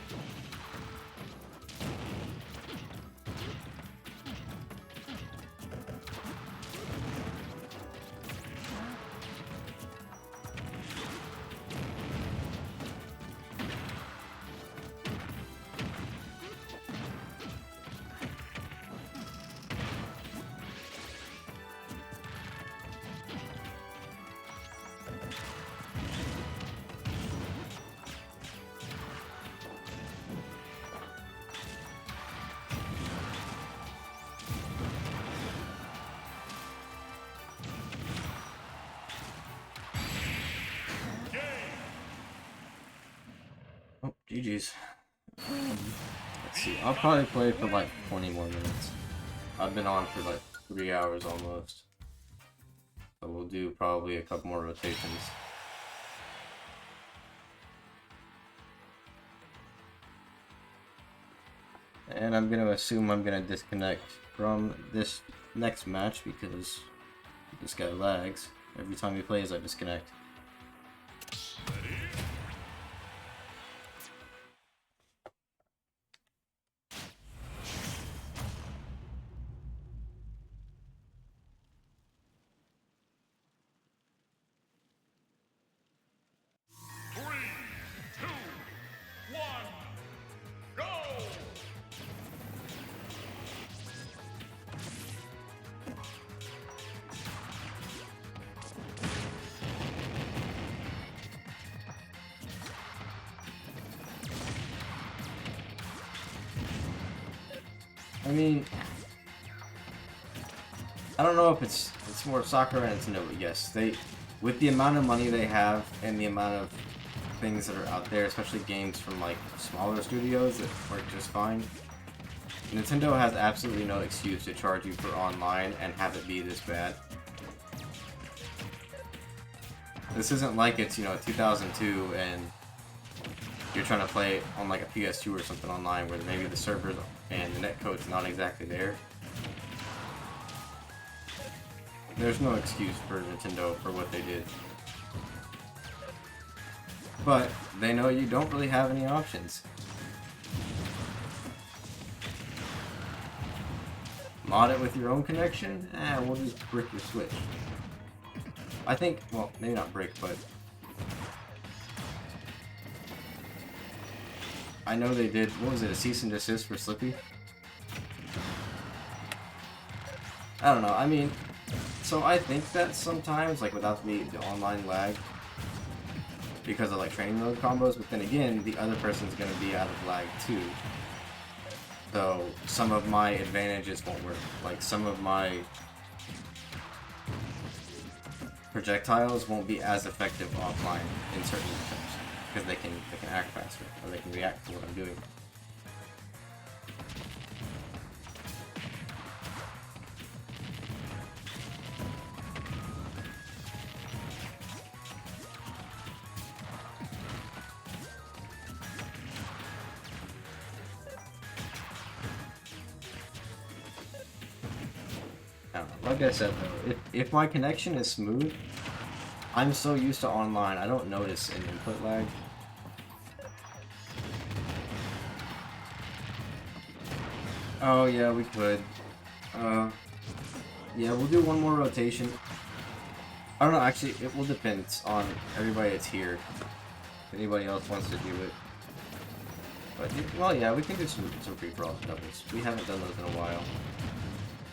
Oh, GG's. Let's see, I'll probably play for like 20 more minutes. I've been on for like 3 hours almost. So we'll do probably a couple more rotations. And I'm gonna assume I'm gonna disconnect from this next match because this guy lags. Every time he plays, I disconnect. I mean, I don't know if it's more Sakura and Nintendo, but yes, with the amount of money they have and the amount of things that are out there, especially games from like smaller studios that work just fine, Nintendo has absolutely no excuse to charge you for online and have it be this bad. This isn't like it's, you know, 2002 and you're trying to play on like a PS2 or something online where maybe the servers and the netcode's not exactly there. There's no excuse for Nintendo for what they did. But they know you don't really have any options. Mod it with your own connection? We'll just brick your Switch. I think, well, maybe not brick, but I know they did, what was it, a cease and desist for Slippy? I don't know. I mean, so I think that sometimes, like without the online lag, because of like training mode combos, but then again, the other person's gonna be out of lag too. So some of my advantages won't work. Like some of my projectiles won't be as effective offline in certain matchups because they can act faster or they can react to what I'm doing. I don't know. Like I said though, if my connection is smooth, I'm so used to online, I don't notice an input lag. Oh yeah, we could. Yeah, we'll do one more rotation. I don't know, actually, it will depend on everybody that's here. If anybody else wants to do it. But, well, yeah, we can do some free-for-all doubles. We haven't done those in a while.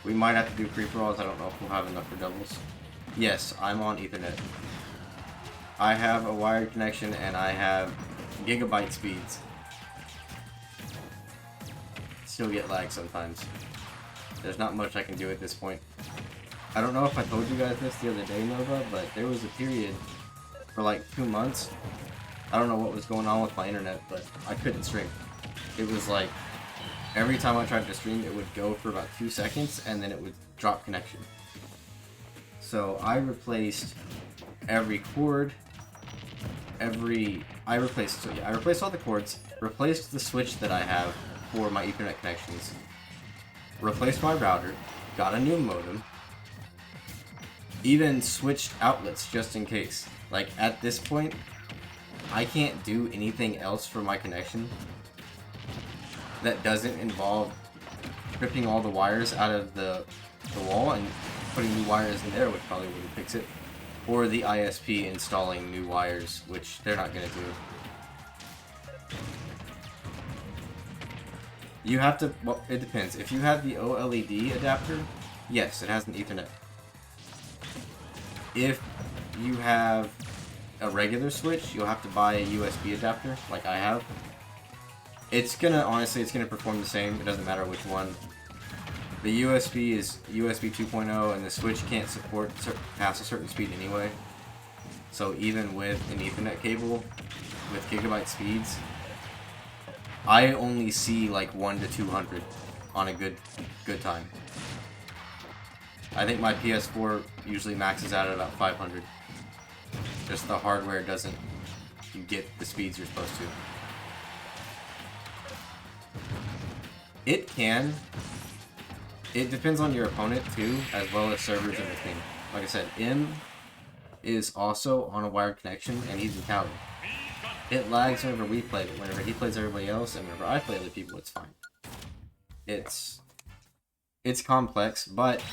We might have to do free-for-alls, I don't know if we'll have enough for doubles. Yes, I'm on Ethernet. I have a wired connection and I have gigabyte speeds. Still get lag sometimes. There's not much I can do at this point. I don't know if I told you guys this the other day, Nova, but there was a period for like 2 months. I don't know what was going on with my internet, but I couldn't stream. It was like, every time I tried to stream, it would go for about 2 seconds, and then it would drop connection. So I replaced every cord, I replaced all the cords, replaced the switch that I have for my Ethernet connections, replaced my router, got a new modem, even switched outlets just in case. Like, at this point, I can't do anything else for my connection that doesn't involve ripping all the wires out of the wall and putting new wires in there, which probably wouldn't fix it, or the ISP installing new wires, which they're not going to do. You have to, well, it depends. If you have the OLED adapter, yes, it has an Ethernet. If you have a regular switch, you'll have to buy a USB adapter, like I have. It's gonna, honestly, it's gonna perform the same. It doesn't matter which one. The USB is USB 2.0, and the switch can't support past a certain speed anyway. So even with an Ethernet cable with gigabyte speeds, I only see like 1 to 200 on a good time. I think my PS4 usually maxes out at about 500. Just the hardware doesn't get the speeds you're supposed to. It can. It depends on your opponent too, as well as servers and everything. Like I said, M is also on a wired connection, and he's in Cali. It lags whenever we play, but whenever he plays everybody else, and whenever I play other people, it's fine. It's complex, but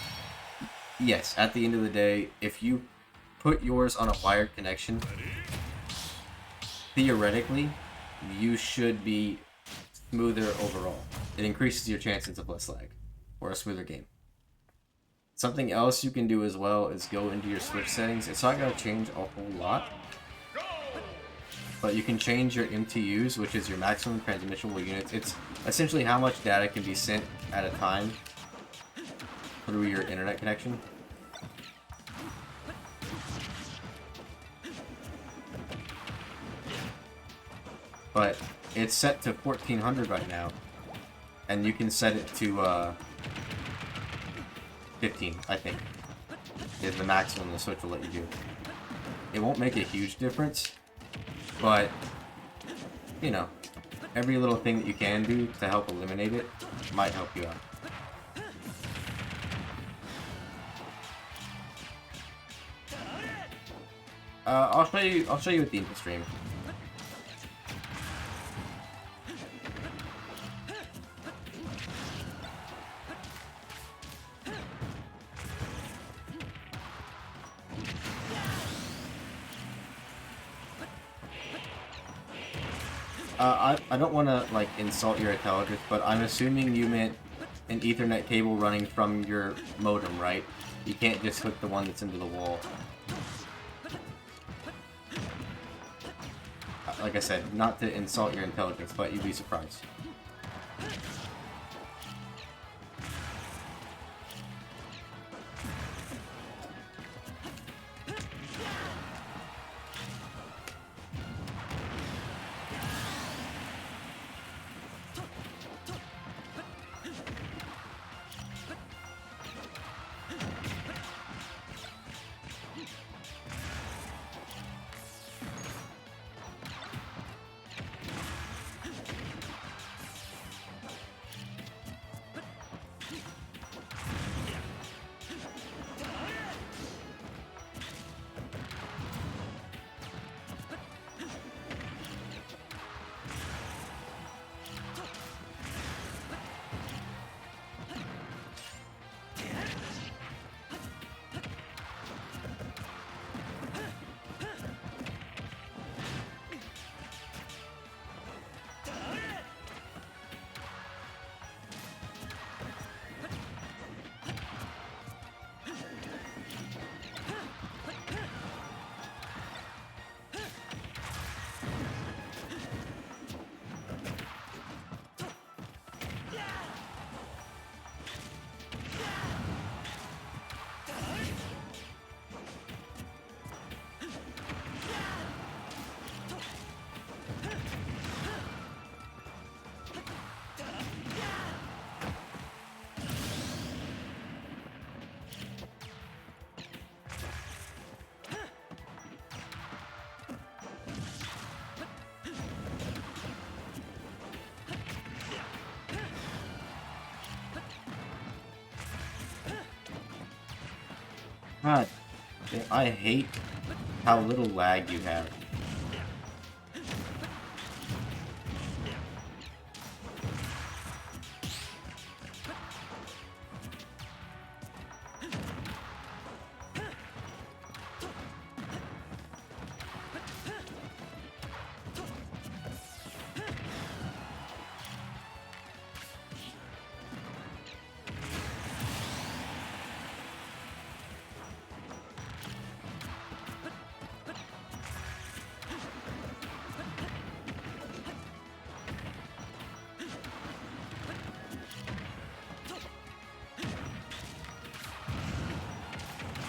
yes, at the end of the day, if you put yours on a wired connection, theoretically, you should be smoother overall. It increases your chances of less lag, or a smoother game. Something else you can do as well is go into your switch settings. It's not going to change a whole lot, but you can change your MTUs, which is your maximum transmissible units. It's essentially how much data can be sent at a time through your internet connection. But it's set to 1400 right now, and you can set it to 15, I think, is the maximum the Switch will let you do. It won't make a huge difference, but, you know, every little thing that you can do to help eliminate it might help you out. I'll show you at the end of the stream. I don't want to, like, insult your intelligence, but I'm assuming you meant an Ethernet cable running from your modem, right? You can't just hook the one that's into the wall. Like I said, not to insult your intelligence, but you'd be surprised. God, I hate how little lag you have.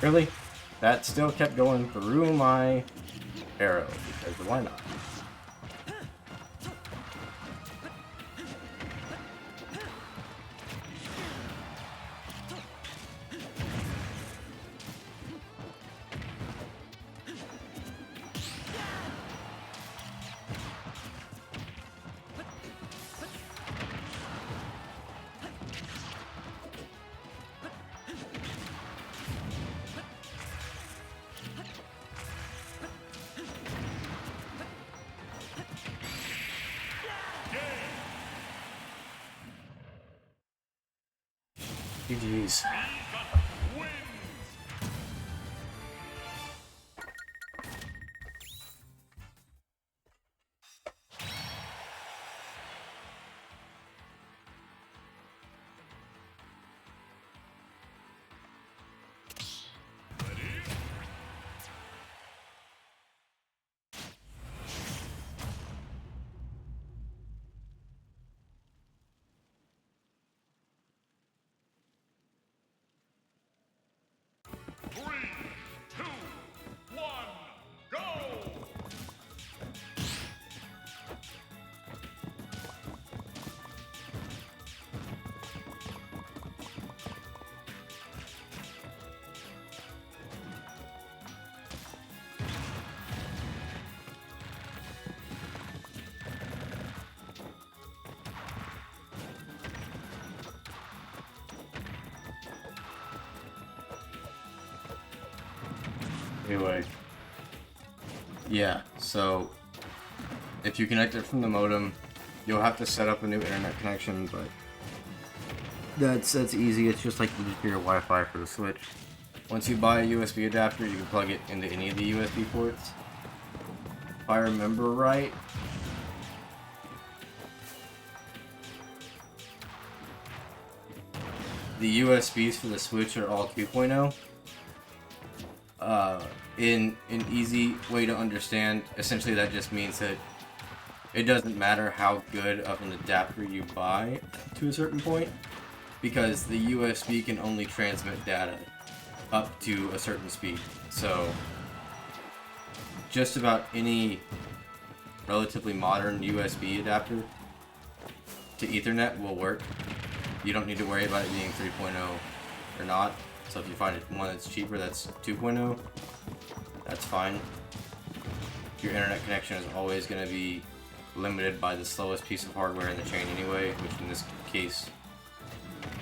Really? That still kept going through my arrow, because why not? GG's. Wins. Three, two, one, go! Anyway. Yeah, so if you connect it from the modem, you'll have to set up a new internet connection, but that's easy. It's just like your Wi-Fi for the Switch. Once you buy a USB adapter, you can plug it into any of the USB ports. If I remember right, the USBs for the Switch are all 2.0. In an easy way to understand, essentially that just means that it doesn't matter how good of an adapter you buy to a certain point, because the USB can only transmit data up to a certain speed. So just about any relatively modern USB adapter to Ethernet will work. You don't need to worry about it being 3.0 or not. So if you find one that's cheaper that's 2.0, that's fine. Your internet connection is always going to be limited by the slowest piece of hardware in the chain anyway, which in this case,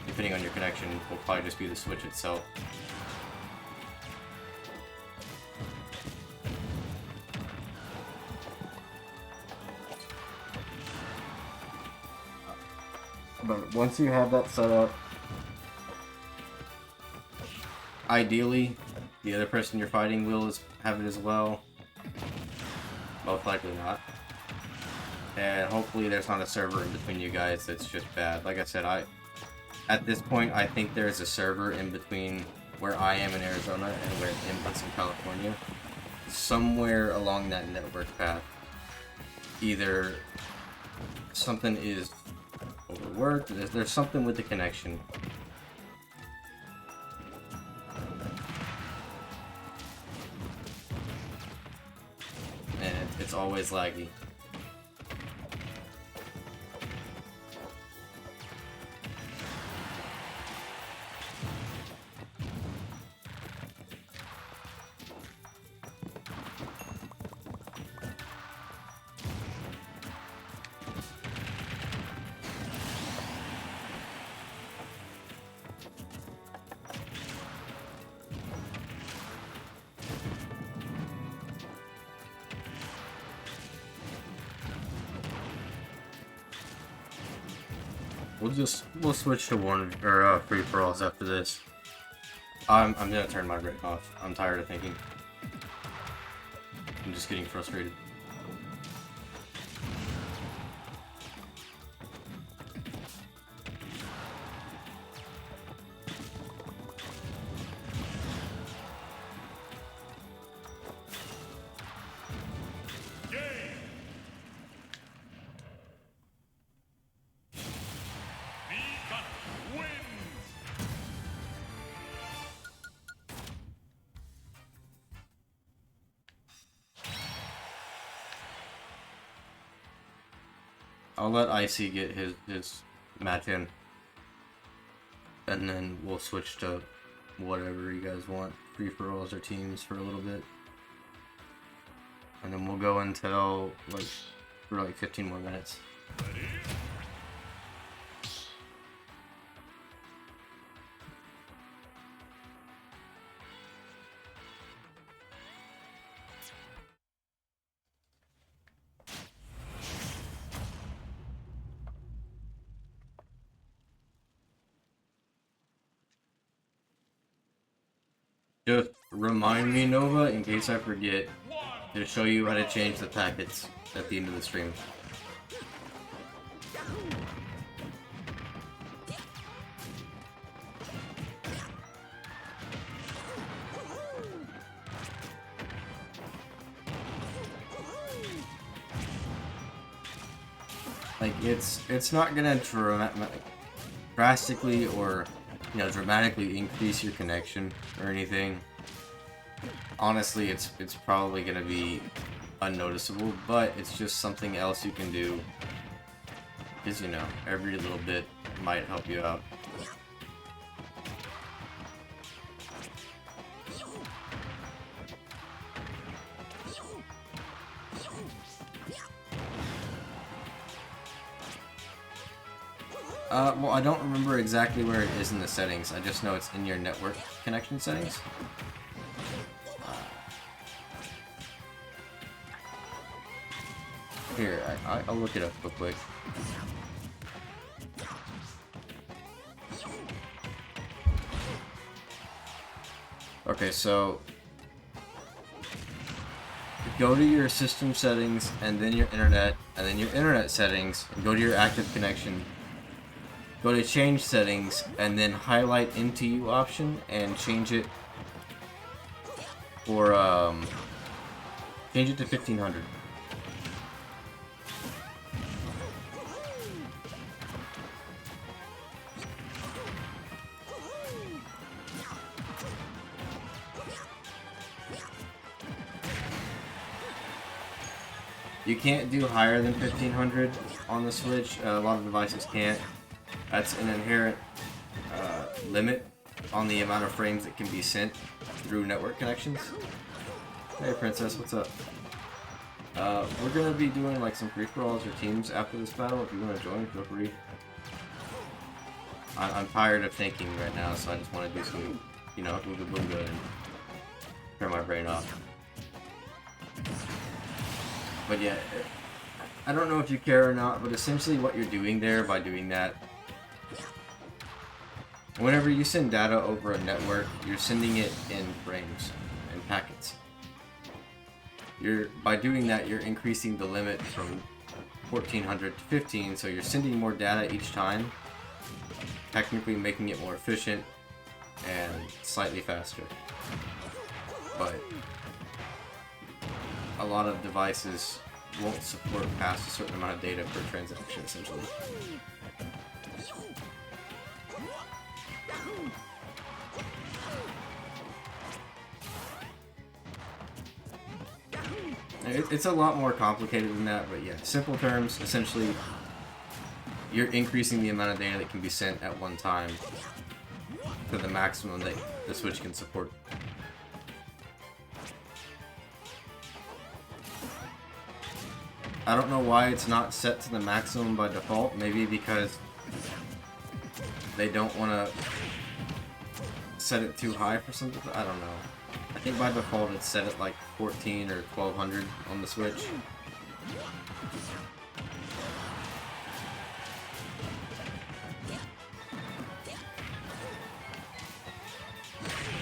depending on your connection, will probably just be the Switch itself. But once you have that set up, ideally, the other person you're fighting will have it as well. Most likely not. And hopefully there's not a server in between you guys that's just bad. Like I said, at this point, I think there's a server in between where I am in Arizona and where Input's in California. Somewhere along that network path. Either something is overworked, there's something with the connection. And it's always laggy. We'll switch to free for alls after this. I'm gonna turn my brain off. I'm tired of thinking. I'm just getting frustrated. I'll let Icy get his match in, and then we'll switch to whatever you guys want, free for alls or teams for a little bit, and then we'll go until for 15 more minutes. Just remind me, Nova, in case I forget, to show you how to change the packets at the end of the stream. Like, it's not gonna drastically or dramatically increase your connection or anything. Honestly, it's probably gonna be unnoticeable, but it's just something else you can do. Because every little bit might help you out. Well, I don't remember exactly where it is in the settings. I just know it's in your network connection settings. Here, I'll look it up real quick. Okay, so go to your system settings, and then your internet, and then your internet settings, and go to your active connection. go to change settings, and then highlight NTU option and change it for change it to 1500. You can't do higher than 1500 on the Switch. A lot of devices can't. That's an inherent limit on the amount of frames that can be sent through network connections. Hey Princess, what's up? We're gonna be doing like some free-for-alls or teams after this battle. If you want to join, feel free. I'm tired of thinking right now, so I just want to do some, you know, boonga boonga and turn my brain off. But yeah, I don't know if you care or not, but essentially what you're doing there by doing that, whenever you send data over a network, you're sending it in frames and packets. By doing that, you're increasing the limit from 1400 to 15, so you're sending more data each time, technically making it more efficient and slightly faster. But a lot of devices won't support past a certain amount of data per transaction, essentially. It's a lot more complicated than that, but yeah, simple terms, essentially, you're increasing the amount of data that can be sent at one time to the maximum that the Switch can support. I don't know why it's not set to the maximum by default. Maybe because they don't want to set it too high for something. I don't know. I think by default it's set at like 14 or 1200 on the Switch.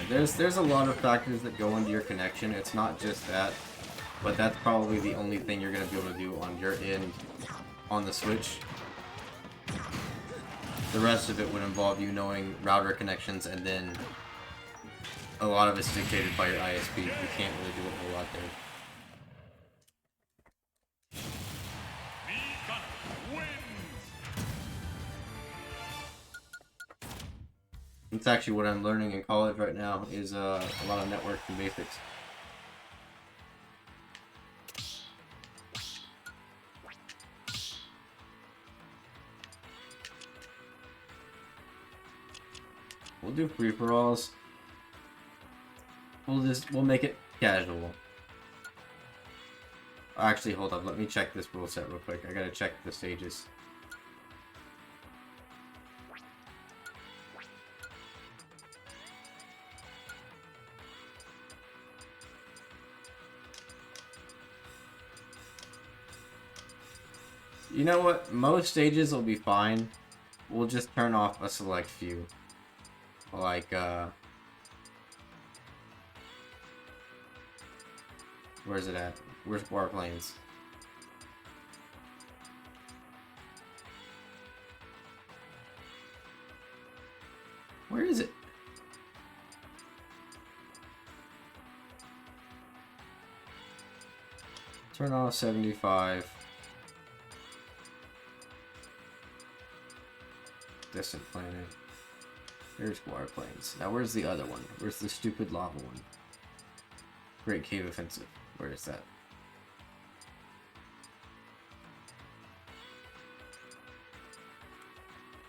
There's a lot of factors that go into your connection. It's not just that. But that's probably the only thing you're going to be able to do on your end on the Switch. The rest of it would involve you knowing router connections, and then a lot of it's dictated by your ISP. You can't really do a whole lot there. It's actually what I'm learning in college right now, is a lot of networking basics. We'll do free-for-alls. We'll make it casual. Actually, hold up. Let me check this rule set real quick. I gotta check the stages. You know what? Most stages will be fine. We'll just turn off a select few. Like, where's it at? Where's Warplanes? Where is it? Turn off 75. Distant Planet. There's Warplanes. Now where's the other one? Where's the stupid lava one? Great Cave Offensive. Where is that?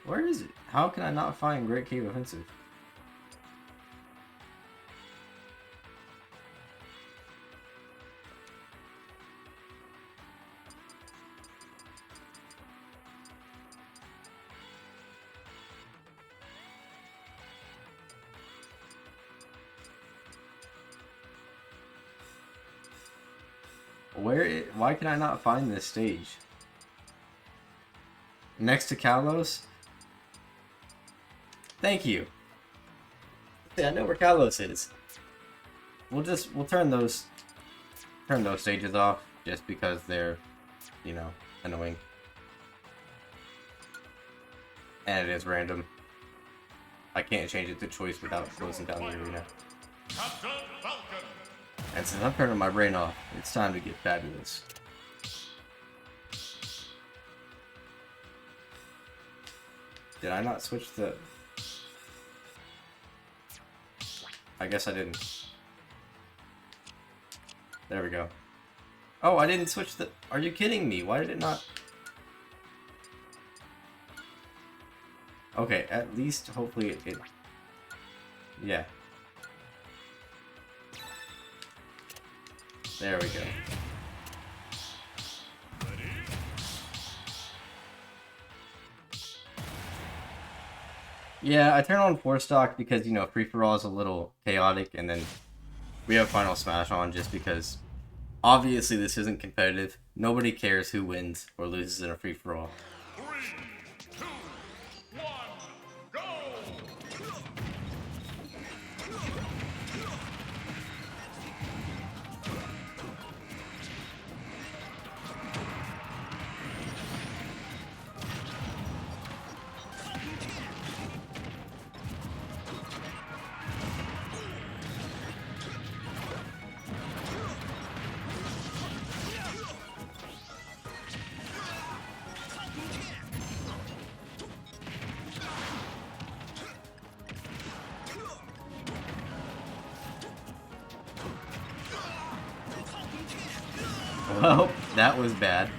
Where is it? How can I not find Great Cave Offensive? Why can I not find this stage? Next to Kalos? Thank you. Yeah, I know where Kalos is. We'll turn those stages off just because they're, you know, annoying. And it is random. I can't change it to choice without closing down the arena. Captain Falcon. And since I'm turning my brain off, it's time to get fabulous. Did I not switch the... I guess I didn't. There we go. Oh, I didn't switch the... Are you kidding me? Why did it not... Okay, at least hopefully it... Yeah. There we go. Yeah, I turn on 4-stock because, you know, free-for-all is a little chaotic, and then we have Final Smash on just because obviously this isn't competitive. Nobody cares who wins or loses in a free-for-all. 3, 2, 1, go! Well, that was bad.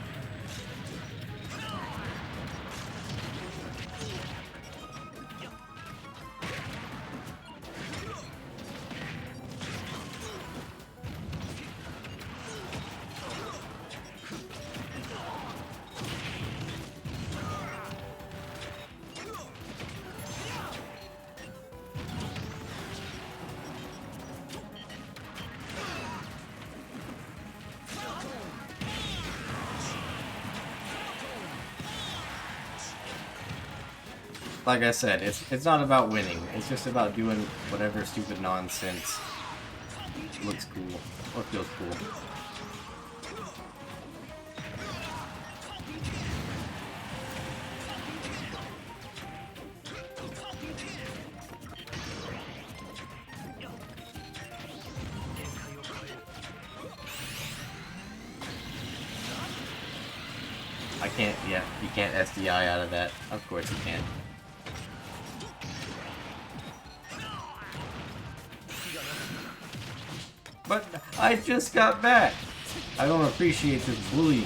Like I said, it's not about winning. It's just about doing whatever stupid nonsense looks cool or feels cool. I can't, yeah, you can't SDI out of that. Of course you can't. But I just got back. I don't appreciate this bullying.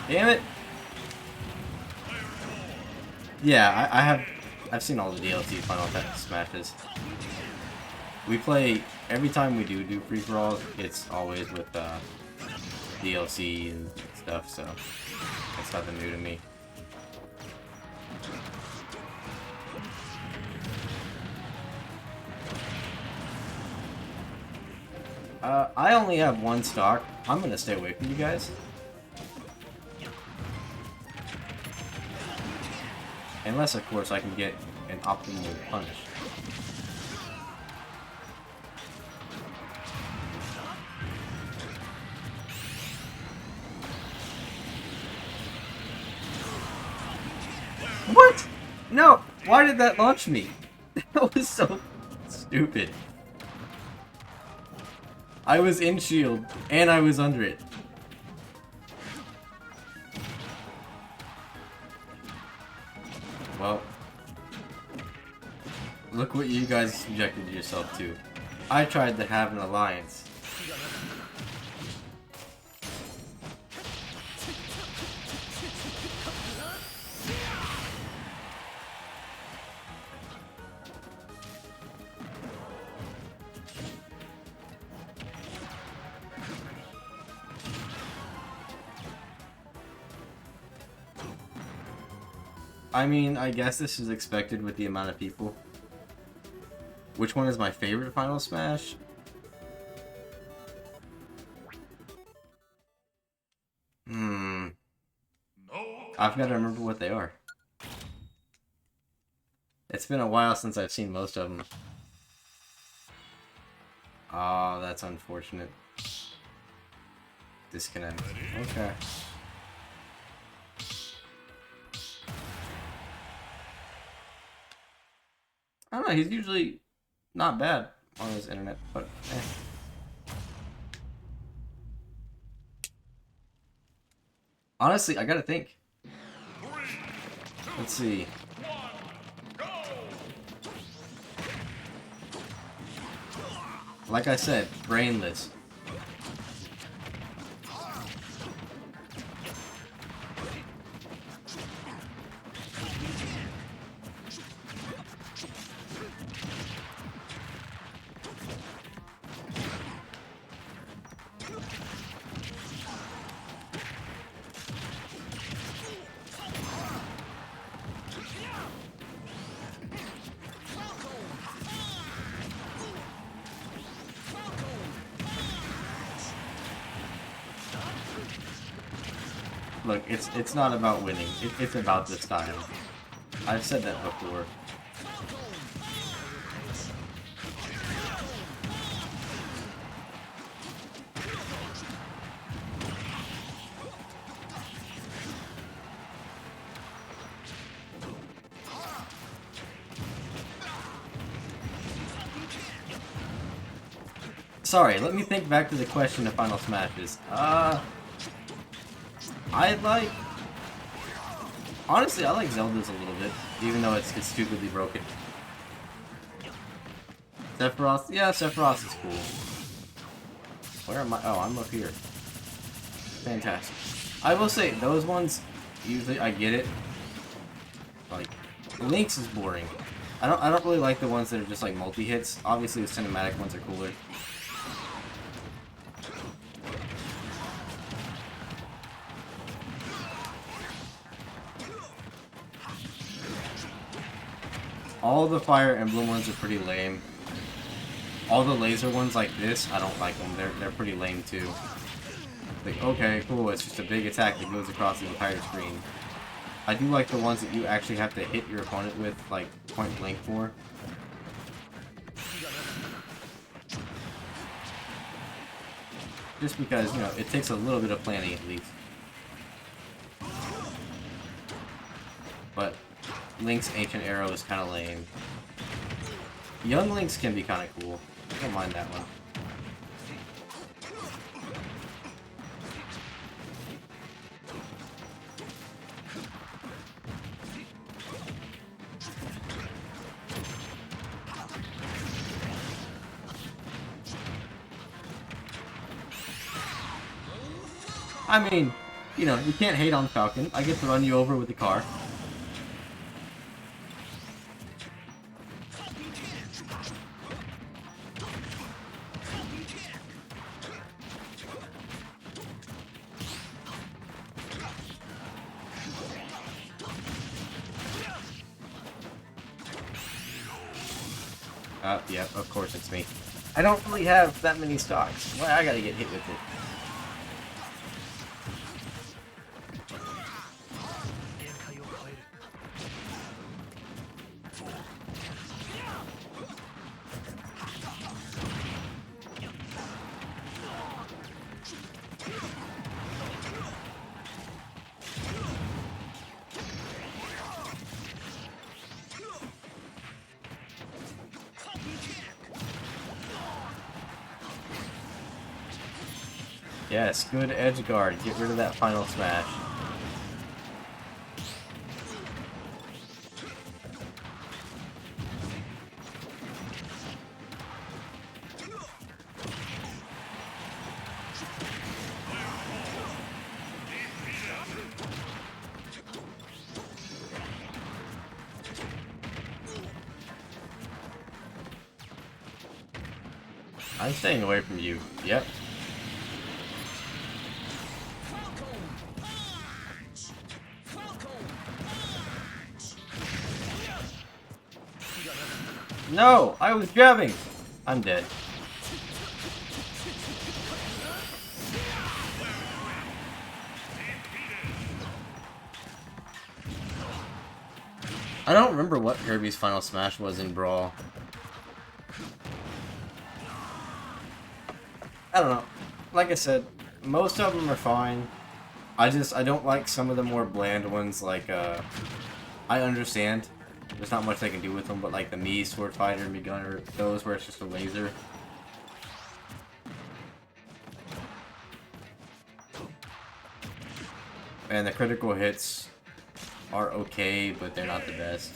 Damn it! Yeah, I've seen all the DLC Final Fantasy Smashes. We play every time we do free for all. It's always with DLC and stuff, so it's nothing new to me. I only have one stock. I'm gonna stay away from you guys. Unless, of course, I can get an optimal punish. What? No! Why did that launch me? That was so stupid. I was in shield, and I was under it. Well, look what you guys subjected yourself to. I tried to have an alliance. I mean, I guess this is expected with the amount of people. Which one is my favorite Final Smash? Hmm. No. I've got to remember what they are. It's been a while since I've seen most of them. Oh, that's unfortunate. Disconnect. Okay. I don't know, he's usually not bad on his internet, but honestly, I gotta think. 3, 2, Let's see. 1, go! Like I said, brainless. Look, it's not about winning. It's about the style. I've said that before. Sorry, let me think back to the question of Final Smashes. I like... Honestly, I like Zelda's a little bit, even though it's stupidly broken. Sephiroth? Yeah, Sephiroth is cool. Where am I? Oh, I'm up here. Fantastic. I will say, those ones, usually I get it. Like, Link's is boring. I don't really like the ones that are just like multi-hits. Obviously the cinematic ones are cooler. All the Fire Emblem ones are pretty lame. All the laser ones like this, I don't like them. They're pretty lame too. Like, okay, cool, it's just a big attack that goes across the entire screen. I do like the ones that you actually have to hit your opponent with, like, point blank for. Just because, you know, it takes a little bit of planning at least. But Link's Ancient Arrow is kind of lame. Young Link's can be kind of cool. I don't mind that one. I mean, you know, you can't hate on Falcon. I get to run you over with the car. Yep, of course it's me. I don't really have that many stocks. Why I gotta get hit with it? Yes, good edge guard. Get rid of that final smash. I'm staying away from you. Yep. No! I was jabbing! I'm dead. I don't remember what Kirby's final smash was in Brawl. I don't know. Like I said, most of them are fine. I don't like some of the more bland ones, like, I understand. There's not much I can do with them, but like the Mii Sword Fighter, Mii Gunner, those where it's just a laser. And the critical hits are okay, but they're not the best.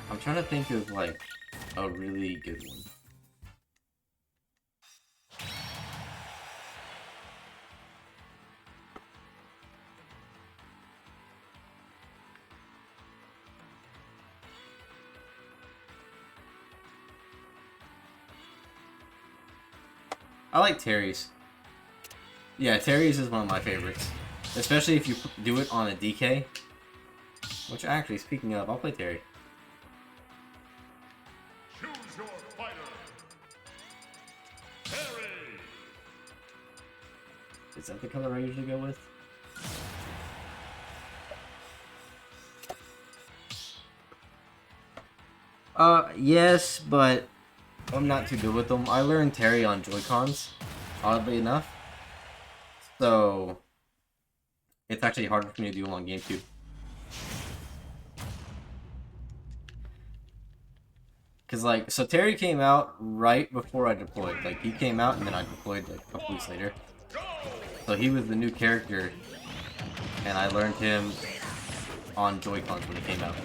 I'm trying to think of like a really good one. I like Terry's. Yeah, Terry's is one of my favorites. Especially if you do it on a DK. Which actually, speaking of, I'll play Terry. Choose your fighter. Terry. Is that the color I usually go with? Yes, but I'm not too good with them. I learned Terry on Joy-Cons, oddly enough. So, it's actually harder for me to do on GameCube. Cause like, so Terry came out right before I deployed. Like, he came out and then I deployed like a couple weeks later. So he was the new character, and I learned him on Joy-Cons when he came out.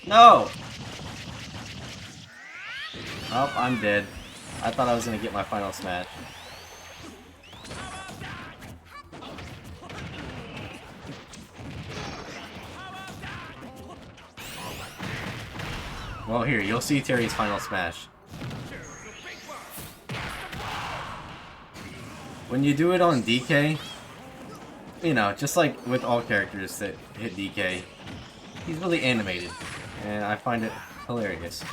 No! Oh, I'm dead. I thought I was gonna get my final smash. Well, here, you'll see Terry's final smash. When you do it on DK, you know, just like with all characters that hit DK, he's really animated, and I find it hilarious.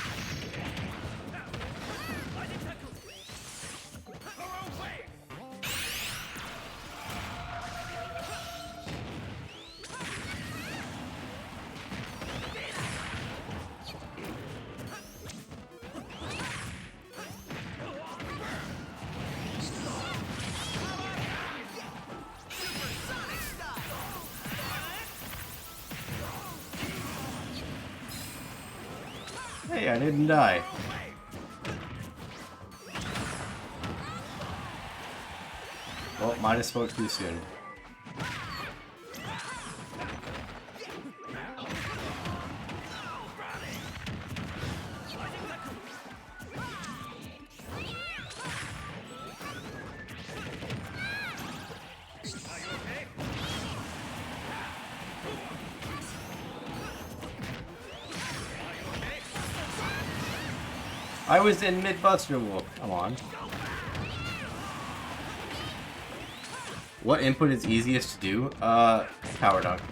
Hey, I didn't die. Well, might have spoke too soon. I was in mid-Buster Wolf. Come on. What input is easiest to do? Power dunk.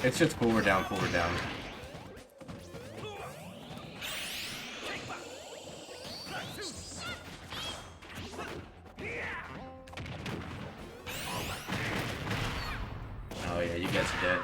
It's just forward down, forward down. Oh yeah, you guys are dead.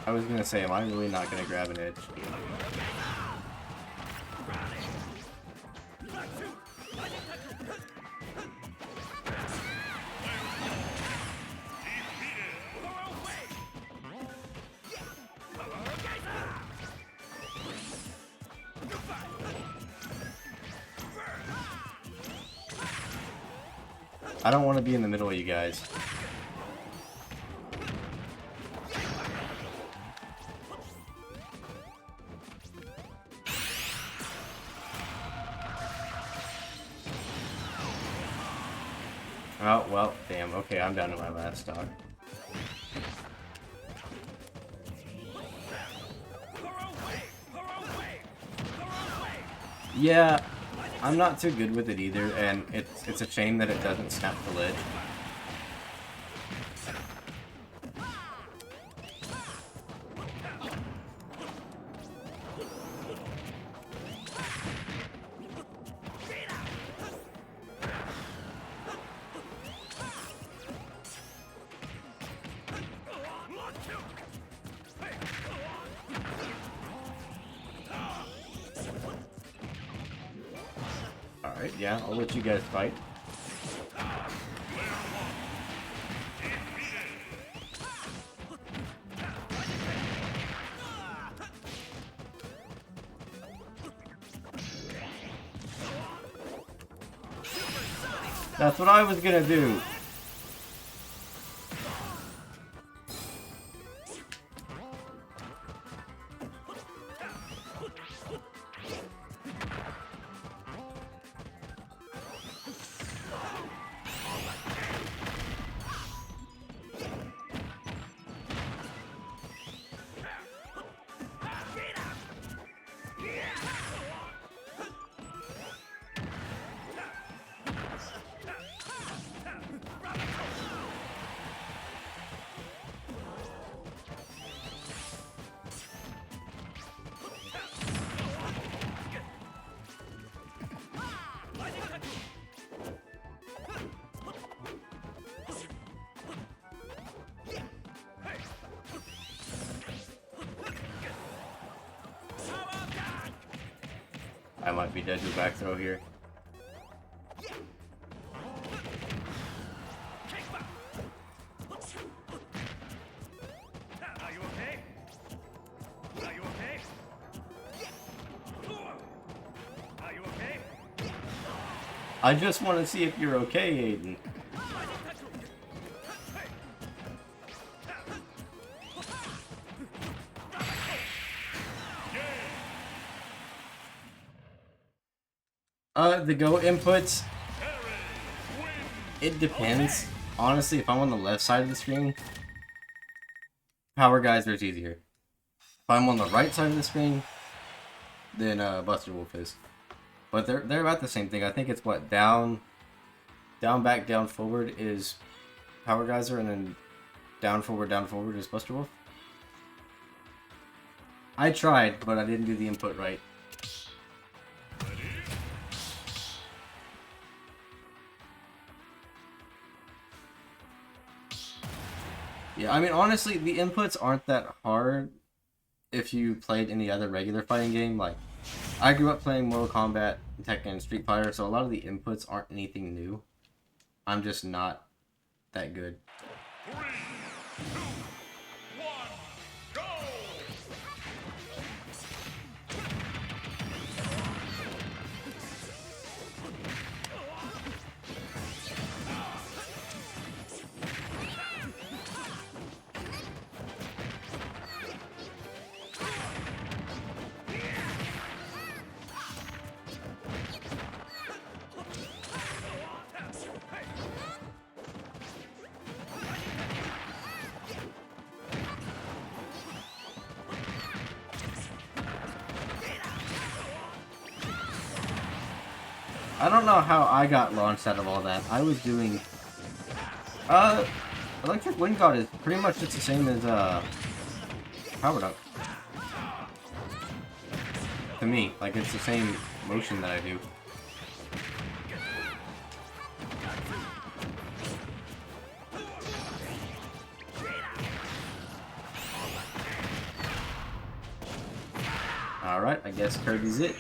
I was gonna say, am I really not gonna grab an edge? I don't want to be in the middle of you guys. Oh, well, damn. Okay, I'm down to my last stock. Yeah, I'm not too good with it either, and it's a shame that it doesn't snap the lid. Alright, yeah, I'll let you guys fight. That's what I was gonna do. I might be dead to a back throw here. Are you okay? Are you okay? Are you okay? I just want to see if you're okay, Aiden. The go inputs, it depends. Honestly, if I'm on the left side of the screen, Power Geyser is easier. If I'm on the right side of the screen, then Buster Wolf is. But they're about the same thing. I think it's what, down, back, down, forward is Power Geyser, and then down, forward is Buster Wolf. I tried, but I didn't do the input right. Yeah, I mean, honestly, the inputs aren't that hard if you played any other regular fighting game. Like, I grew up playing Mortal Kombat, Tekken, and Street Fighter, so a lot of the inputs aren't anything new. I'm just not that good. 3, 2, 1, go! I don't know how I got launched out of all that. I was doing... Electric Wind God is pretty much just the same as, Powered Up. To me, like, it's the same motion that I do. Alright, I guess Kirby's it.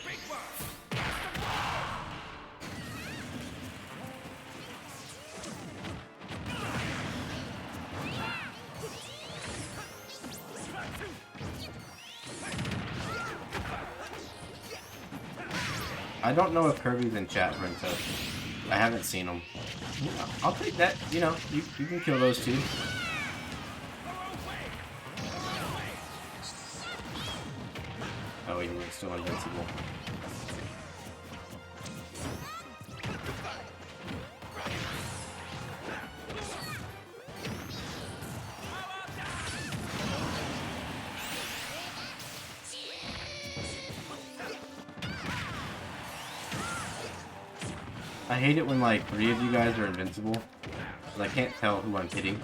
I don't know if Kirby's in chat, Princess. I haven't seen him. I'll take that. You know, you can kill those two. Oh, you're still invincible. I hate it when, like, 3 of you guys are invincible, because I can't tell who I'm hitting.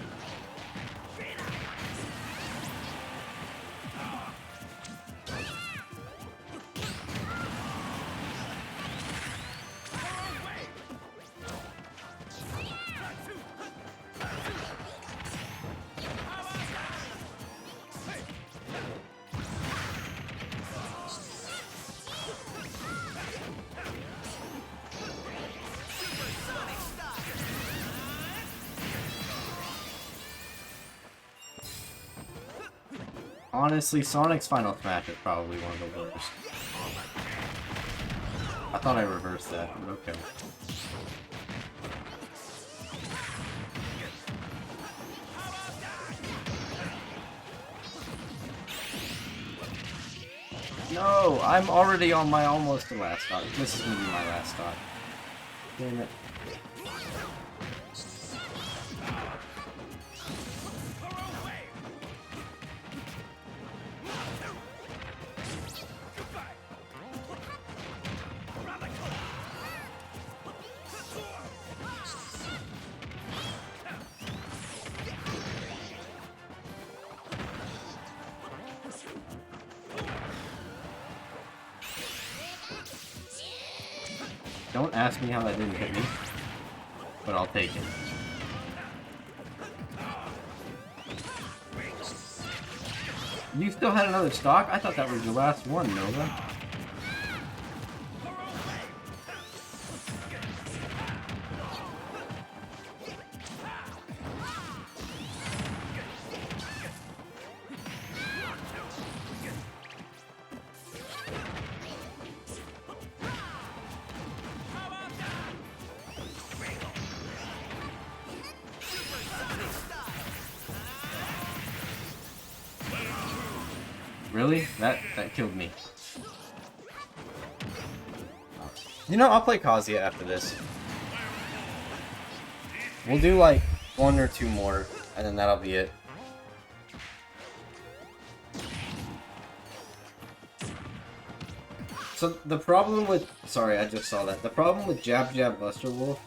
Honestly, Sonic's Final Smash is probably one of the worst. I thought I reversed that, but okay. No, I'm already on my almost last shot. This is gonna be my last shot. Damn it. Don't ask me how that didn't hit me, but I'll take it. You still had another stock? I thought that was your last one, Nova. Really? That killed me. You know, I'll play Kazuya after this. We'll do like 1 or 2 more, and then that'll be it. So the problem with... Sorry, I just saw that. The problem with Jab Jab Buster Wolf,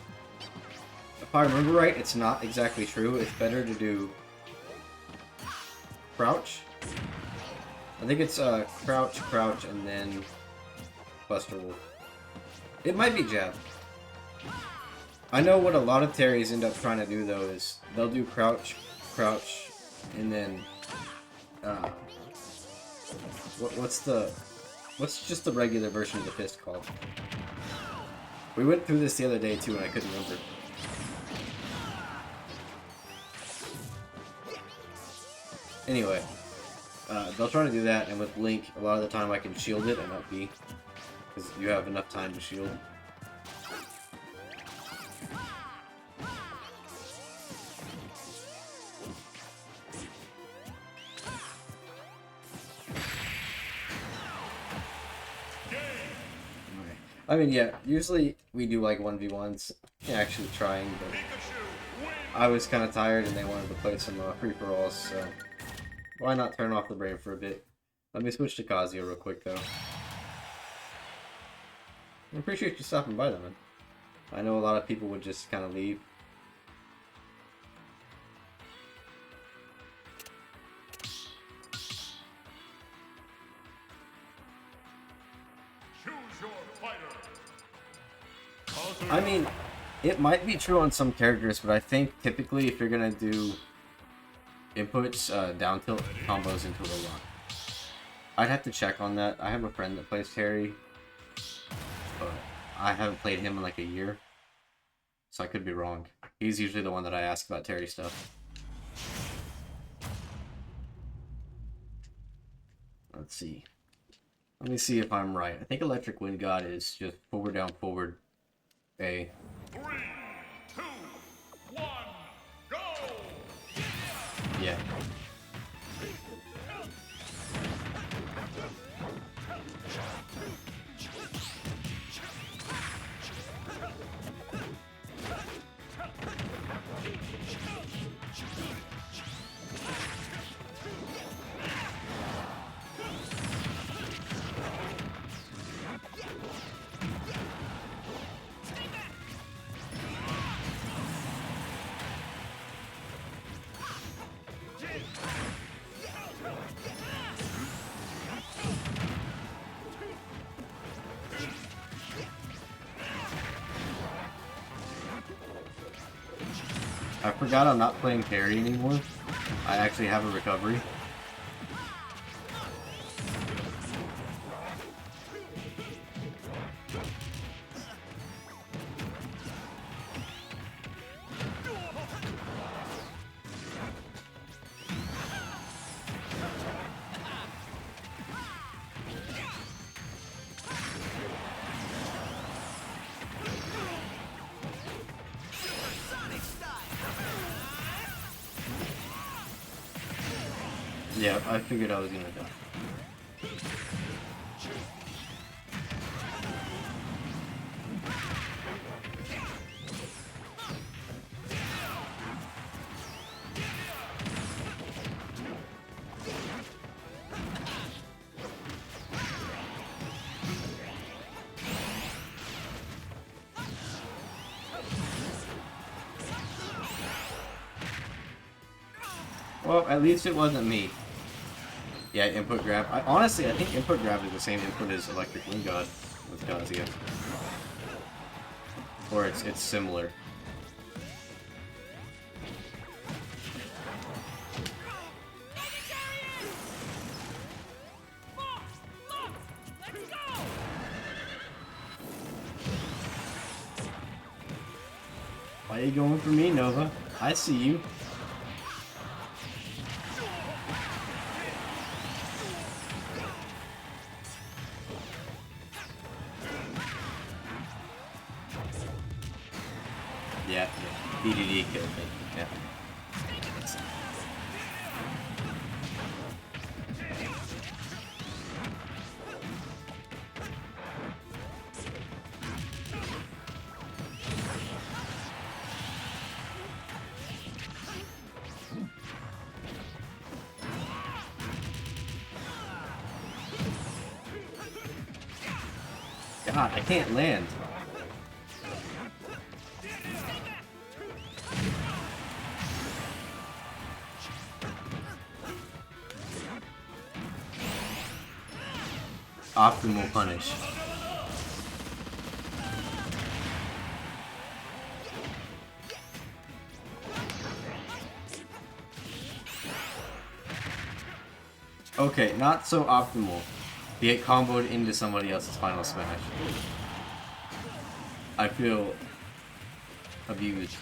if I remember right, it's not exactly true. It's better to do Crouch. I think it's Crouch, Crouch, and then Buster Wolf. It might be Jab. I know what a lot of Terrys end up trying to do though is they'll do Crouch, Crouch, and then what's just the regular version of the fist called? We went through this the other day too and I couldn't remember. Anyway. They'll try to do that, and with Link, a lot of the time I can shield it and not be, because you have enough time to shield. I mean, yeah, usually we do like 1v1s, actually trying, but I was kind of tired and they wanted to play some free-for-alls, so... Why not turn off the brain for a bit? Let me switch to Kazuya real quick, though. I appreciate you stopping by, though, man. I know a lot of people would just kind of leave. Choose your fighter. I mean, it might be true on some characters, but I think typically if you're gonna do inputs, down tilt combos into a lot. I'd have to check on that. I have a friend that plays Terry, but I haven't played him in like a year, so I could be wrong. He's usually the one that I ask about Terry stuff. Let's see. Let me see if I'm right. I think Electric Wind God is just forward, down, forward, A. 3, 2, 1, go! Yeah. I forgot I'm not playing Terry anymore. I actually have a recovery. Yeah, I figured I was gonna die. Well, at least it wasn't me. Yeah, input grab. Honestly, I think input grab is the same input as Electric Wind God with Kazuya. Or it's similar. Why are you going for me, Nova? I see you. Yeah, BDD killed me. Yeah. God, I can't land. Optimal punish. Okay, not so optimal. You get comboed into somebody else's final smash. I feel abused.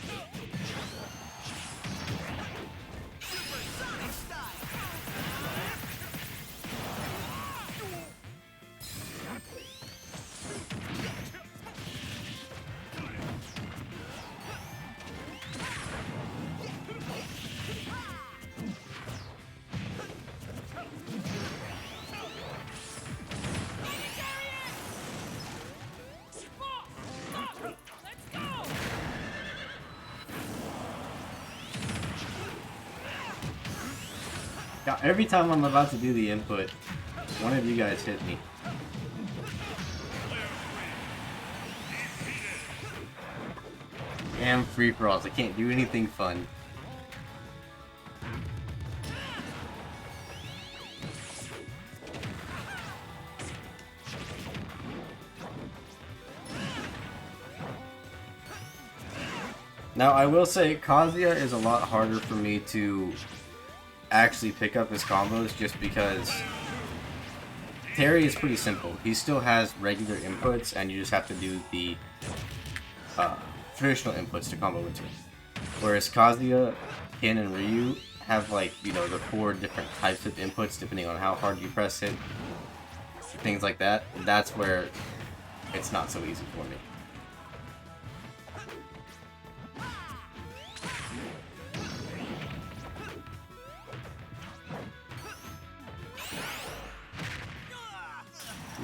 Yeah, every time I'm about to do the input, one of you guys hit me. And free-for-alls. I can't do anything fun. Now, I will say, Kazuya is a lot harder for me to actually pick up his combos just because Terry is pretty simple. He still has regular inputs, and you just have to do the traditional inputs to combo into it. Whereas Kazuya, Ken, and Ryu have, like, you know, the 4 different types of inputs depending on how hard you press it, things like that. That's where it's not so easy for me.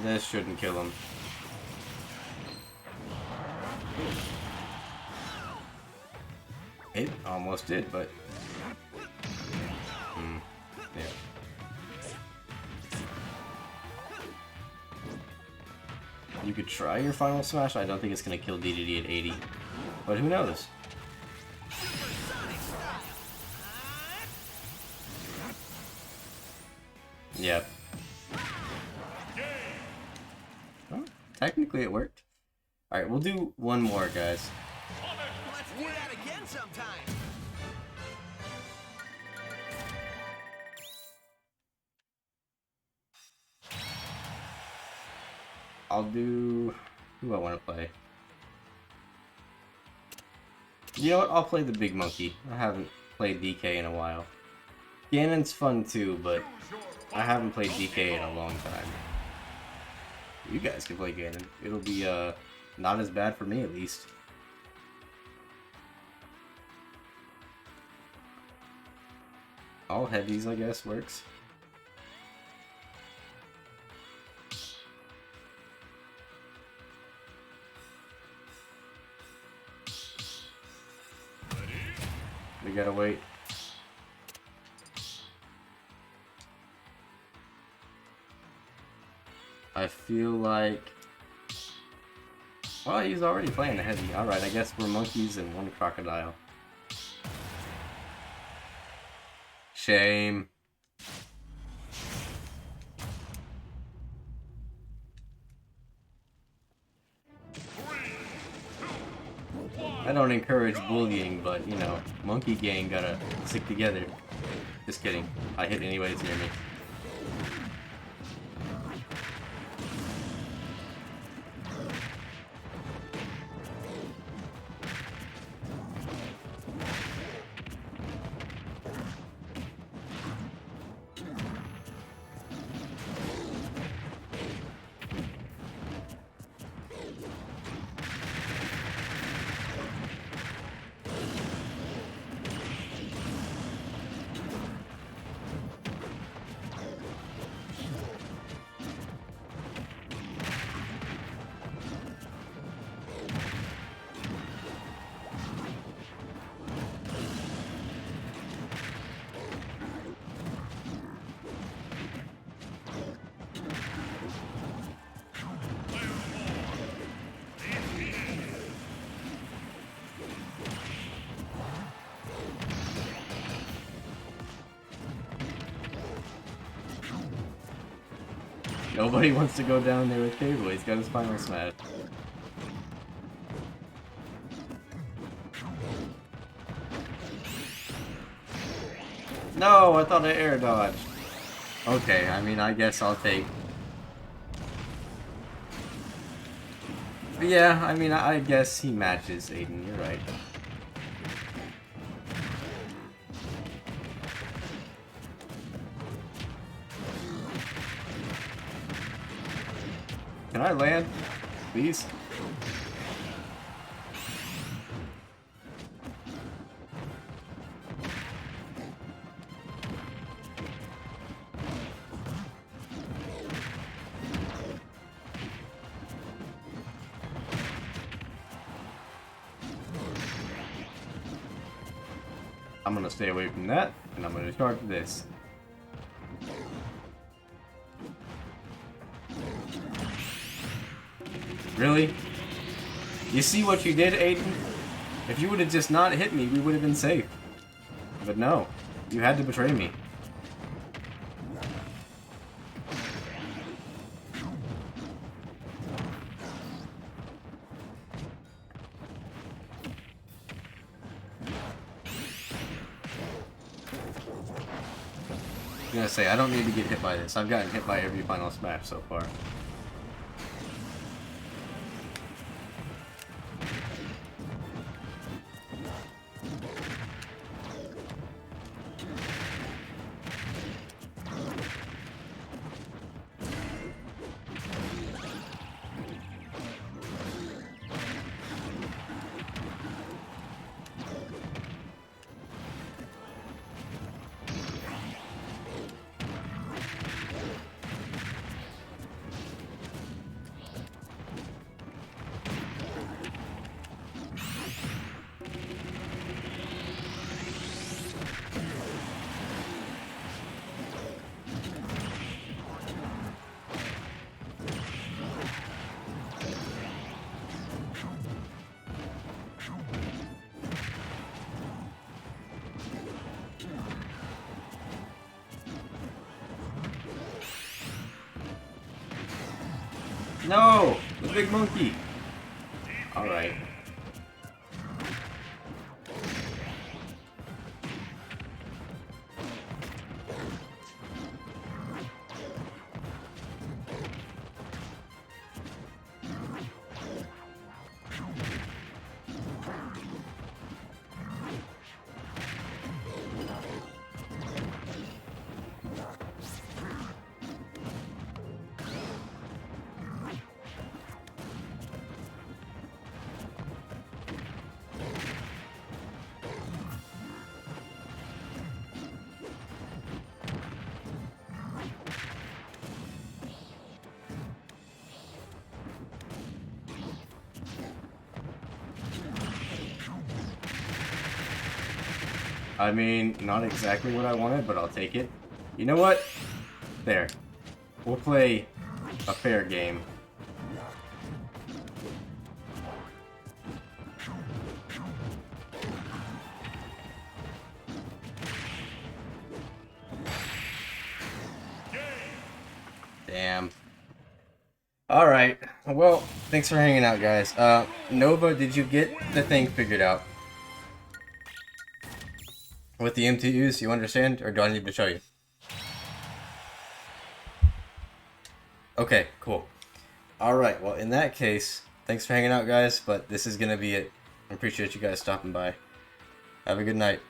This shouldn't kill him. It almost did, but... yeah. You could try your final smash. I don't think it's going to kill DDD at 80. But who knows? Yep. Well, technically it worked. Alright, we'll do one more, guys. Let's do that again sometime. I'll do... who do I want to play? You know what? I'll play the Big Monkey. I haven't played DK in a while. Ganon's fun too, but I haven't played DK in a long time. You guys can play Ganon. It'll be, not as bad for me, at least. All heavies, I guess, works. We gotta wait. I feel like... well, he's already playing the heavy. Alright, I guess we're monkeys and one crocodile. Shame. I don't encourage bullying, but, you know, monkey gang gotta stick together. Just kidding. I hit anyways near me. Nobody wants to go down there with Cable. He's got his final smash. No, I thought I air dodged. Okay, I mean, I guess I'll take... yeah, I mean, I guess he matches Aiden. You're right. Can I land? Please? I'm gonna stay away from that, and I'm gonna charge this. Really? You see what you did, Aiden? If you would have just not hit me, we would have been safe. But no, you had to betray me. I'm gonna say, I don't need to get hit by this. I've gotten hit by every Final Smash so far. No! The big monkey! Alright. I mean, not exactly what I wanted, but I'll take it. You know what? There. We'll play a fair game. Damn. Alright. Well, thanks for hanging out, guys. Nova, did you get the thing figured out? With the MTUs, you understand? Or do I need to show you? Okay, cool. Alright, well, in that case, thanks for hanging out, guys, but this is gonna be it. I appreciate you guys stopping by. Have a good night.